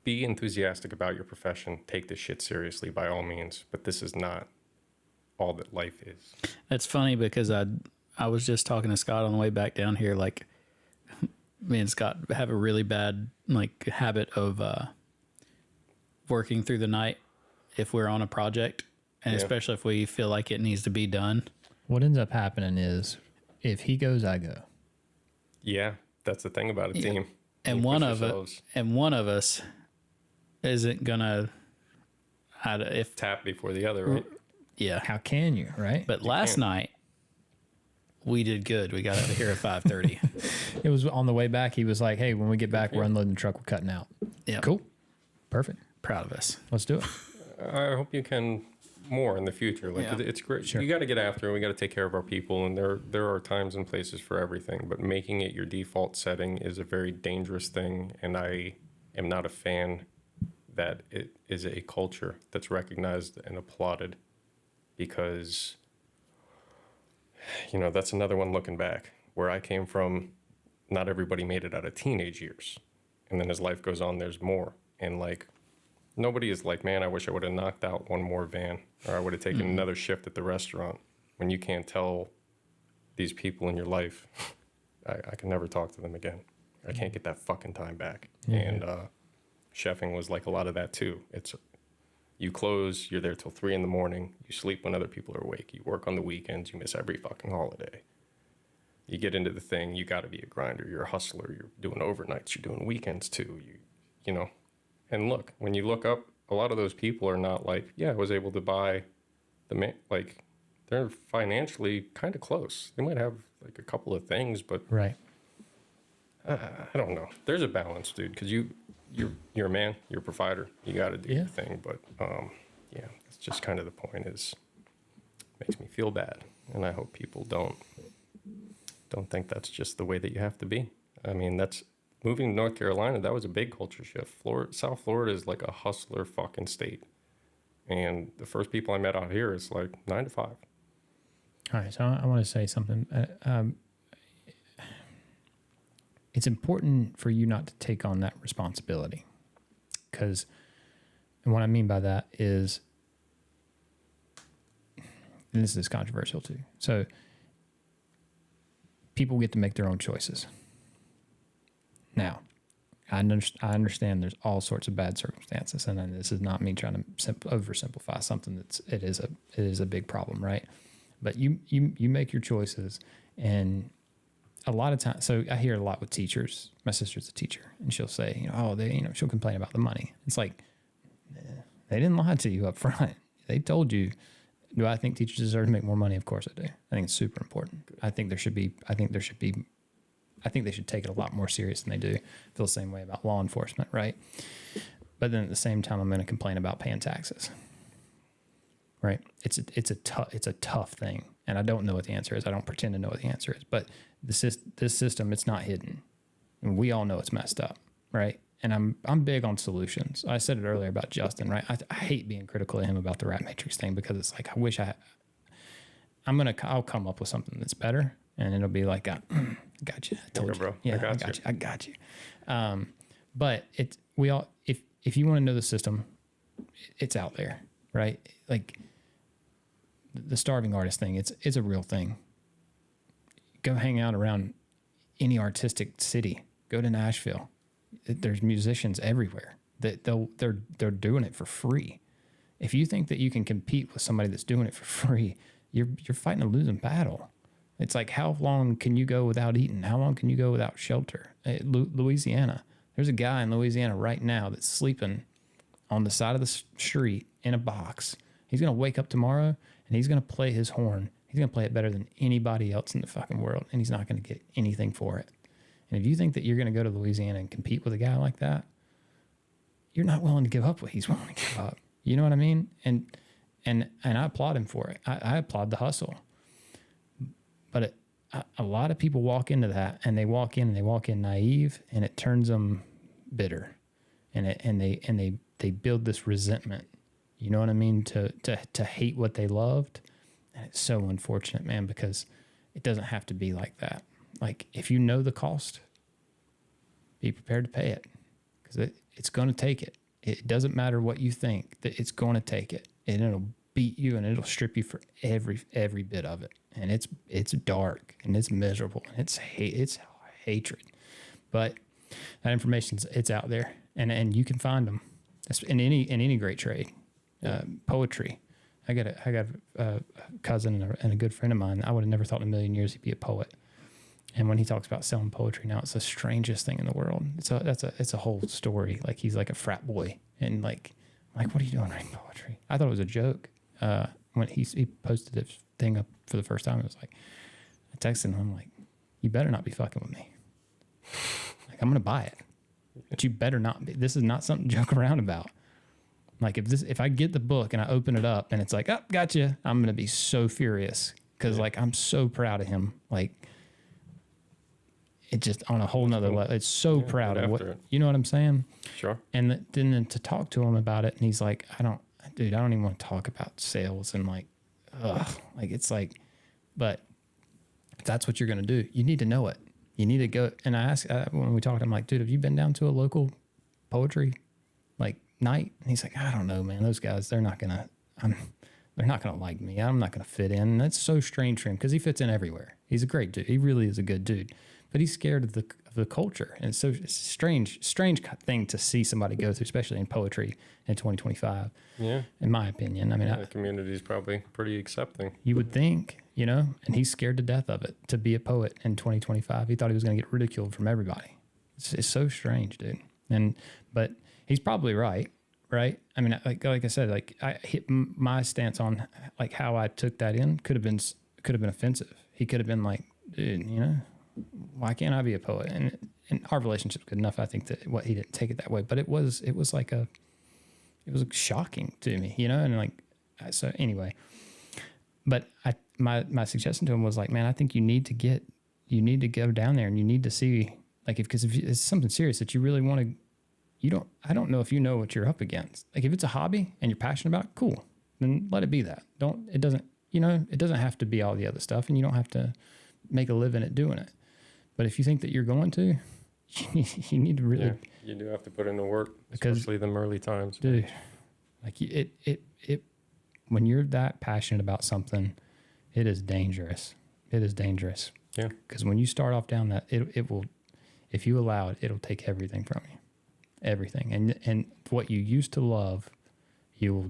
be enthusiastic about your profession. Take this shit seriously by all means, but this is not all that life is. It's funny because I was just talking to Scott on the way back down here. Like, me and Scott have a really bad like habit of working through the night if we're on a project, and especially if we feel like it needs to be done. What ends up happening is if he goes, I go. Yeah, that's the thing about a team. And one of us isn't gonna tap before the other, right? Yeah. How can you, right? But last night we did good. We got out of here at 5:30. It was on the way back. He was like, "Hey, when we get back, we're unloading the truck. We're cutting out." Yeah. Cool. Perfect. Proud of us. Let's do it. I hope you can more in the future. Like it's great. Sure. You got to get after it. We got to take care of our people, and there are times and places for everything. But making it your default setting is a very dangerous thing, and I am not a fan that it is a culture that's recognized and applauded, because that's another one looking back. Where I came from, not everybody made it out of teenage years, and then as life goes on, there's more, and like. Nobody is like, man, I wish I would have knocked out one more van, or I would have taken another shift at the restaurant. When you can't tell these people in your life, I can never talk to them again. I can't get that fucking time back. And chefing was like a lot of that too. It's you close, you're there till 3 a.m. You sleep when other people are awake. You work on the weekends. You miss every fucking holiday. You get into the thing. You got to be a grinder. You're a hustler. You're doing overnights. You're doing weekends too. You know. And look, when you look up, a lot of those people are not like, I was able to buy like, they're financially kind of close. They might have like a couple of things, but right. I don't know. There's a balance, dude, because you're a man, you're a provider. You got to do your thing. But it's just kind of the point is, makes me feel bad, and I hope people don't think that's just the way that you have to be. I mean, that's. Moving to North Carolina, that was a big culture shift. South Florida is like a hustler fucking state. And the first people I met out here is like 9 to 5. All right, so I want to say something. It's important for you not to take on that responsibility. And what I mean by that is, and this is controversial too. So people get to make their own choices. Now, I understand there's all sorts of bad circumstances, and this is not me trying to oversimplify something it is a big problem, right? But you make your choices, and a lot of times, so I hear a lot with teachers. My sister's a teacher, and she'll say, she'll complain about the money. It's like, they didn't lie to you up front. They told you. Do I think teachers deserve to make more money? Of course I do. I think it's super important. I think they should take it a lot more serious than they do. I feel the same way about law enforcement, right? But then at the same time, I'm going to complain about paying taxes, right? It's a tough thing, and I don't know what the answer is. I don't pretend to know what the answer is. But this system, it's not hidden, and we all know it's messed up, right? And I'm big on solutions. I said it earlier about Justin, right? I hate being critical of him about the Rap Matrix thing, because it's like I'll come up with something that's better. and it'll be like, got you. I told you, bro. Yeah, I got you. But if you want to know the system, it's out there, right? Like the starving artist thing, it's a real thing. Go hang out around any artistic city. Go to Nashville. There's musicians everywhere that they're doing it for free. If you think that you can compete with somebody that's doing it for free, you're fighting a losing battle. It's like, how long can you go without eating? How long can you go without shelter? Louisiana. There's a guy in Louisiana right now that's sleeping on the side of the street in a box. He's going to wake up tomorrow and he's going to play his horn. He's going to play it better than anybody else in the fucking world, and he's not going to get anything for it. And if you think that you're going to go to Louisiana and compete with a guy like that, you're not willing to give up what he's willing to give up. You know what I mean? And I applaud him for it. I applaud the hustle. But a lot of people walk into that, and they walk in naive, and it turns them bitter, and they build this resentment. You know what I mean? To hate what they loved, and it's so unfortunate, man, because it doesn't have to be like that. Like, if you know the cost, be prepared to pay it, because it's going to take it. It doesn't matter what you think, that it's going to take it, and it'll beat you, and it'll strip you for every bit of it. And it's dark, and it's miserable, and it's hatred. But that it's out there, and you can find them. That's in any great trade. Poetry. I got a cousin and a good friend of mine. I would have never thought in a million years he'd be a poet. And when he talks about selling poetry now, it's the strangest thing in the world. It's a whole story. Like, he's like a frat boy, and like, what are you doing writing poetry? I thought it was a joke. When he posted this thing up for the first time, it was like, I texted him, I'm like, you better not be fucking with me. Like, I'm gonna buy it, but you better not be. This is not something to joke around about. Like, if I get the book and I open it up and it's like, oh, gotcha, I'm gonna be so furious, because like, I'm so proud of him. Like, it just on a whole nother level. It's so proud of what you know what I'm saying. Sure. And then to talk to him about it, and he's like, I don't even want to talk about sales, and like, like, it's like, but if that's what you're gonna do, you need to know it. You need to go. And I asked when we talked, I'm like, dude, have you been down to a local poetry like night? And he's like, I don't know, man. Those guys, they're not gonna like me. I'm not gonna fit in. And that's so strange for him, because he fits in everywhere. He's a great dude. He really is a good dude. But he's scared of the culture, and it's a strange thing to see somebody go through, especially in poetry in 2025. Yeah, in my opinion. I mean, the community is probably pretty accepting. You would think, and he's scared to death of it, to be a poet in 2025. He thought he was going to get ridiculed from everybody. It's so strange, dude. But he's probably right. I mean, like I said, like, I hit my stance on like how I took that in could have been offensive. He could have been like, dude, why can't I be a poet? And our relationship's good enough. I think that he didn't take it that way, but it was shocking to me, and like, so anyway, but my suggestion to him was like, man, I think you need to go down there, and you need to see, like, if it's something serious that you really want to, I don't know if you know what you're up against. Like, if it's a hobby and you're passionate about it, cool, then let it be that. It doesn't have to be all the other stuff, and you don't have to make a living at doing it. But if you think that you're going to, you need to really. Yeah, you do have to put in the work, especially them early times. Dude, like, it when you're that passionate about something, it is dangerous. It is dangerous. Yeah. Because when you start off down that, it will, if you allow it, it'll take everything from you, everything, and what you used to love, you'll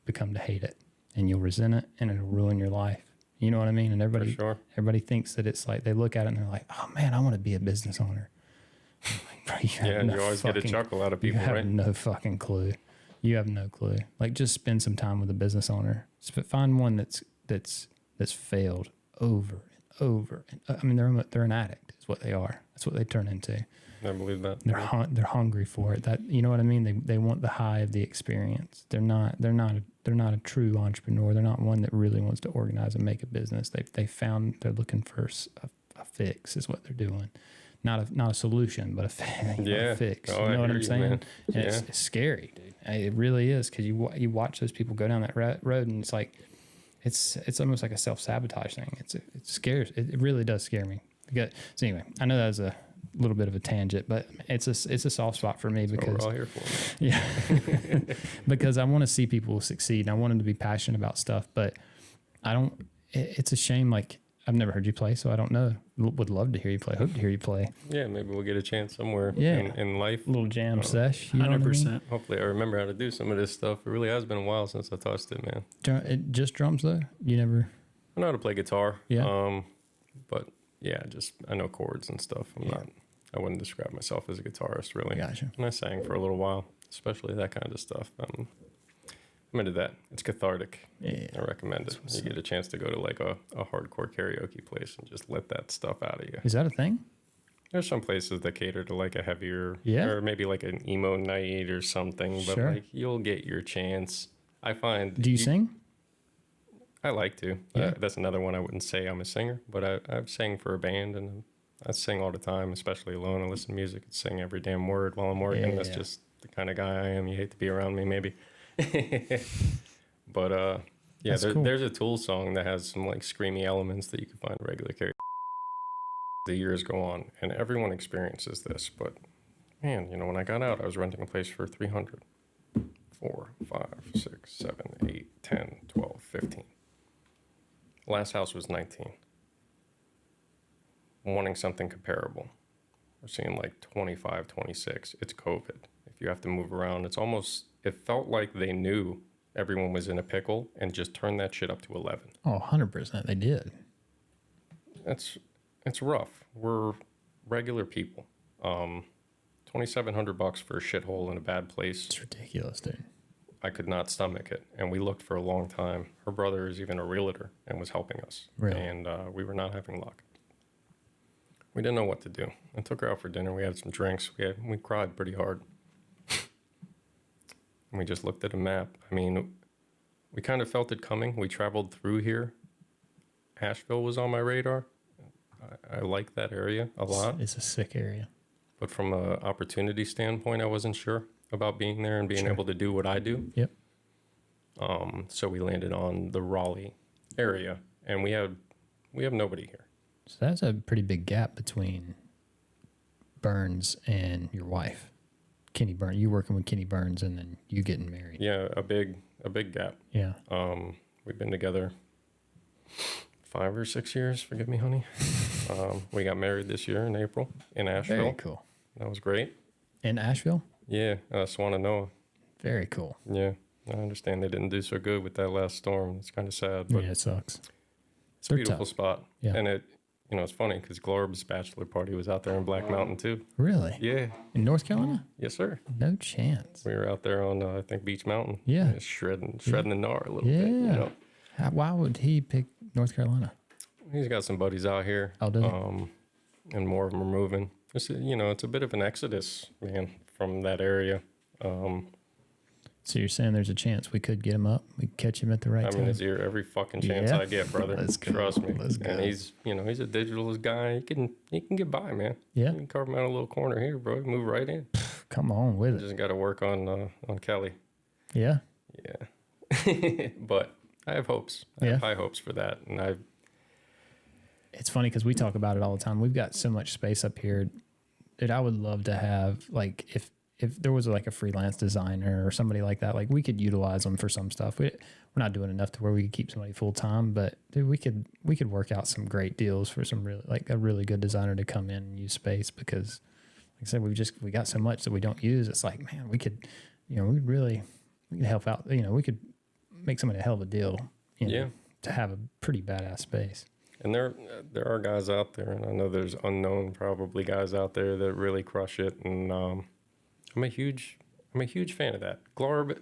become to hate it, and you'll resent it, and it'll ruin your life. You know what I mean? And everybody thinks that it's like, they look at it and they're like, oh man, I want to be a business owner. Like, bro, you always get a chuckle out of people, right? You have no fucking clue. You have no clue. Like, just spend some time with a business owner. Find one that's failed over and over. I mean, they're an addict is what they are. That's what they turn into. I believe that. They're hungry for it. That, you know what I mean? They want the high of the experience. They're not a true entrepreneur. They're not one that really wants to organize and make a business. They're looking for a fix is what they're doing. Not a solution, but a fix. Oh, you know what I'm saying? Man. And it's scary, dude. It really is, because you watch those people go down that road, and it's like it's almost like a self-sabotage thing. It scares. It really does scare me. So anyway, I know that was a little bit of a tangent, but it's a soft spot for me because we're all here for it. Yeah, because I want to see people succeed and I want them to be passionate about stuff, but I don't. It's a shame. Like, I've never heard you play, so I don't know. Would love to hear you play. Hope to hear you play. Yeah, maybe we'll get a chance somewhere in life. A little jam sesh. You know 100%. what I mean? Hopefully I remember how to do some of this stuff. It really has been a while since I touched it, man. Just drums though? You never? I know how to play guitar. Yeah. But yeah, I know chords and stuff. I wouldn't describe myself as a guitarist really. Gotcha. And I sang for a little while, especially that kind of stuff. I'm into that. It's cathartic. Yeah. I recommend it. You get a chance to go to like a hardcore karaoke place and just let that stuff out of you. Is that a thing? There's some places that cater to like a heavier, Yeah. or maybe like an emo night or something, but Sure. like you'll get your chance. I find. Do you sing? I like to. Yeah. That's another one. I wouldn't say I'm a singer, but I've sang for a band and I sing all the time, especially alone. I listen to music and sing every damn word while I'm working. Yeah. That's just the kind of guy I am. You hate to be around me, maybe. But yeah, That's cool. there's a Tool song that has some like screamy elements that you can find regular karaoke. The years go on, and everyone experiences this. But man, when I got out, I was renting a place for $300. 4, 5, 6, 7, 8, 10, 12, 15. Last house was 19. Wanting something comparable. We're seeing like 25, 26. It's COVID. If you have to move around, it felt like they knew everyone was in a pickle and just turned that shit up to 11. Oh, 100%. They did. It's rough. We're regular people. $2,700 for a shithole in a bad place. It's ridiculous, dude. I could not stomach it, and we looked for a long time. Her brother is even a realtor and was helping us, Really? And we were not having luck. We didn't know what to do. I took her out for dinner. We had some drinks. We cried pretty hard. And we just looked at a map. I mean, we kind of felt it coming. We traveled through here. Asheville was on my radar. I like that area a lot. It's a sick area. But from an opportunity standpoint, I wasn't sure about being there and being able to do what I do. Yep. So we landed on the Raleigh area, and we have nobody here. So that's a pretty big gap between Burns and your wife, Kenny Burns. You working with Kenny Burns, and then you getting married. Yeah, a big gap. Yeah. We've been together 5 or 6 years. Forgive me, honey. We got married this year in April in Asheville. Very cool. That was great. In Asheville? Yeah, Swananoa. Very cool. Yeah, I understand they didn't do so good with that last storm. It's kind of sad, but Yeah, it sucks. it's a beautiful spot. Yeah. And it's funny because Glorb's bachelor party was out there in Black Mountain too. Really? Yeah. In North Carolina? Yes, sir. No chance. We were out there on, I think, Beach Mountain. Yeah. Just shredding the gnar a little Yeah. bit. Why would he pick North Carolina? He's got some buddies out here. Oh, does he? And more of them are moving. It's a bit of an exodus, man, from that area. So you're saying there's a chance we could get him up? We could catch him at the right I time? mean, it's every fucking chance Yeah. I get, brother. Let's go. Trust me. Let's go. And he's a digital guy. He can get by, man. Yeah. You can carve him out a little corner here, bro. Move right in. Come on with it. Just got to work on Kelly. Yeah. Yeah. But I have hopes. I have Yeah. high hopes for that. And It's funny because we talk about it all the time. We've got so much space up here that I would love to have, like, if there was like a freelance designer or somebody like that, like we could utilize them for some stuff. We're not doing enough to where we could keep somebody full time, but dude, we could work out some great deals for some a really good designer to come in and use space because, like I said, we got so much that we don't use. It's like, man, we could help out. We could make somebody a hell of a deal. To have a pretty badass space. And there are guys out there, and I know there's unknown probably guys out there that really crush it, and I'm a huge fan of that. Glorb,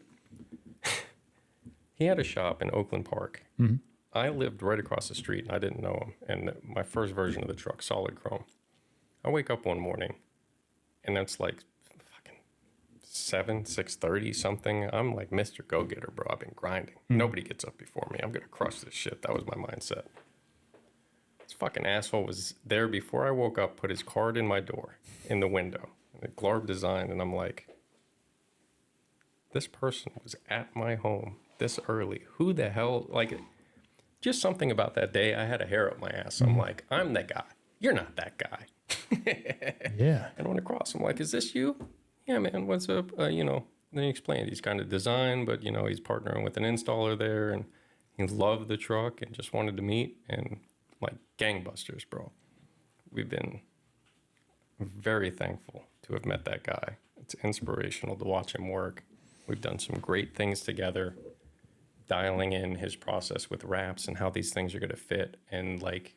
he had a shop in Oakland Park. Mm-hmm. I lived right across the street, and I didn't know him. And my first version of the truck, solid chrome. I wake up one morning, and that's like fucking 6:30 something. I'm like Mr. Go-Getter, bro. I've been grinding. Nobody gets up before me. I'm gonna crush this shit. That was my mindset. This fucking asshole was there before I woke up, put his card in my door, in the window. The Glorb design, and I'm like, this person was at my home this early. Who the hell, like, just something about that day. I had a hair up my ass. I'm like, I'm that guy. You're not that guy. Yeah. And when I cross, I'm like, is this you? Yeah, man, what's up? You know, then he explained he's kind of design, but, you know, he's partnering with an installer there, and he loved the truck and just wanted to meet, and like gangbusters, bro. We've been very thankful to have met that guy. It's inspirational to watch him work. We've done some great things together, dialing in his process with wraps and how these things are going to fit. And like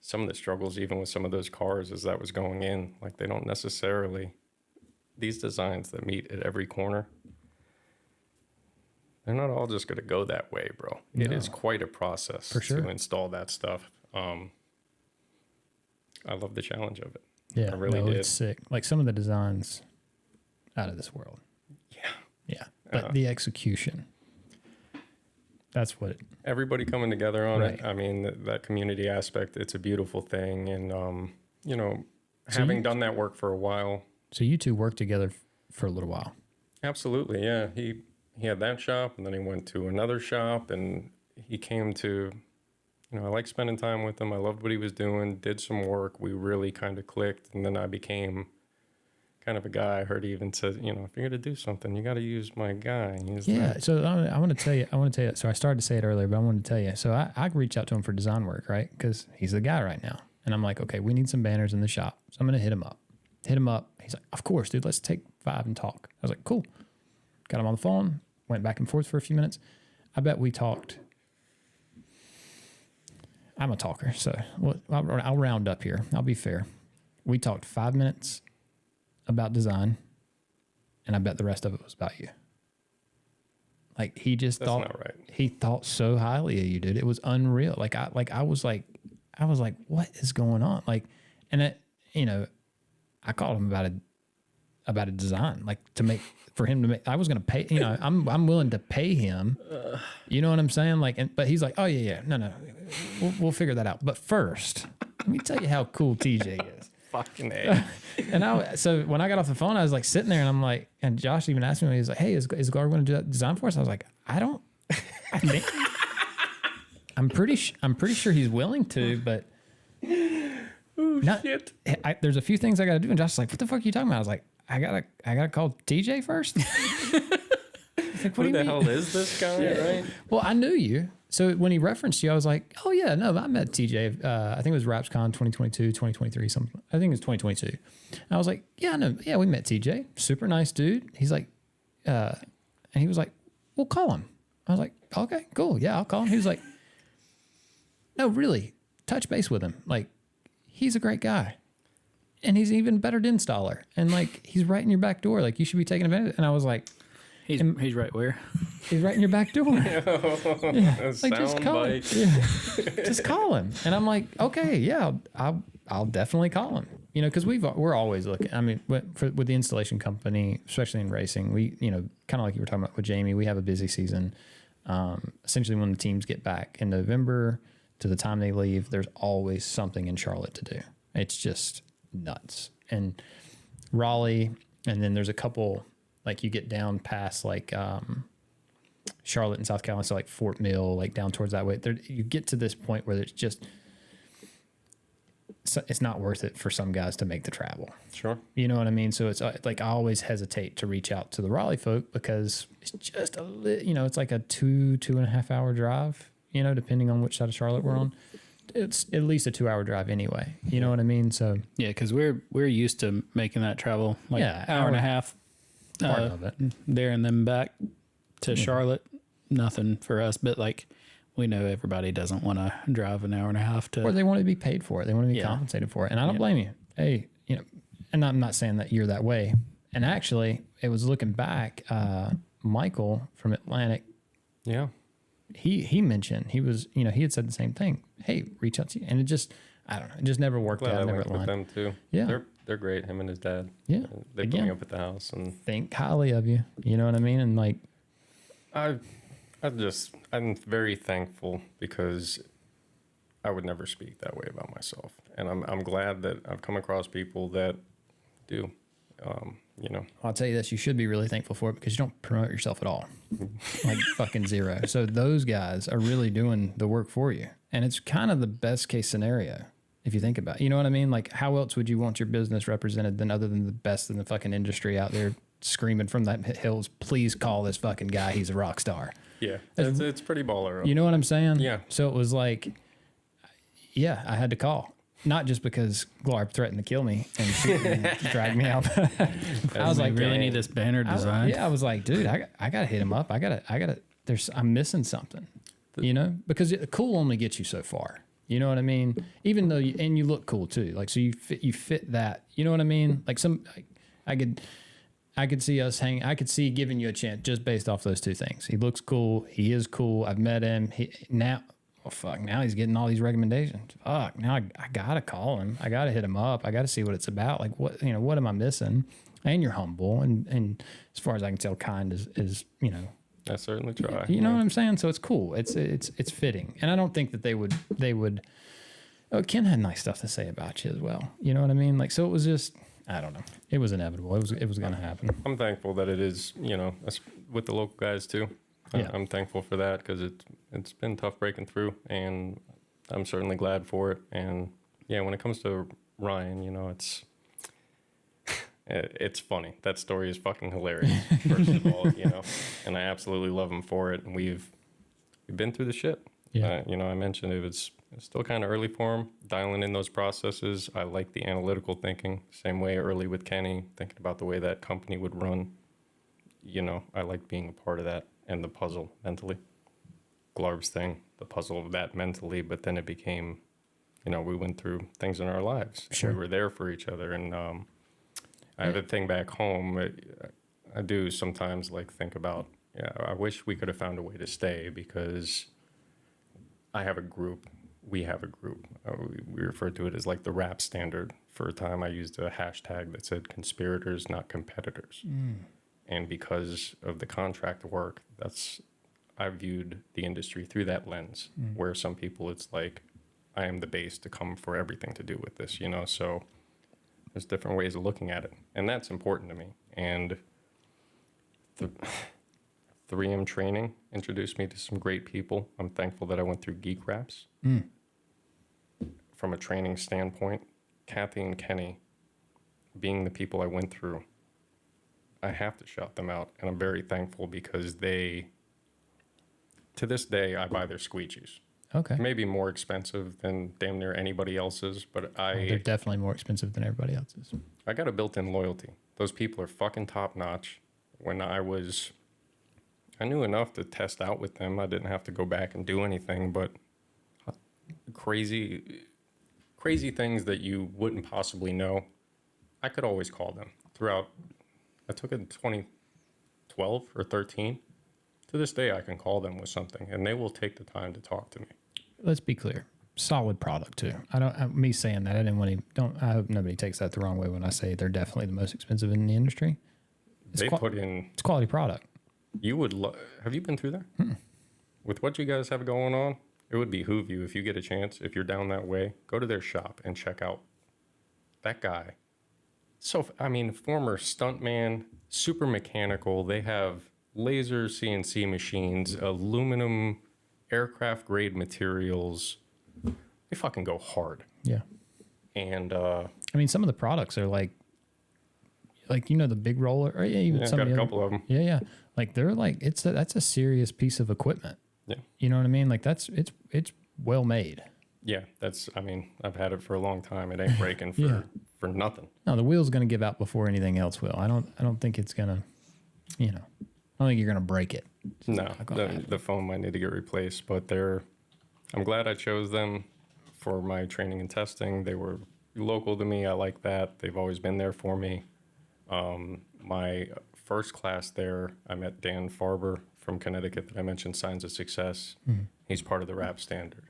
some of the struggles, even with some of those cars as that was going in, like they don't necessarily, these designs that meet at every corner, they're not all just going to go that way, bro. It is quite a process For sure. to install that stuff. I love the challenge of it. Yeah. I really did. It's sick. Like some of the designs out of this world. Yeah. Yeah. But the execution. That's what Everybody coming together on Right. it. I mean, that community aspect, it's a beautiful thing. And, you know, having done that work for a while. So you two worked together for a little while. Absolutely. Yeah. He had that shop, and then he went to another shop, and he came to, you know, I like spending time with him. I loved what he was doing, did some work. We really kind of clicked. And then I became kind of a guy. I heard he even said, you know, if you're going to do something, you got to use my guy. And he's Yeah. like, So I want to tell you, so I started to say it earlier, but I wanted to tell you. So I reached out to him for design work, right? Because he's the guy right now. And I'm like, okay, we need some banners in the shop. So I'm going to hit him up. He's like, of course, dude, let's take 5 and talk. I was like, cool. Got him on the phone, went back and forth for a few minutes. I bet we talked. I'm a talker, so I'll round up here. I'll be fair. We talked 5 minutes about design, and I bet the rest of it was about you. Like he just That's thought not right. He thought so highly of you, dude. It was unreal. I was like, what is going on? Like, and it, you know, I called him about a design, like for him to make. I was gonna pay. You know, I'm willing to pay him. You know what I'm saying? Like, but he's like, oh yeah, no, we'll figure that out. But first, let me tell you how cool TJ is. Fucking A. And so when I got off the phone, I was like sitting there, and I'm like, and Josh even asked me, he was like, hey, is Gar going to do that design for us? I was like, I think I'm pretty sure he's willing to, but. Shit. There's a few things I got to do, and Josh's like, "What the fuck are you talking about?" I was like, "I gotta call TJ first." He's like, Who the hell is this guy, right? Well, I knew you, so when he referenced you, I was like, "Oh yeah, no, I met TJ. I think it was RapsCon 2022, 2023, something. I think it was 2022." And I was like, "Yeah, no, yeah, we met TJ. Super nice dude." He's like, and he was like, "We'll call him." I was like, "Okay, cool, yeah, I'll call him." He was like, "No, really, touch base with him, like." He's a great guy, and he's even better installer. And like, he's right in your back door. Like, you should be taking advantage. And I was like, He's right where? he's right in your back door. Yeah. Like, just call him. Yeah. Just call him. And I'm like, okay, yeah, I'll definitely call him. You know, because we're always looking. I mean, with the installation company, especially in racing, we, you know, kind of like you were talking about with Jamie, we have a busy season. Essentially, when the teams get back in November. To the time they leave, there's always something in Charlotte to do. It's just nuts. And Raleigh, and then there's a couple, like you get down past like Charlotte and South Carolina, so like Fort Mill, like down towards that way. You get to this point where it's just, it's not worth it for some guys to make the travel. Sure. You know what I mean? So it's like I always hesitate to reach out to the Raleigh folk because it's just it's like a 2.5 hour drive. You know, depending on which side of Charlotte we're on, it's at least a 2-hour drive anyway. You know what I mean? So Yeah, because we're used to making that travel, like hour and a half part of it. there and then back to Charlotte. Nothing for us, but like we know everybody doesn't want to drive an hour and a half to. Or they want to be paid for it. They want to be compensated for it, and I don't blame you. Hey, you know, and I'm not saying that you're that way. And actually, it was looking back. Michael from Atlantic. Yeah. He mentioned he had said the same thing. Hey, reach out to you, and it just I don't know, it just never worked Glad out. I Never linked with aligned. them too. Yeah. They're great. Him and his dad. Yeah. They put me up at the house, and Think highly of you. You know what I mean? And like, I'm very thankful because I would never speak that way about myself, and I'm glad that I've come across people that do. You know, I'll tell you this, you should be really thankful for it because you don't promote yourself at all. Like fucking zero. So those guys are really doing the work for you. And it's kind of the best case scenario if you think about it. You know what I mean? Like how else would you want your business represented than other than the best in the fucking industry out there screaming from that hills, please call this fucking guy, he's a rock star. yeah, it's pretty baller. You know what I'm saying? Yeah. So it was like, yeah, I had to call. Not just because Glarb threatened to kill me and shoot me and drag me out. I was like, really need this banner design. I was like, dude, I got to hit him up. I'm missing something, you know, because cool only gets you so far. You know what I mean? Even though you look cool too. Like, so you fit that, you know what I mean? Like I could see us hang. I could see giving you a chance just based off those two things. He looks cool. He is cool. I've met him. Now he's getting all these recommendations. Fuck, now I gotta call him. I gotta hit him up. I gotta see what it's about. Like what am I missing? And you're humble and as far as I can tell, kind is I certainly try. You know what I'm saying? So it's cool. It's fitting. And I don't think that they would. Oh, Ken had nice stuff to say about you as well. You know what I mean? Like, so it was just, I don't know. It was inevitable. It was going to happen. I'm thankful that it is, with the local guys too. Yeah. I'm thankful for that because it's been tough breaking through, and I'm certainly glad for it. And yeah, when it comes to Ryan, it's funny. That story is fucking hilarious. First of all, and I absolutely love him for it. And we've been through the shit. Yeah. I mentioned it's still kind of early for him, dialing in those processes. I like the analytical thinking. Same way early with Kenny, thinking about the way that company would run. I like being a part of that. And the puzzle mentally. Glarb's thing, the puzzle of that mentally, but then it became, we went through things in our lives. Sure. We were there for each other. And I have a thing back home. I do sometimes think about, I wish we could have found a way to stay because I have a group. We have a group. We refer to it as the rap standard. For a time, I used a hashtag that said conspirators, not competitors. And because of the contract work, I viewed the industry through that lens, where some people it's like, I am the base to come for everything to do with this, so there's different ways of looking at it. And that's important to me. And the 3M training introduced me to some great people. I'm thankful that I went through Geek Wraps. From a training standpoint, Kathy and Kenny, being the people I went through, I have to shout them out, and I'm very thankful because to this day, I buy their squeegees. Okay. Maybe more expensive than damn near anybody else's, but They're definitely more expensive than everybody else's. I got a built-in loyalty. Those people are fucking top-notch. When I knew enough to test out with them. I didn't have to go back and do anything, but crazy things that you wouldn't possibly know, I could always call them throughout. I took it in 2012 or 13. To this day, I can call them with something, and they will take the time to talk to me. Let's be clear. Solid product too. Me saying that, I didn't want to. I hope nobody takes that the wrong way when I say they're definitely the most expensive in the industry. It's quality product. You would have you been through there? With what you guys have going on, it would behoove you if you get a chance. If you're down that way, go to their shop and check out that guy. So, former stuntman, super mechanical. They have laser CNC machines, aluminum, aircraft grade materials. They fucking go hard. Yeah. And some of the products are like the big roller. Or even some got of a the couple of them. Yeah. They're that's a serious piece of equipment. Yeah. You know what I mean? it's well made. Yeah, I've had it for a long time. It ain't breaking for nothing. No, the wheel's going to give out before anything else will. I don't think it's going to, I don't think you're going to break it. No, the phone might need to get replaced, but I'm glad I chose them for my training and testing. They were local to me. I like that. They've always been there for me. My first class there, I met Dan Farber from Connecticut that I mentioned, Signs of Success. He's part of the rap standard.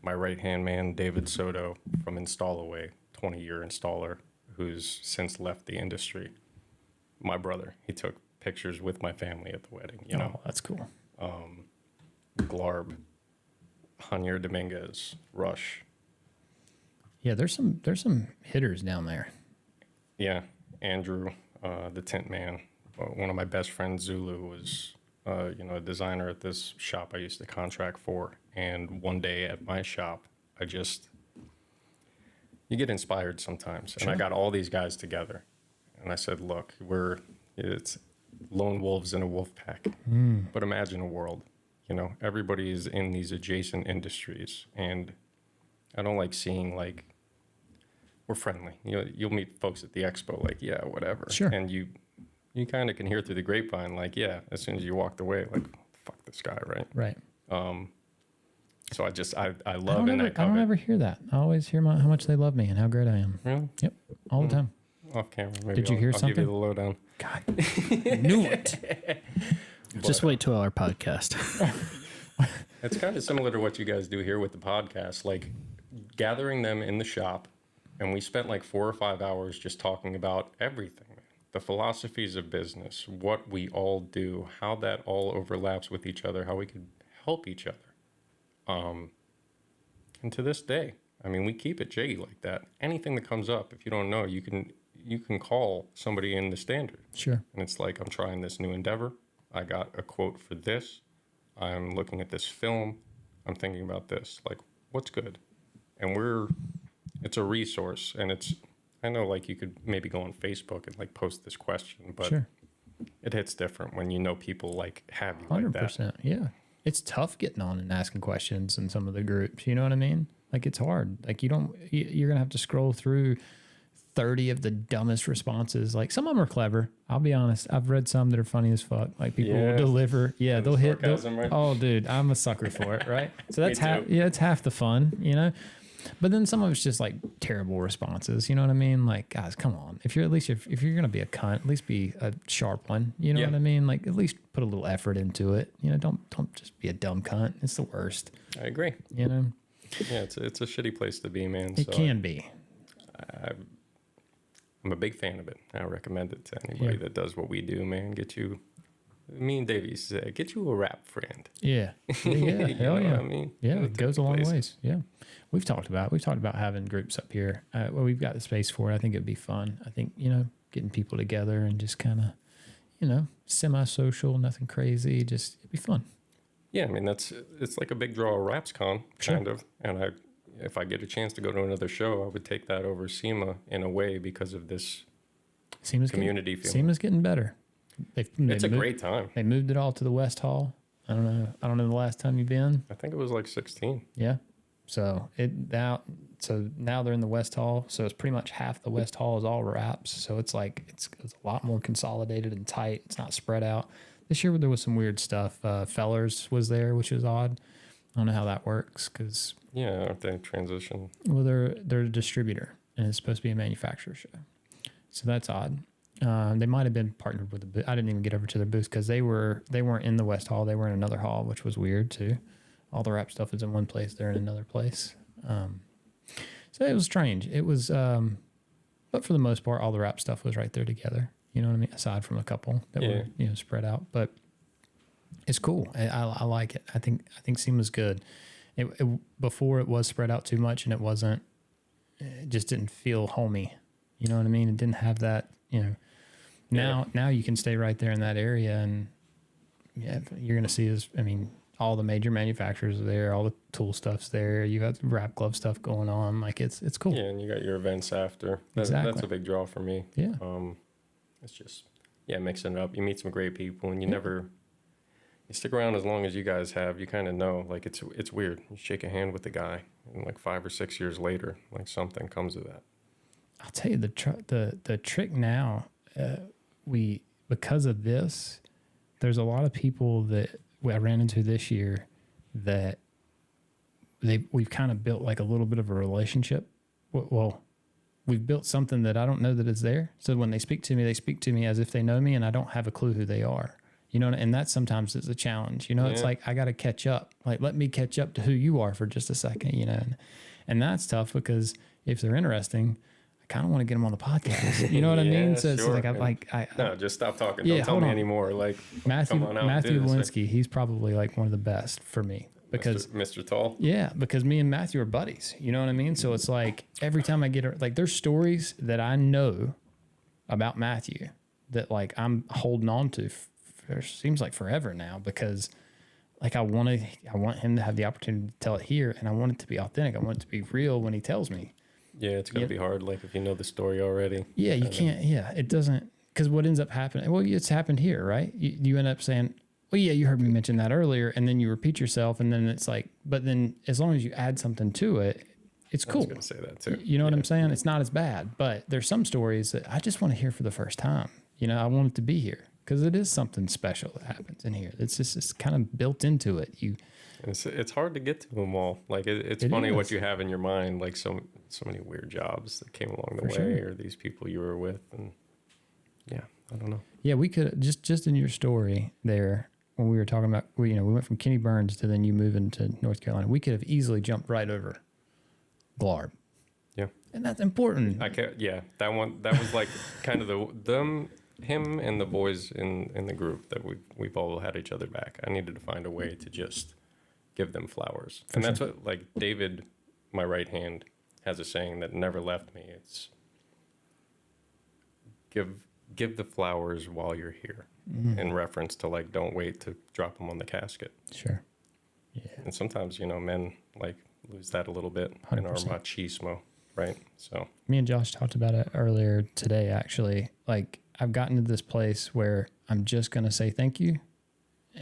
My right-hand man, David Soto from Installaway, 20-year installer, who's since left the industry. My brother, he took pictures with my family at the wedding, Oh, that's cool. Glarb, Javier Dominguez, Rush. Yeah, there's some hitters down there. Yeah, Andrew the tint man. One of my best friends, Zulu, was a designer at this shop I used to contract for. And one day at my shop, you get inspired sometimes. And I got all these guys together. And I said, look, it's lone wolves in a wolf pack. But imagine a world, everybody is in these adjacent industries. And I don't like seeing we're friendly. You'll meet folks at the expo, yeah, whatever. Sure. And you kind of can hear through the grapevine, yeah, as soon as you walked away, fuck this guy, right? Right. So I love and I covet. I don't ever hear that. I always hear how much they love me and how great I am. Really? Yep. All the time. Off camera, maybe. Did you hear I'll something? give you the lowdown. God, knew it. Just wait till our podcast. It's kind of similar to what you guys do here with the podcast, gathering them in the shop, and we spent 4 or 5 hours just talking about everything, man. The philosophies of business, what we all do, how that all overlaps with each other, how we could help each other. And to this day, we keep it jiggy like that. Anything that comes up, if you don't know, you can call somebody in the standard. Sure. And it's I'm trying this new endeavor. I got a quote for this. I'm looking at this film. I'm thinking about this. What's good? And it's a resource. And I know you could maybe go on Facebook and post this question, but Sure. It hits different when people have you 100%. like that. Yeah. It's tough getting on and asking questions in some of the groups. You know what I mean? It's hard. You're going to have to scroll through 30 of the dumbest responses. Some of them are clever. I'll be honest. I've read some that are funny as fuck. People will deliver. Yeah, they'll hit. Right? Oh, dude, I'm a sucker for it, right? So that's it's half the fun, But then some of it's just terrible responses. You know what I mean? Guys, come on. If you're gonna be a cunt, at least be a sharp one. You know what I mean? At least put a little effort into it. Don't just be a dumb cunt. It's the worst. I agree. Yeah, it's a shitty place to be, man. It can be. I'm a big fan of it. I recommend it to anybody that does what we do, man. Me and Davey say, get you a rap friend. Yeah. Yeah. Hell yeah. Yeah, it goes a long place. ways. Yeah. We've talked about having groups up here. We've got the space for it. I think it'd be fun. I think, getting people together and just kind of, semi-social, nothing crazy. Just, it'd be fun. Yeah. It's like a big draw of RapsCon, kind of. And if I get a chance to go to another show, I would take that over SEMA in a way because of this community feeling. SEMA's getting better. It's a great time. They moved it all to the West Hall. I don't know the last time you've been. I think it was 16. Yeah. So now they're in the West Hall. So it's pretty much half the West Hall is all wraps. So it's it's a lot more consolidated and tight. It's not spread out. This year there was some weird stuff. Fellers was there, which was odd. I don't know how that works because aren't they transition? Well, they're a distributor and it's supposed to be a manufacturer show. So that's odd. They might have been partnered with a booth. I didn't even get over to their booth because they weren't in the West Hall. They were in another hall, which was weird too. All the rap stuff is in one place. They're in another place. So it was strange. It was, but for the most part, all the rap stuff was right there together. You know what I mean? Aside from a couple that were spread out, but it's cool. I like it. I think SEMA's good. Before it was spread out too much, and it just didn't feel homey. You know what I mean? It didn't have that. Now you can stay right there in that area, and you're gonna see this. All the major manufacturers are there. All the tool stuff's there. You got rap glove stuff going on. It's cool. Yeah, and you got your events after. Exactly. That's a big draw for me. Yeah. It's just mixing it up. You meet some great people, and you stick around as long as you guys have. You kind of know, it's weird. You shake a hand with the guy, and 5 or 6 years later, something comes of that. I'll tell you the trick now. Because of this, there's a lot of people that I ran into this year that we've kind of built a little bit of a relationship. Well, we've built something that I don't know that is there. So when they speak to me as if they know me, and I don't have a clue who they are. And that sometimes is a challenge. It's I got to catch up. Let me catch up to who you are for just a second. And that's tough because if they're interesting, I kind of want to get them on the podcast. You know what I mean? So sure. It's no, just stop talking. Don't tell me anymore. Matthew come on out Matthew Walensky, he's probably one of the best for me because Mr. Tall. Yeah, because me and Matthew are buddies. You know what I mean? So it's every time I get there's stories that I know about Matthew that like I'm holding on to for seems like forever now, because like I want him to have the opportunity to tell it here, and I want it to be authentic. I want it to be real when he tells me. Yeah, it's gonna be hard. Like if you know the story already. Yeah, you can't. Yeah, it doesn't. Because what ends up happening? Well, it's happened here, right? You end up saying, "Well, yeah, you heard me mention that earlier," and then you repeat yourself, and then it's like, but then as long as you add something to it, it's cool. I was gonna say that too. You know what I'm saying? It's not as bad, but there's some stories that I just want to hear for the first time. You know, I want it to be here because it is something special that happens in here. It's kind of built into it. It's hard to get to them all. Like it's funny what you have in your mind. Like so many weird jobs that came along the way, or these people you were with, and yeah, I don't know. Yeah, we could just in your story there when we were talking about, we went from Kenny Burns to then you moving to North Carolina. We could have easily jumped right over Glarb. Yeah, and that's important. I can't. Yeah, that was like kind of him and the boys in the group that we've all had each other back. I needed to find a way to just give them flowers. And that's what, like, David, my right hand, has a saying that never left me. It's give the flowers while you're here, in reference to, like, don't wait to drop them on the casket. Sure. Yeah. And sometimes, men, like, lose that a little bit 100%. In our machismo, right? So me and Josh talked about it earlier today, actually. Like, I've gotten to this place where I'm just going to say thank you.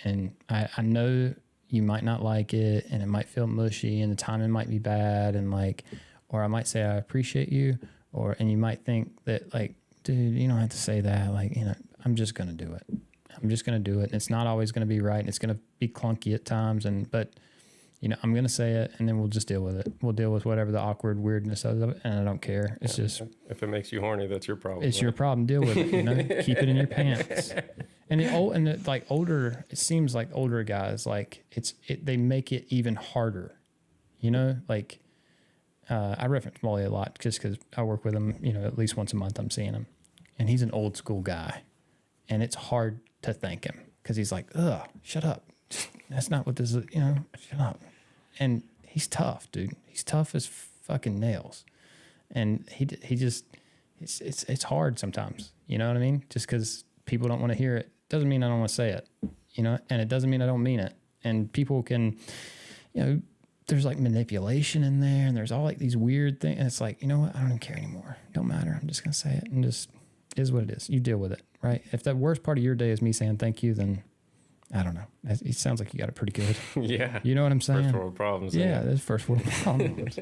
And I know you might not like it, and it might feel mushy, and the timing might be bad, and like, or I might say I appreciate you, and you might think that, like, dude, you don't have to say that. Like, I'm just gonna do it. I'm just gonna do it, and it's not always gonna be right, and it's gonna be clunky at times, but I'm gonna say it, and then we'll just deal with it. We'll deal with whatever the awkward weirdness of it, and I don't care. It's just, if it makes you horny, that's your problem. It's your problem. Deal with it. Keep it in your pants. It seems like older guys, like they make it even harder, like, I reference Molly a lot just because I work with him, at least once a month I'm seeing him, and he's an old school guy, and it's hard to thank him because he's like, ugh, shut up. That's not what this is, shut up. And he's tough, dude. He's tough as fucking nails. And he just, it's hard sometimes, you know what I mean? Just because people don't want to hear it doesn't mean I don't want to say it, and it doesn't mean I don't mean it. And people can, there's like manipulation in there, and there's all like these weird things. And it's like, you know what? I don't even care anymore. Don't matter. I'm just going to say it, and just is what it is. You deal with it, right? If the worst part of your day is me saying thank you, then I don't know. It sounds like you got it pretty good. Yeah. You know what I'm saying? First world problems. Yeah, that's first world problems.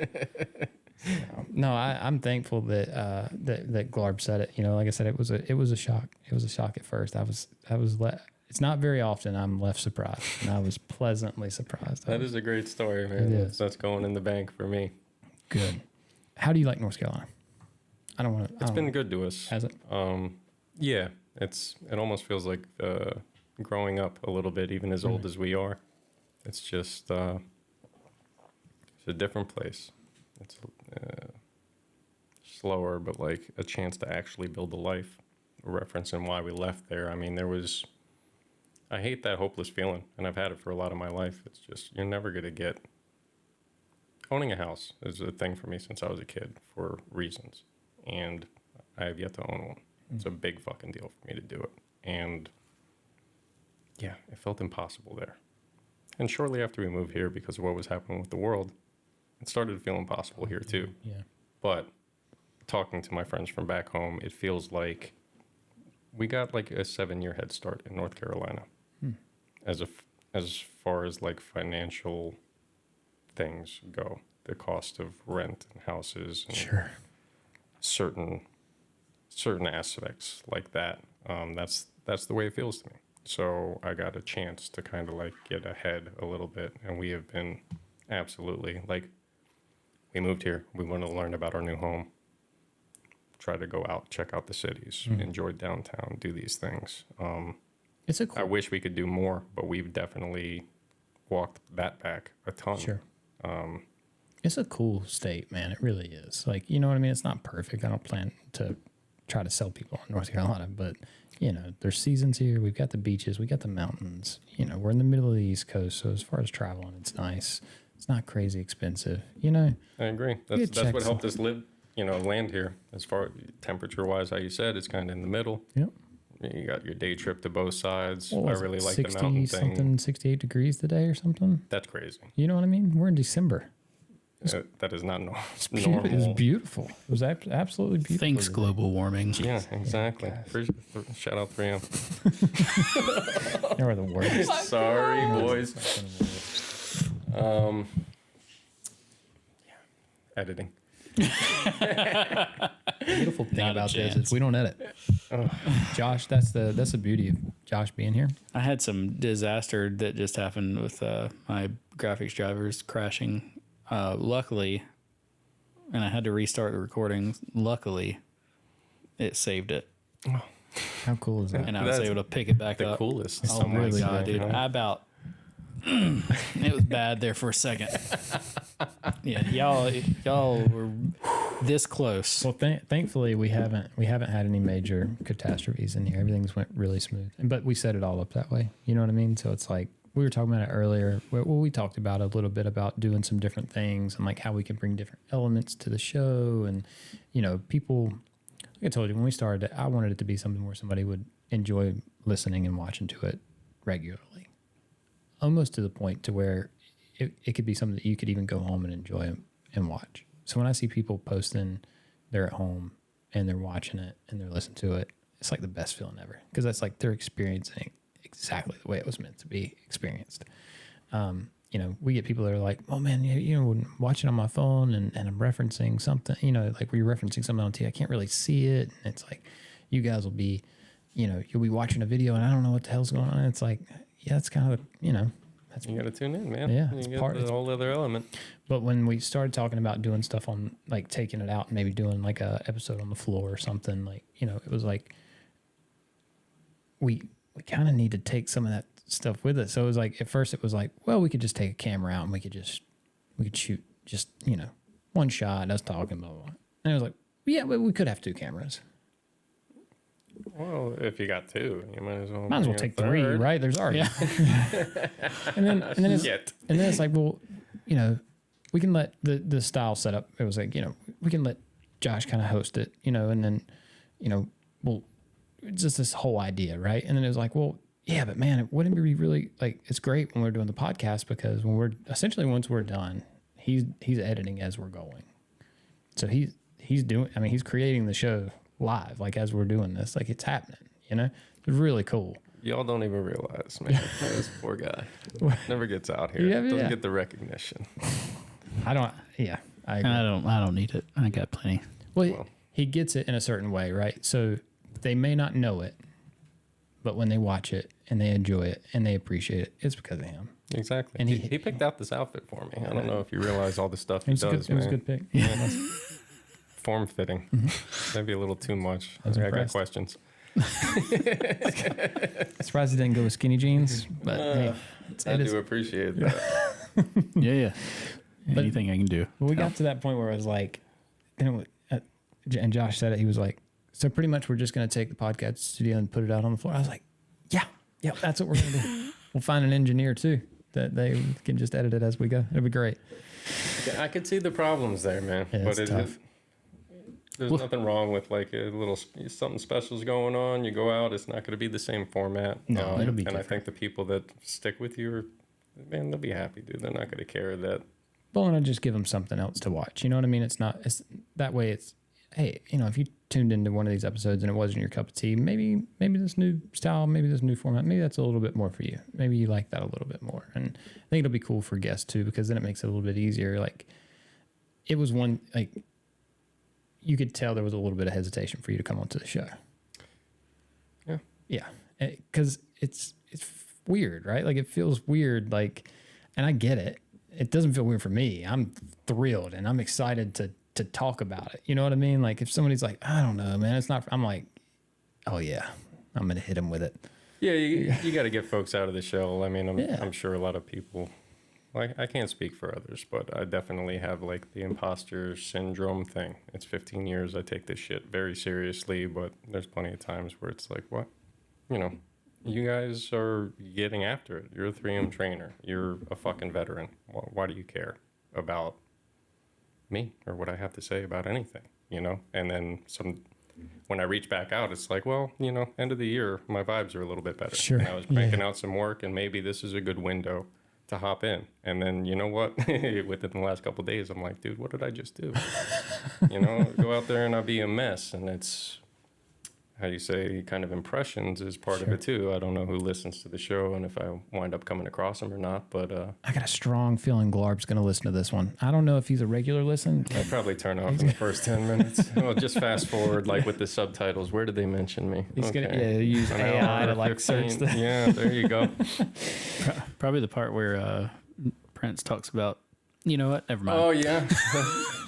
No, I'm thankful that Glarb said it. Like I said, it was a shock. It was a shock at first. It's not very often I'm left surprised, and I was pleasantly surprised. That is a great story, man. That's going in the bank for me. Good. How do you like North Carolina? It's been good to us. Has it? Yeah. It almost feels like growing up a little bit, even as old as we are. It's just it's a different place. It's slower, but like a chance to actually build a life. Referencing why we left there. I mean, I hate that hopeless feeling, and I've had it for a lot of my life. It's just, you're never going to get... Owning a house is a thing for me since I was a kid for reasons, and I have yet to own one. It's a big fucking deal for me to do it. And yeah, it felt impossible there. And shortly after we moved here, because of what was happening with the world, it started to feel impossible here too. Yeah. But talking to my friends from back home, it feels like we got like a 7-year head start in North Carolina. As far as like financial things go, the cost of rent and houses and sure. certain aspects like that. That's the way it feels to me. So I got a chance to kind of like get ahead a little bit, and we have been absolutely like, we moved here, we want to learn about our new home, try to go out, check out the cities, enjoy downtown, do these things. I wish we could do more, but we've definitely walked that back a ton. Sure. It's a cool state, man. It really is. Like, you know what I mean? It's not perfect. I don't plan to try to sell people in North Carolina, but there's seasons here. We've got the beaches, we got the mountains. We're in the middle of the East Coast, so as far as traveling, it's nice. It's not crazy expensive. I agree. That's what helped us land here. As far temperature wise, how you said, it's kind of in the middle. Yep. You got your day trip to both sides. What I was it, really like the mountain thing. 68 degrees today or something. That's crazy. You know what I mean? We're in December. That is not normal. It was beautiful. It was absolutely beautiful. Thanks, today. global warming. Yeah, exactly. Shout out 3M. They were the worst. Sorry, boys. Editing. Beautiful thing Not a about this chance. is we don't edit. Josh, that's the beauty of Josh being here. I had some disaster that just happened with my graphics drivers crashing. Luckily, and I had to restart the recording. Luckily, it saved it, How cool is that? and I was That's able to pick it back The up. coolest. Oh my really god, good, dude! right? I about it was bad there for a second. Yeah, y'all were this close. Well, thankfully we haven't had any major catastrophes in here. Everything's went really smooth, but we set it all up that way. You know what I mean? So it's like we were talking about it earlier. Well, we talked about a little bit about doing some different things and like how we can bring different elements to the show, and people. Like I told you when we started, I wanted it to be something where somebody would enjoy listening and watching to it regularly, almost to the point to where it could be something that you could even go home and enjoy and watch. So when I see people posting, they're at home and they're watching it and they're listening to it, it's like the best feeling ever, because that's like they're experiencing exactly the way it was meant to be experienced. We get people that are like, oh man, when watching on my phone and I'm referencing something, like we're referencing something on TV, I can't really see it. And it's like, you guys will be, you'll be watching a video and I don't know what the hell's going on. It's like, yeah, it's kind of, that's You got to tune in, man. Yeah, you it's get part- the whole other element. But when we started talking about doing stuff on like taking it out and maybe doing like a episode on the floor or something, like, it was like we kind of need to take some of that stuff with us. So it was like, at first it was like, well, we could just take a camera out and we could shoot just, one shot, us talking, blah, blah, blah. And it was like, yeah, but we could have 2 cameras. Well, if you got 2, you might as well. Might as well bring a take 3, third. right? There's already. and then it's like, well, we can let the style setup. It was like, we can let Josh kind of host it, and then, well, just this whole idea, right? And then it was like, well, yeah, but man, wouldn't it be really like, it's great when we're doing the podcast, because when we're essentially, once we're done, he's editing as we're going. So he's creating the show live, like as we're doing this, like it's happening, It's really cool. Y'all don't even realize, man. This poor guy never gets out here. Yeah, Doesn't yeah. get the recognition. I agree. I don't need it. I got plenty. Well, he gets it in a certain way, right? So they may not know it, but when they watch it and they enjoy it and they appreciate it, it's because of him. Exactly. And he picked out this outfit for me. I don't know if you realize all the stuff he does, It was a man. good pick. Yeah. Form fitting. Maybe a little too much. was I got impressed. questions. Surprised he didn't go with skinny jeans, but hey, I do appreciate that. Yeah. Anything I can do. we got to that point where it was like, and Josh said it. He was like, so pretty much we're just going to take the podcast studio and put it out on the floor. I was like, yeah, that's what we're going to do. We'll find an engineer too that they can just edit it as we go. It'll be great. I could see the problems there, man. Yeah, but it's tough. there's nothing wrong with like a little something special's going on. You go out, it's not going to be the same format. No, it'll be And I different. think the people that stick with you, they'll be happy, dude. They're not going to care that. Well, and I just give them something else to watch. You know what I mean? It's that way. It's, hey, if you tuned into one of these episodes and it wasn't your cup of tea, maybe this new style, maybe this new format, maybe that's a little bit more for you. Maybe you like that a little bit more. And I think it'll be cool for guests too, because then it makes it a little bit easier. Like it was one, like you could tell there was a little bit of hesitation for you to come onto the show. Yeah. Yeah. Cause it's weird, right? Like it feels weird. Like, and I get it. It doesn't feel weird for me. I'm thrilled and I'm excited to talk about it. You know what I mean? Like if somebody's like, I don't know, man, it's not, I'm like, oh yeah, I'm going to hit him with it. Yeah, you got to get folks out of the shell. I mean, Yeah. I'm sure a lot of people, like I can't speak for others, but I definitely have like the imposter syndrome thing. It's 15 years. I take this shit very seriously, but there's plenty of times where it's like, what? You guys are getting after it. You're a 3M trainer. You're a fucking veteran. Why do you care about me or what I have to say about anything? And then when I reach back out, it's like, well, end of the year, my vibes are a little bit better. Sure. And I was cranking out some work, and maybe this is a good window to hop in. And then, you know what? Within the last couple of days, I'm like, dude, what did I just do? Go out there and I'll be a mess. And it's, how do you say, kind of impressions is part of it too. I don't know who listens to the show and if I wind up coming across him or not, but I got a strong feeling Glarb's going to listen to this one. I don't know if he's a regular listener. I'd probably turn off in the first 10 minutes. Well, just fast forward, like with the subtitles. Where did they mention me? He's going to use An AI hour, to like 15. search the. Yeah, there you go. Probably the part where Prince talks about, you know what? Never mind. Oh yeah,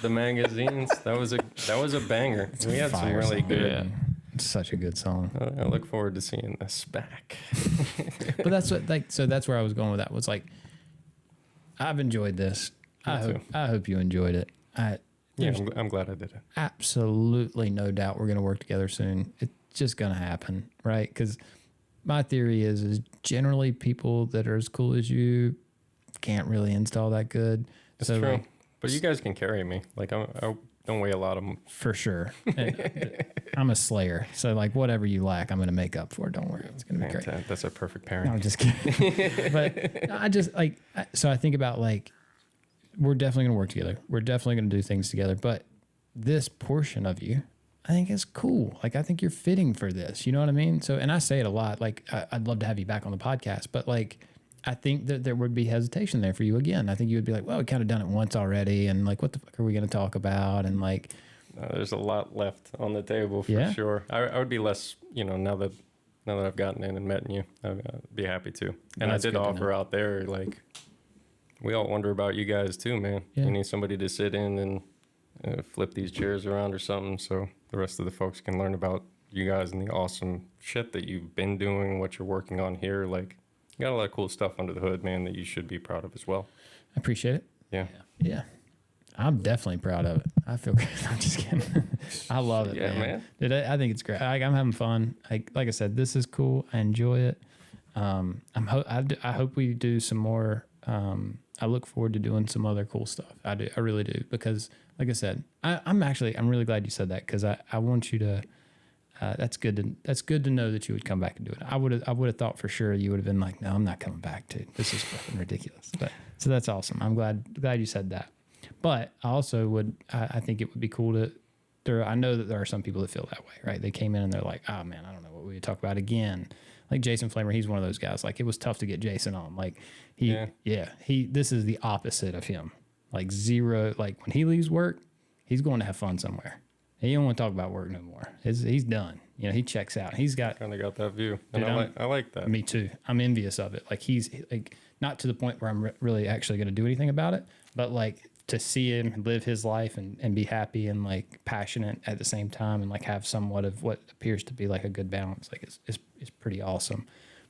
the magazines. That was a banger. We had some Fire really song. good. Yeah. It's such a good song. I look forward to seeing this back. But that's what so that's where I was going with that. Was like, I've enjoyed this. I hope you enjoyed it. I'm glad I did it. Absolutely no doubt we're going to work together soon. It's just going to happen, right? Because my theory is generally people that are as cool as you can't really install that good. It's so true. like, But you guys can carry me. Like I don't weigh a lot of them. for sure. I'm a slayer. So like whatever you lack, I'm going to make up for. Don't worry. It's going to be great. That's a perfect No, parent. I'm just kidding. But I just like, so I think about like, we're definitely going to work together. We're definitely going to do things together. But this portion of you, I think is cool. Like, I think you're fitting for this. You know what I mean? So, and I say it a lot, like, I'd love to have you back on the podcast, but like, I think that there would be hesitation there for you again. I think you would be like, well, we kind of done it once already. And like, what the fuck are we going to talk about? And like, There's a lot left on the table for sure. I would be less, now that I've gotten in and met you, I'd be happy to. And That's I did good to offer out there, like, we all wonder about you guys too, man. Yeah. You need somebody to sit in and flip these chairs around or something so the rest of the folks can learn about you guys and the awesome shit that you've been doing, what you're working on here. Like, you got a lot of cool stuff under the hood, man, that you should be proud of as well. I appreciate it. Yeah. Yeah. I'm definitely proud of it. I feel great. I'm just kidding. I love it, Yeah, man. Dude, I think it's great. I'm having fun. Like I said, this is cool. I enjoy it. I hope we do some more. I look forward to doing some other cool stuff. I do. I really do. Because like I said, I'm really glad you said that, because I want you to, that's good to know that you would come back and do it. I would have thought for sure you would have been like, no, I'm not coming back, dude. This is fucking ridiculous. But so that's awesome. I'm glad you said that. But I also I think it would be cool I know that there are some people that feel that way, right? They came in and they're like, oh man, I don't know what we would talk about again. Like Jason Flamer, he's one of those guys. Like, it was tough to get Jason on. Like this is the opposite of him. Like zero, like when he leaves work, he's going to have fun somewhere. He don't want to talk about work no more. He's done. He checks out. He's got Kind of got that view. And Dude, I like that. me too. I'm envious of it. Like, he's like, not to the point where I'm really actually going to do anything about it, but like to see him live his life and be happy and like passionate at the same time, and like have somewhat of what appears to be like a good balance. Like, it's pretty awesome.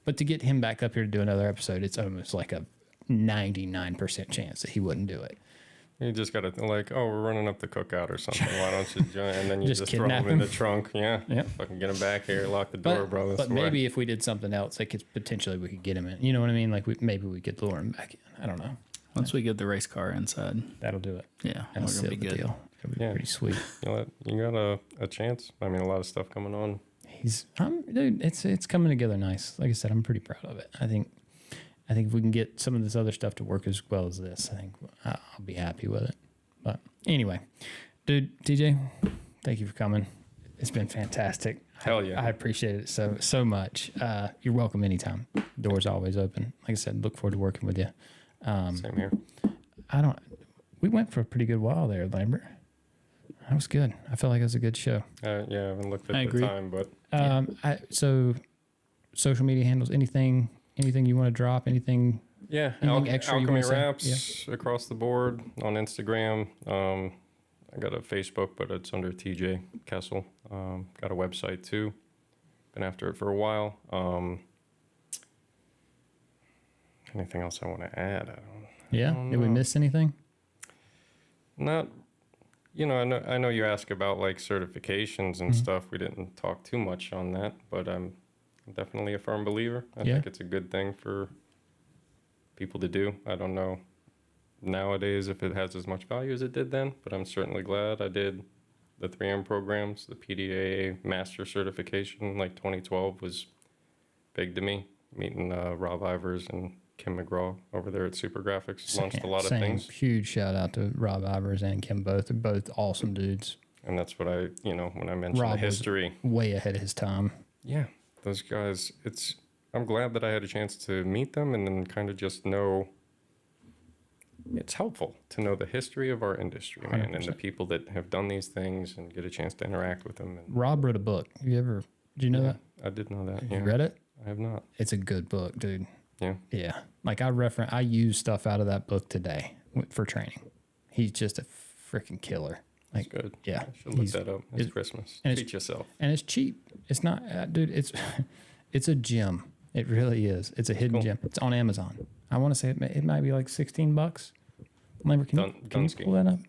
But to get him back up here to do another episode, it's almost like a 99% chance that he wouldn't do it. You just got to, like, oh, we're running up the cookout or something. Why don't you join? And then you just throw kidnap him in him. the trunk. Yeah. Yep. Fucking get him back here. Lock the door, bro. That's But the way. maybe if we did something else, like, it's potentially we could get him in. You know what I mean? Like, maybe we could lure him back in. I don't know. Once we get the race car inside, That'll do it. yeah, That'll we're seal gonna be the good. deal. It'll be Yeah. pretty sweet. You got a chance. I mean, a lot of stuff coming on. Dude, it's coming together nice. Like I said, I'm pretty proud of it. I think if we can get some of this other stuff to work as well as this, I think I'll be happy with it. But anyway, dude, TJ, thank you for coming. It's been fantastic. Hell yeah. I appreciate it so much. You're welcome anytime. Door's always open. Like I said, look forward to working with you. Same here. We went for a pretty good while there, Lambert. That was good. I felt like it was a good show. Yeah, I haven't looked at I the agree. time, but So social media handles, anything you want to drop, anything extra you Alchemy want to say? Wraps across the board on Instagram. I got a Facebook, but it's under TJ Kessel. Got a website too. Been after it for a while. Anything else I want to add? Did we miss anything? Not, I know you ask about like certifications and stuff. We didn't talk too much on that, but I'm definitely a firm believer. I think it's a good thing for people to do. I don't know nowadays if it has as much value as it did then, but I'm certainly glad I did the 3M programs, the PDA master certification, like 2012 was big to me. Meeting Rob Ivers and Kim McGraw over there at Super Graphics launched a lot of things. Huge shout out to Rob Ivers and Kim both. They're both awesome dudes. And that's what I, when I mentioned Rob the history. was way ahead of his time. Yeah, those guys, I'm glad that I had a chance to meet them and then kind of just know. It's helpful to know the history of our industry, man, 100%. and the people that have done these things and get a chance to interact with them. And Rob wrote a book. Did you know that? I did know that. You read it? I have not. It's a good book, dude. Yeah. Yeah. Like I use stuff out of that book today for training. He's just a freaking killer. Like, That's good. Yeah. I should look that up. It's Christmas. and Treat yourself. And it's cheap. It's not, dude, it's a gem. It really is. It's a hidden gem. It's on Amazon. I want to say it might be like $16. Lambert, can you pull that up?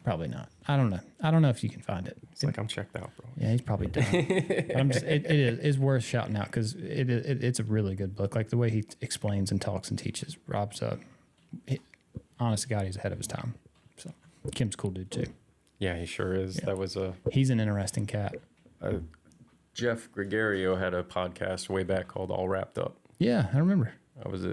Probably not. I don't know. I don't know if you can find it. It's like I'm checked out, bro. Yeah, he's probably done. But I'm just, it's worth shouting out because it's a really good book. Like the way he explains and talks and teaches. Rob's honest to God, he's ahead of his time. So Kim's a cool dude too. Yeah, he sure is. Yeah. That was he's an interesting cat. Jeff Gregario had a podcast way back called All Wrapped Up. Yeah, I remember. I was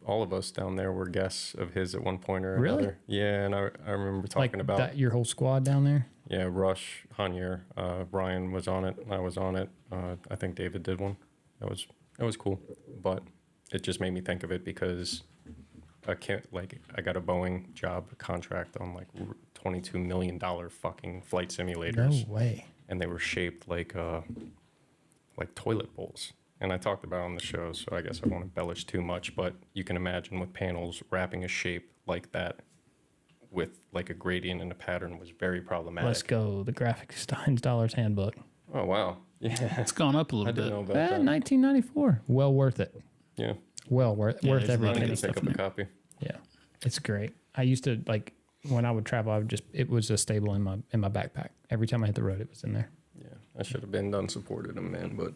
all of us down there were guests of his at one point or Really? another. Yeah, and I remember talking about that, your whole squad down there. Yeah, Rush, Hanier, Brian was on it. I was on it. I think David did one. That was cool, but it just made me think of it because I got a Boeing job contract on like $22 million fucking flight simulators. No way. And they were shaped like toilet bowls. And I talked about it on the show, so I guess I won't embellish too much, but you can imagine with panels, wrapping a shape like that with like a gradient and a pattern was very problematic. Let's go. The Graphic Stein's Handbook. Oh, wow. Yeah. It's gone up a little I bit. didn't know about that. 1994. Well worth it. Yeah. Well worth Yeah, worth there's every a lot of penny. good Pick stuff up in a there. copy. Yeah, it's great. I used to when I would travel. It was a staple in my backpack. Every time I hit the road, it was in there. Yeah. I should have been done supported him, man, but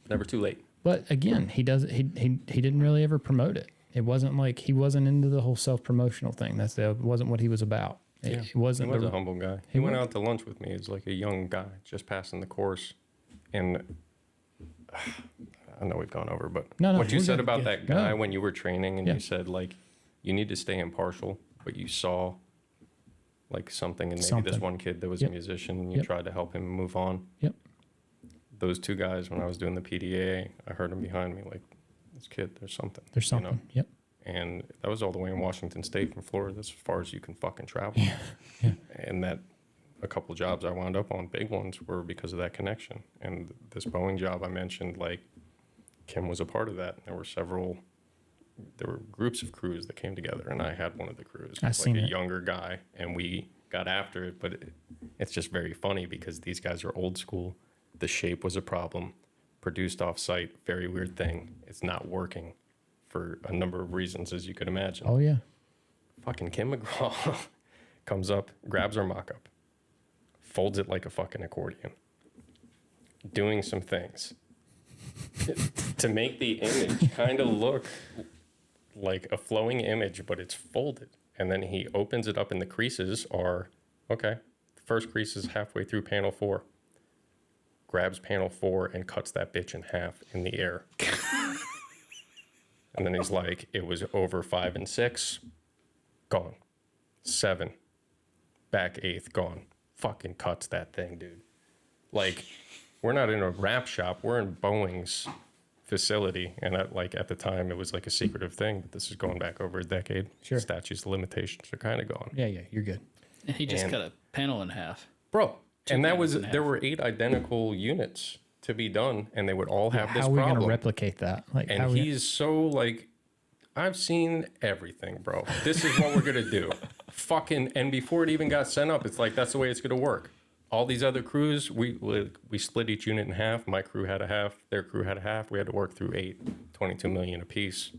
never too late. But again, he didn't really ever promote it. It wasn't like he wasn't into the whole self-promotional thing. That wasn't what he was about. It wasn't. He was a humble guy. He He went was. out to lunch with me as like a young guy, just passing the course. And I know we've gone over, but No, what you we're said good. about Yeah. that guy No. when you were training and Yeah. you said like, you need to stay impartial, but you saw like something in maybe Something. this one kid that was Yep. a musician and you Yep. tried to help him move on. Yep. Those two guys, when I was doing the PDA, I heard them behind me like, this kid, there's something. There's you know? something. Yep. And that was all the way in Washington State from Florida. That's as far as you can fucking travel. Yeah. And that a couple jobs I wound up on, big ones, were because of that connection. And this Boeing job I mentioned, like Kim was a part of that. There were groups of crews that came together, and I had one of the crews. I Like seen a it. younger guy, and we got after it. But it's just very funny because these guys are old school. The shape was a problem. Produced off site, very weird thing. It's not working for a number of reasons, as you could imagine. Oh yeah. Fucking Kim McGraw comes up, grabs our mock-up, folds it like a fucking accordion, doing some things to make the image kind of look like a flowing image, but it's folded. And then he opens it up and the creases are, okay, the first crease is halfway through panel 4. Grabs panel 4 and cuts that bitch in half in the air. And then he's like, it was over 5 and 6, gone. 7, back 8th, gone. Fucking cuts that thing, dude. Like, we're not in a wrap shop. We're in Boeing's facility. And at the time, it was like a secretive thing. But this is going back over a decade. Sure. Statutes of limitations are kind of gone. Yeah. You're good. And he just And- cut a panel in half. Bro. And that was, panels in there half. were 8 identical units to be done. And they would all have this How are we problem. gonna replicate that? Like, how And we- he's so like, I've seen everything, bro. This is what we're gonna do. Fucking, and before it even got sent up, it's like that's the way it's gonna work. All these other crews, we split each unit in half. My crew had a half, their crew had a half. We had to work through 8, 22 million apiece.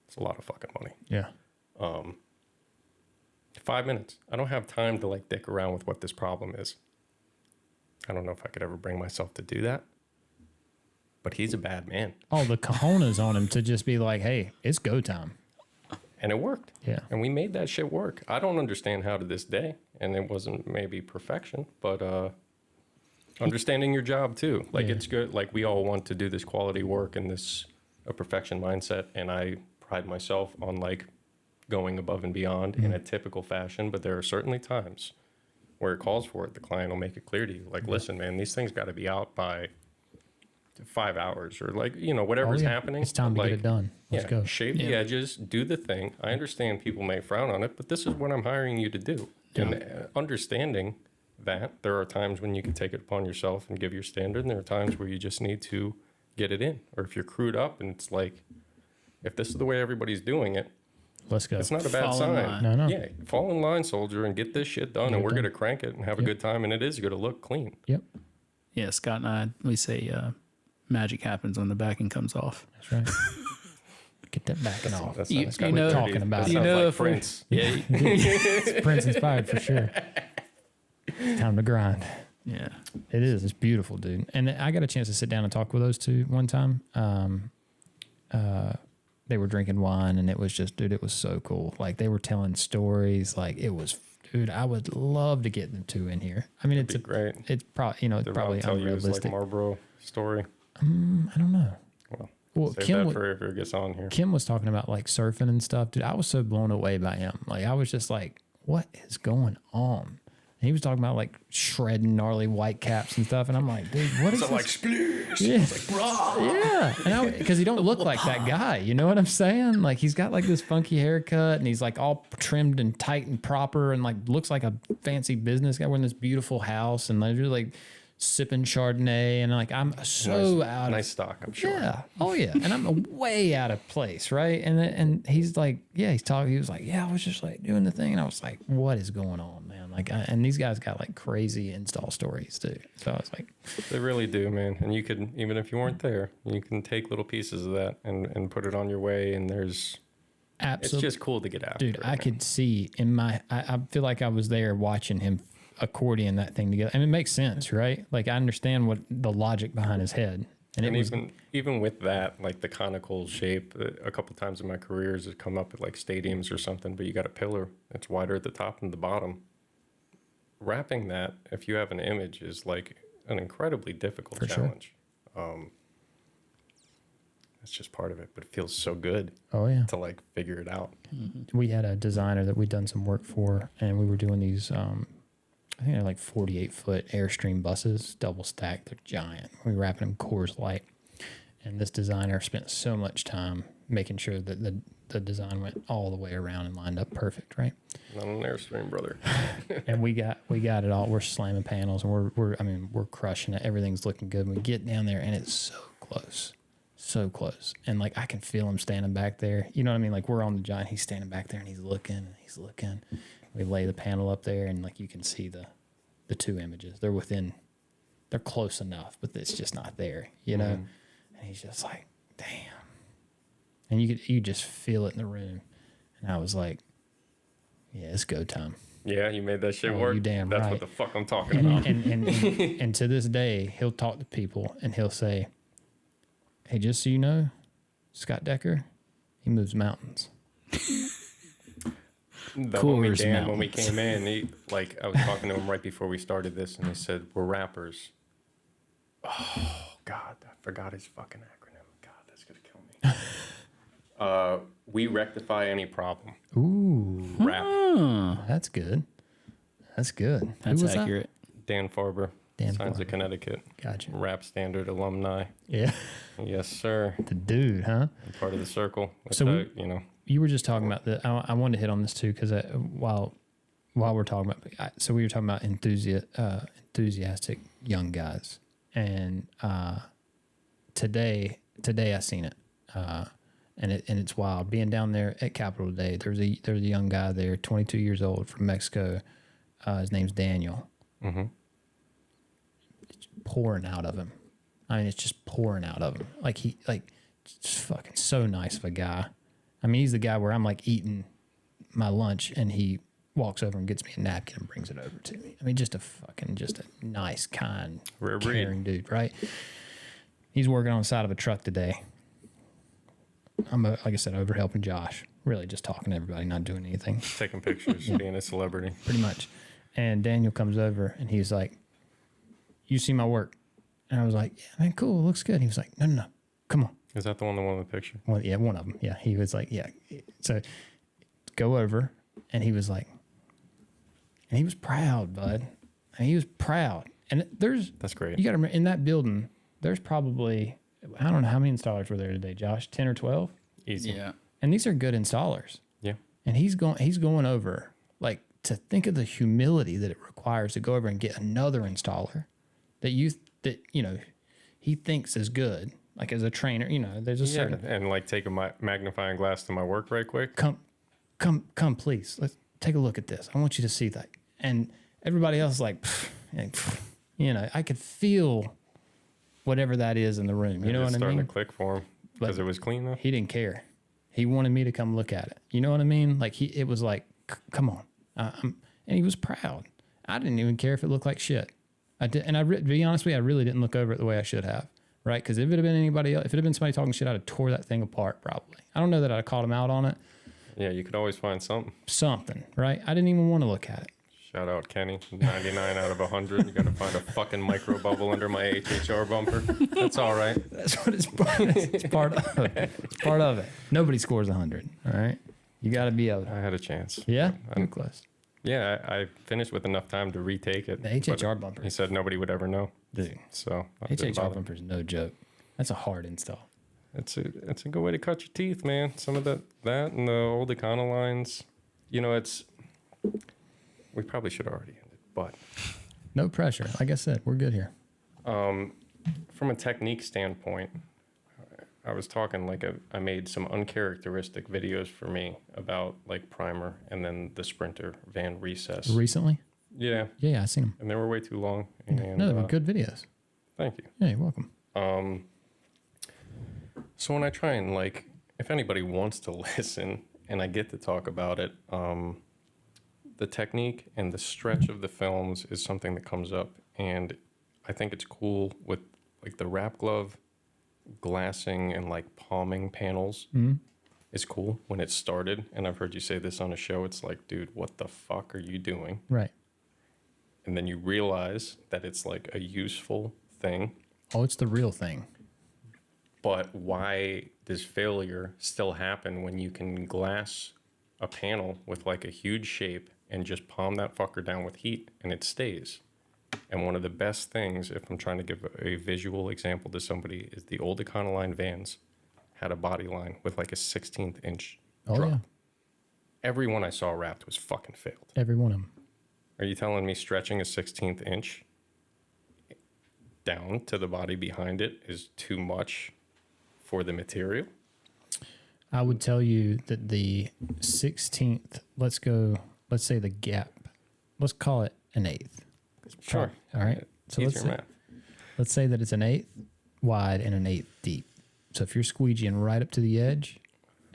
It's a lot of fucking money. Yeah. 5 minutes. I don't have time to like dick around with what this problem is. I don't know if I could ever bring myself to do that. But he's a bad man. Oh, the cojones on him to just be like, hey, it's go time. And it worked. Yeah. And we made that shit work. I don't understand how to this day. And it wasn't maybe perfection, but understanding your job too. Like it's good. Like we all want to do this quality work and this a perfection mindset. And I pride myself on like going above and beyond in a typical fashion. But there are certainly times where it calls for it. The client will make it clear to you. Like, listen, man, these things got to be out by 5 hours or like, you know, whatever's happening. It's time to like, get it done. Let's go. Shave the edges, do the thing. I understand people may frown on it, but this is what I'm hiring you to do. And understanding that there are times when you can take it upon yourself and give your standard, and there are times where you just need to get it in. Or if you're crewed up and it's like, if this is the way everybody's doing it, Let's go. it's not a bad Fall in sign. line. No. Yeah, fall in line, soldier, and get this shit done, and we're going to crank it and have a good time, and it is going to look clean. Yep. Yeah, Scott and I, we say magic happens when the backing comes off. That's right. Get that backing off. That's You- not you know- talking about that it. sounds know like if we're- Prince. Yeah, It's Prince inspired for sure. It's time to grind. yeah. It is. It's beautiful, dude. And I got a chance to sit down and talk with those two one time. They were drinking wine, and it was just, dude, it was so cool. Like they were telling stories. Like it was, dude. I would love to get them two in here. I mean, it's Great. It's probably, you know, it's Did probably Rob tell you his like unrealistic. Marlboro story? I don't know. Well, Save Kim that would, for if it gets on here. Kim was talking about like surfing and stuff, dude. I was so blown away by him. Like I was just like, what is going on? And he was talking about like shredding gnarly white caps and stuff, and I'm like, dude, what is this? Like splish. Yeah. It's like, brah. Yeah, because he don't look like that guy. You know what I'm saying? Like he's got like this funky haircut, and he's like all trimmed and tight and proper, and like looks like a fancy business guy. We're in this beautiful house, and they're like sipping Chardonnay, and like I'm so out Nice of stock, I'm sure. yeah, oh yeah, and I'm way out of place, right? And he's like, yeah, he's talking. He was like, yeah, I was just like doing the thing, and I was like, what is going on, man? Like, and these guys got like crazy install stories too. So I was like, They really do, man. And you could, even if you weren't there, you can take little pieces of that and put it on your way. And there's, it's absolutely, just cool to get after. dude. it, I man. could see in my, I feel like I was there watching him accordion that thing together, and it makes sense, right? Like I understand what the logic behind his head, and it And was even with that, like the conical shape, a couple times in my careers, it's come up at like stadiums or something, but you got a pillar that's wider at the top than the bottom. Wrapping that, if you have an image, is like an incredibly difficult For sure. challenge. That's just part of it, but it feels so good oh yeah. to like figure it out. We had a designer that we'd done some work for, and we were doing these. I think they're like 48-foot Airstream buses, double stacked. They're giant. We were wrapping them Coors Light, and this designer spent so much time making sure that the design went all the way around and lined up perfect, right? Not an Airstream, brother. And we got it all. We're slamming panels, and we're crushing it. Everything's looking good. And we get down there, and it's so close. And like I can feel him standing back there. You know what I mean? Like we're on the giant. He's standing back there, and he's looking. We lay the panel up there, and like you can see the two images. They're close enough, but it's just not there. You know? And he's just like, damn. And you just feel it in the room. And I was like, yeah, it's go time. Yeah, you made that shit Oh, work. you damn That's right. what the fuck I'm talking about. And to this day, he'll talk to people and he'll say, hey, just so you know, Scott Decker, he moves mountains. The Coors homie Dan, when we Mountains. came in, I was talking to him right before we started this, and he said, we're rappers. Oh, God, I forgot his fucking acronym. God, that's going to kill me. We rectify any problem. Ooh, Rap. that's good. That's good. That's Who was accurate. Dan Farber, Dan Signs Farber. of Connecticut. Gotcha. Rap Standard alumni. Yeah. Yes, sir. The dude, huh? I'm part of the circle. So You You were just talking about I wanted to hit on this too because while we're talking about, so we were talking about enthusiastic young guys, and today I seen it, and it's wild being down there at Capitol today. There's a young guy there, 22 years old from Mexico. His name's Daniel. Mm-hmm. It's pouring out of him. I mean, it's just pouring out of him. Like just fucking so nice of a guy. I mean, he's the guy where I'm like eating my lunch and he walks over and gets me a napkin and brings it over to me. I mean, just a nice, kind, Rare breed. caring dude, right? He's working on the side of a truck today. I'm, like I said, over helping Josh. really just talking to everybody, not doing anything, Taking pictures, being a celebrity. pretty much. And Daniel comes over and he's like, "You see my work?" And I was like, "Yeah, man, cool, it looks good." He was like, "No, come on." Is that the one in the picture? Well, yeah, one of them. Yeah, he was like, "Yeah." So go over, and he was like, and he was proud, bud. And he was proud. And That's great. You got to remember, in that building, there's probably, I don't know how many installers were there today, Josh, 10 or 12? Easy. Yeah. And these are good installers. Yeah. And he's going over, like, to think of the humility that it requires to go over and get another installer that he thinks is good, like as a trainer, there's a certain, And like take a magnifying glass to my work right quick. come, please, let's take a look at this. I want you to see that. And everybody else is like, I could feel whatever that is in the room. You know what I mean? Starting to click for him because it was clean though. He didn't care. He wanted me to come look at it. You know what I mean? Like it was like, come on. And he was proud. I didn't even care if it looked like shit. I did, and to be honest with you, I really didn't look over it the way I should have, right? Because if it had been anybody else, if it had been somebody talking shit, I'd have tore that thing apart probably. I don't know that I'd have called him out on it. Yeah, you could always find something. Something, right? I didn't even want to look at it. Shout out Kenny, 99 out of 100. You got to find a fucking micro bubble under my HHR bumper. That's all right. That's what it's part of it. It's part of it. Nobody scores 100, all right? You got to be able to. I had a chance. Yeah? I'm close. Yeah, I finished with enough time to retake it. The HHR bumper. He said nobody would ever know. Dude, So I didn't HHR bother. bumper is no joke. That's a hard install. It's a good way to cut your teeth, man. Some of that and the old Econolines, we probably should have already ended, but No pressure. Like I said, we're good here. from a technique standpoint, I was talking I made some uncharacteristic videos for me about like primer and then the Sprinter van recess. Recently? Yeah, Yeah, I seen them. and they were way too long. And, No, they were good videos. Thank you. Yeah, you're welcome. So when I try and if anybody wants to listen and I get to talk about it, the technique and the stretch of the films is something that comes up, and I think it's cool with the wrap glove glassing and palming panels. It's cool when it started, and I've heard you say this on a show. It's like, dude, what the fuck are you doing? Right. And then you realize that it's a useful thing. Oh, it's the real thing. But why does failure still happen when you can glass a panel with a huge shape and just palm that fucker down with heat and it stays? And one of the best things, if I'm trying to give a visual example to somebody, is the old Econoline vans had a body line with a 16th inch Oh, drop. yeah. Every one I saw wrapped was fucking failed. Every one of them. Are you telling me stretching a 16th inch down to the body behind it is too much for the material? I would tell you that the 16th, let's say the gap, let's call it an eighth. Sure. All right. So Easier let's say that it's an eighth wide and an eighth deep. So if you're squeegeeing right up to the edge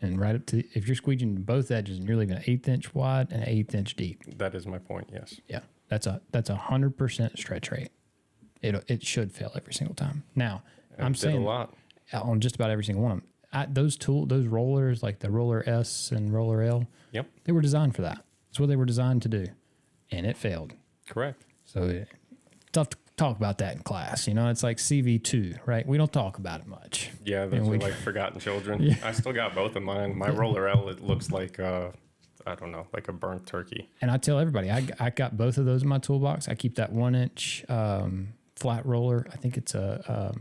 and if you're squeegeeing both edges and you're leaving an 1/8 inch wide and an 1/8 inch deep. That is my point, yes. Yeah. That's a 100% stretch rate. It should fail every single time. Now, I'm saying a lot. on just about every single one of them. Those rollers, like the Roller S and Roller L, Yep. they were designed for that. That's what they were designed to do, and it failed. Correct. So tough to talk about that in class. It's like CV2, right? We don't talk about it much. Yeah, those we- are forgotten children. Yeah. I still got both of mine. My Roller L, it looks like, I don't know, like a burnt turkey. And I tell everybody, I got both of those in my toolbox. I keep that 1 inch flat roller. I think it's a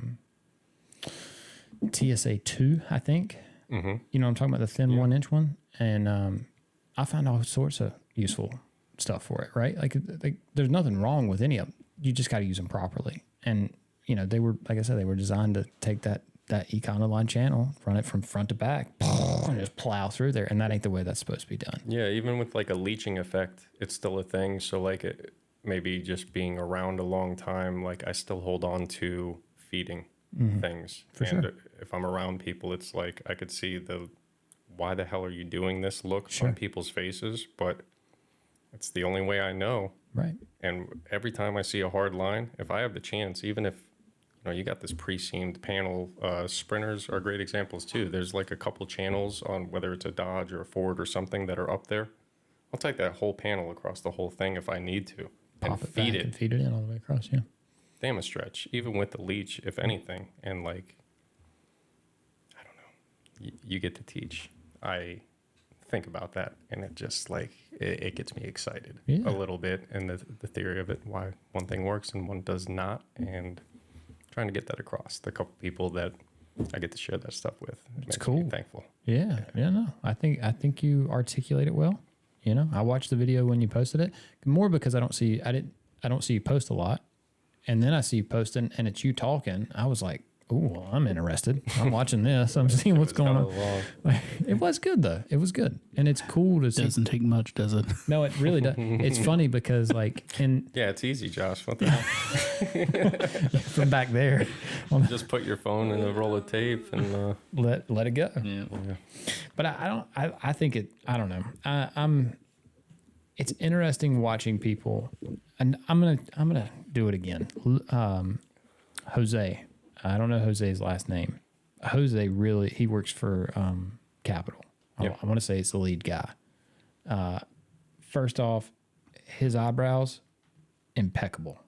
TSA 2, I think. Mm-hmm. You know what I'm talking about, the thin 1 inch one? And I found all sorts of useful stuff for it, right? There's nothing wrong with any of them. You just got to use them properly. And, they were, like I said, they were designed to take that Econoline channel, run it from front to back, and just plow through there. And that ain't the way that's supposed to be done. Yeah, even with a leaching effect, it's still a thing. So maybe just being around a long time, I still hold on to feeding things. For and sure. if I'm around people, it's I could see why the hell are you doing this look on people's faces, but it's the only way I know. Right. And every time I see a hard line, if I have the chance, even if you got this pre-seamed panel. Sprinters are great examples too. There's like a couple channels on whether it's a Dodge or a Ford or something that are up there. I'll take that whole panel across the whole thing if I need to, and Pop it feed back it. and feed it in all the way across. Yeah. Damn a stretch, even with the leech, if anything. And like, I don't know, you get to teach. I think about that, and it just like it gets me excited a little bit, and the theory of it, why one thing works and one does not, and trying to get that across. The couple people that I get to share that stuff with, It's makes cool. me thankful. Yeah. No. I think you articulate it well. I watched the video when you posted it more because I don't see you post a lot, and then I see you posting and it's you talking. I was like, oh, well, I'm interested. I'm watching this. I'm seeing what's going on. It was good though. It was good, and it's cool to see. Doesn't take much, does it? No, it really does. It's funny because Yeah, it's easy, Josh. What the hell? from back there, Just put your phone in a roll of tape and let it go. Yeah. But I think it. I don't know. It's interesting watching people, and I'm gonna do it again. Jose, I don't know Jose's last name. Jose really, he works for Capital. Yep. I want to say it's the lead guy. First off, his eyebrows, impeccable.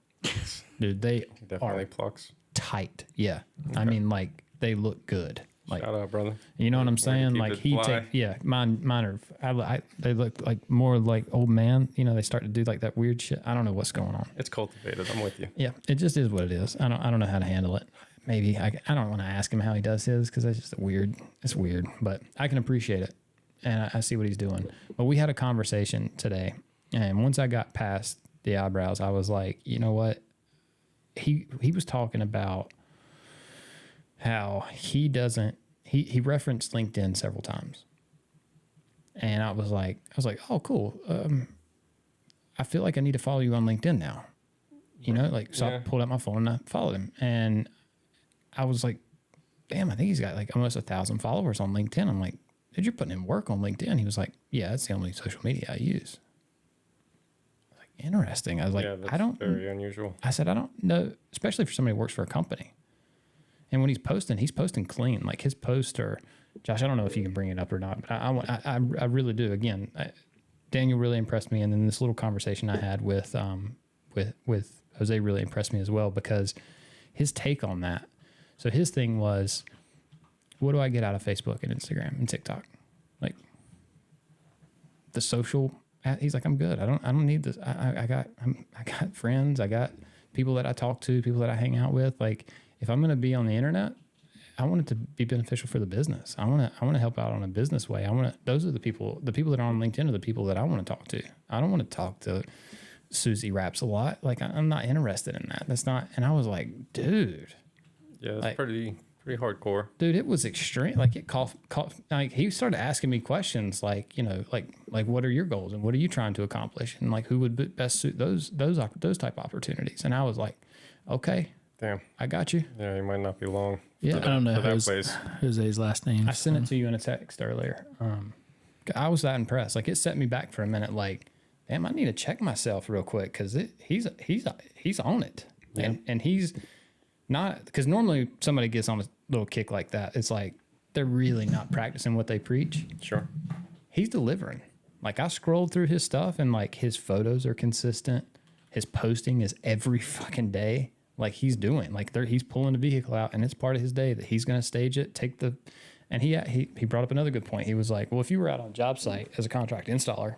Dude, they definitely are plucks. tight. Yeah. Okay. I mean, like, they look good. Like, Shout out, brother. you know what I'm saying? keep Like it fly. mine are, they look like more like old man. They start to do like that weird shit. I don't know what's going on. It's cultivated. I'm with you. Yeah, it just is what it is. I don't know how to handle it. Maybe I don't want to ask him how he does his because that's just weird. It's weird, but I can appreciate it, and I see what he's doing. But we had a conversation today, and once I got past the eyebrows, I was like, you know what? He was talking about how he doesn't. He referenced LinkedIn several times, and I was like, oh, cool. I feel like I need to follow you on LinkedIn now. So I pulled out my phone and I followed him, and I was like, damn, I think he's got like almost 1,000 followers on LinkedIn. I'm like, dude, you're putting in work on LinkedIn. He was like, yeah, that's the only social media I use. I was like, interesting. I was like, Yeah, that's I don't, very unusual. I said, I don't know, especially for somebody who works for a company. And when he's posting clean. Like his posts are, Josh, I don't know if you can bring it up or not, but I really do. Again, Daniel really impressed me. And then this little conversation I had with Jose really impressed me as well, because his take on that. So his thing was, what do I get out of Facebook and Instagram and TikTok? Like the social, he's like, I'm good. I don't need this. I got friends. I got people that I talk to, people that I hang out with. Like if I'm going to be on the internet, I want it to be beneficial for the business. I want to help out on a business way. Those are the people that are on LinkedIn are the people that I want to talk to. I don't want to talk to Susie Wraps a lot. Like I'm not interested in that. That's not. And I was like, dude. Yeah, it's like, pretty hardcore. Dude, it was extreme. Like it like he started asking me questions like, like what are your goals and what are you trying to accomplish? And like who would best suit those type of opportunities? And I was like, okay, Damn. I got you. Yeah, you might not be long. Yeah. I don't know for that place. Jose's last name. I sent it to you in a text earlier. I was that impressed. Like it set me back for a minute. Like, damn, I need to check myself real quick because he's on it, Yeah. and he's not, because normally somebody gets on a little kick like that, it's like they're really not practicing what they preach. Sure. He's delivering. Like I scrolled through his stuff and like his photos are consistent. His posting is every fucking day. Like he's doing, like he's pulling the vehicle out and it's part of his day that he's going to stage it, and he brought up another good point. He was like, well, if you were out on a job site as a contract installer,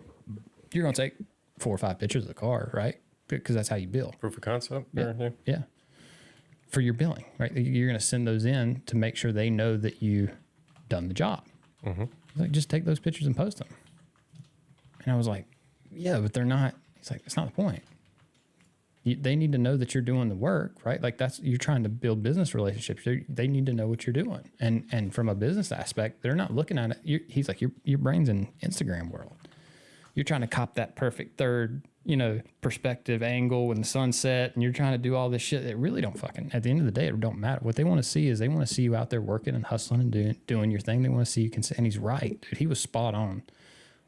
you're going to take 4 or 5 pictures of the car, right? Because that's how you bill. Proof of concept. Yeah. Yeah. For your billing, right? You're going to send those in to make sure they know that you done the job. Mm-hmm. Like, just take those pictures and post them. And I was like, yeah, but they're not. He's like, that's not the point. They need to know that you're doing the work, right? Like you're trying to build business relationships. They need to know what you're doing. And from a business aspect, they're not looking at it. He's like, your brain's in Instagram world. You're trying to cop that perfect third, perspective angle when the sunset, and you're trying to do all this shit that really don't fucking, at the end of the day, it don't matter. What they want to see is they want to see you out there working and hustling and doing your thing. They want to see you and he's right, dude. He was spot on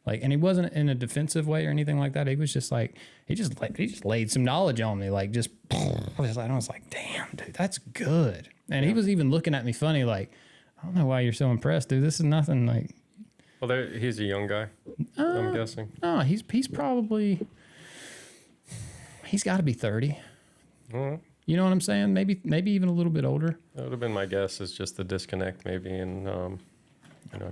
Like, and he wasn't in a defensive way or anything like that. He was just like, he just laid some knowledge on me. Like, just, I was like, damn, dude, that's good. And he was even looking at me funny, like, I don't know why you're so impressed, dude. This is nothing like. Well, he's a young guy, I'm guessing. No, he's probably, he's got to be 30. Mm-hmm. You know what I'm saying? Maybe even a little bit older. That would have been my guess. Is just the disconnect, maybe, and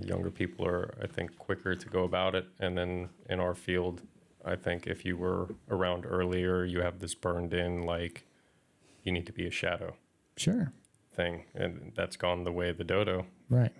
younger people are, I think, quicker to go about it. And then in our field, I think if you were around earlier, you have this burned in, like, you need to be a shadow Sure. thing, and that's gone the way of the dodo. Right.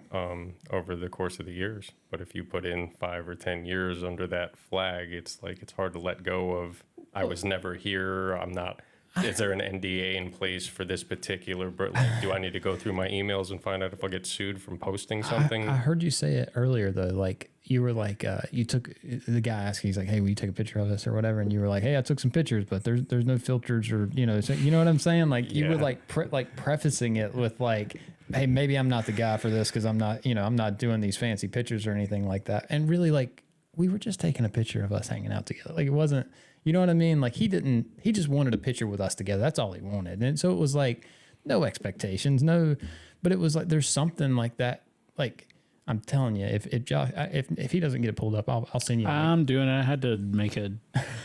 Over the course of the years. But if you put in 5 or 10 years under that flag, it's like it's hard to let go of. I was never here. I'm not. Is there an NDA in place for this particular? Like, do I need to go through my emails and find out if I'll get sued from posting something? I heard you say it earlier though. Like you were like, you took the guy asking, he's like, "Hey, will you take a picture of this or whatever?" And you were like, "Hey, I took some pictures, but there's no filters or so, you know what I'm saying?" Like you were like prefacing it with like, "Hey, maybe I'm not the guy for this because I'm not doing these fancy pictures or anything like that." And really, like, we were just taking a picture of us hanging out together. Like it wasn't. You know what I mean? Like he just wanted a picture with us together. That's all he wanted. And so it was like no expectations, but it was like, there's something like that. Like I'm telling you, if Josh, if he doesn't get it pulled up, I'll send you. I'm doing it. I had to make a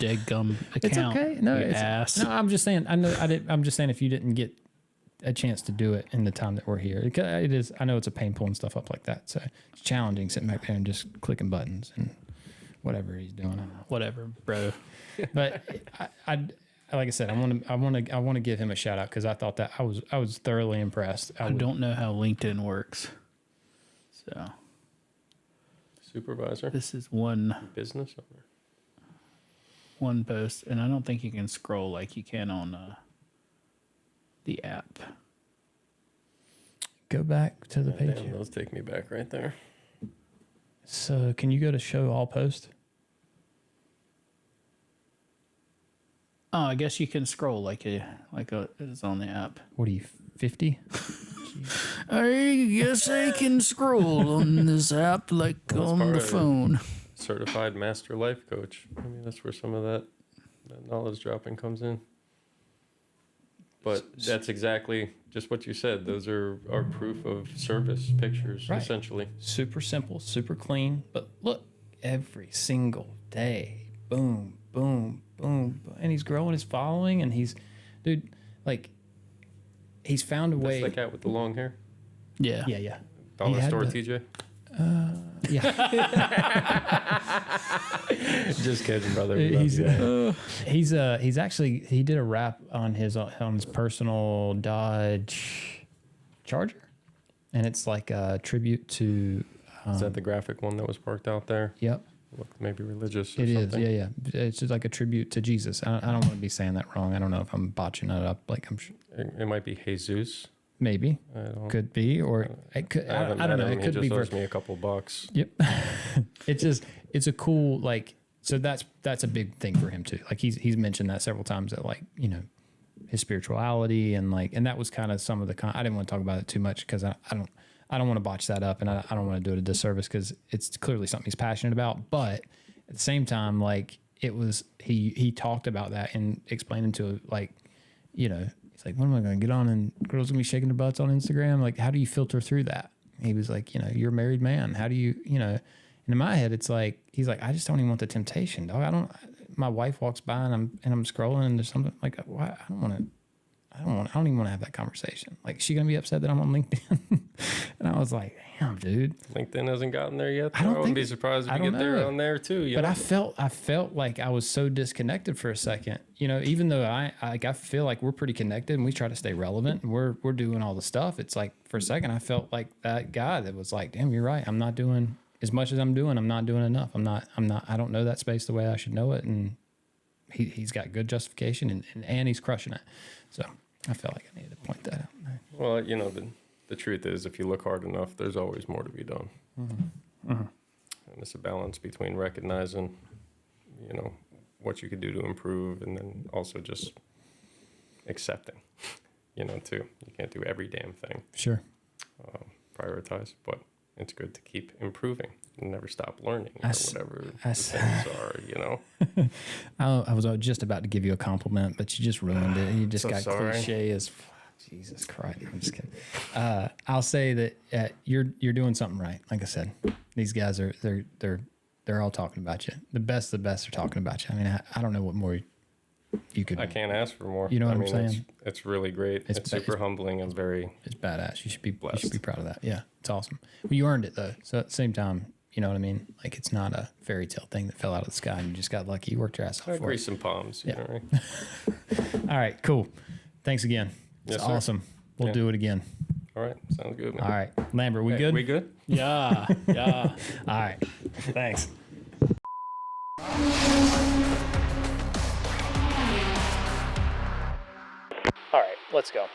dead gum account. It's okay. No, ass. I'm just saying, I'm just saying if you didn't get a chance to do it in the time that we're here, it is, I know it's a pain pulling stuff up like that. So it's challenging sitting back there and just clicking buttons and whatever he's doing. Whatever, bro. But I like I said, I want to give him a shout out because I thought that I was thoroughly impressed. I don't know how LinkedIn works, so Supervisor. this is one Business owner. one post, and I don't think you can scroll like you can on the app. Go back to the page. Damn, those take me back right there. So can you go to show all post? Oh, I guess you can scroll like it is on the app. What are you, 50? I guess I can scroll on this app like on the phone. Certified master life coach. I mean, that's where some of that knowledge dropping comes in. But that's exactly just what you said. Those are proof of service pictures, Right. essentially. Super simple, super clean. But look, every single day, boom, boom, boom. And he's growing his following, and he's found a way. That's the cat with the long hair. Yeah. Yeah. Dollar store, the- TJ. Yeah. Just kidding, brother. We love you. He's actually, he did a wrap on his personal Dodge Charger, and it's like a tribute to. Is that the graphic one that was parked out there? Yep. Looked maybe religious or It is, something. yeah. It's just like a tribute to Jesus. I don't want to be saying that wrong. I don't know if I'm botching it up. Like I'm sure, It might be Jesus. maybe I don't. could be, or it could. I don't know. It could he be. just owes me a couple bucks. Yep. It's a cool, like, so that's a big thing for him too. Like he's mentioned that several times, that, like, his spirituality and that was kind of some of the I didn't want to talk about it too much because I don't want to botch that up, and I don't want to do it a disservice because it's clearly something he's passionate about. But at the same time, like, it was, he talked about that and explaining to, like, he's like, what am I going to get on and girls gonna be shaking their butts on Instagram? Like, how do you filter through that? He was like, you're a married man. How do you, and in my head, it's like, he's like, I just don't even want the temptation, dog. My wife walks by and I'm scrolling and there's something like, why? I don't even want to have that conversation. Like, is she going to be upset that I'm on LinkedIn? And I was like, damn, dude. LinkedIn hasn't gotten there yet. I don't wouldn't think be surprised if I you don't get there know. on there too. But I felt like I was so disconnected for a second, even though I feel like we're pretty connected and we try to stay relevant and we're doing all the stuff. It's like, for a second, I felt like that guy that was like, damn, you're right. I'm not doing as much as I'm doing. I'm not doing enough. I don't know that space the way I should know it. And he's got good justification and he's crushing it. So I felt like I needed to point that out. Well, the truth is, if you look hard enough, there's always more to be done. Mm-hmm. Mm-hmm. And it's a balance between recognizing, what you could do to improve, and then also just accepting, too. You can't do every damn thing. Sure. Prioritize, but it's good to keep improving and never stop learning or whatever the s- things are, you know. I was just about to give you a compliment, but you just ruined it. You just So got sorry. cliche as Jesus Christ. I'm just kidding. I'll say that you're doing something right. Like I said, these guys are they're all talking about you. The best are talking about you. I mean, I don't know what more you could. I can't ask for more. You know what I'm mean, saying? It's really great. It's super humbling and very. It's badass. You should be blessed. You should be proud of that. Yeah, it's awesome. Well, you earned it though. So at the same time, you know what I mean? Like it's not a fairy tale thing that fell out of the sky and you just got lucky. You worked your ass off for it. Grease and palms. You Yeah. know, right? All right, cool. Thanks again. It's Yes, sir. awesome. We'll Yeah. do it again. All right. Sounds good, man. All right. Lambert, we Hey, good? We good? Yeah. Yeah. All right. Thanks. All right, let's go.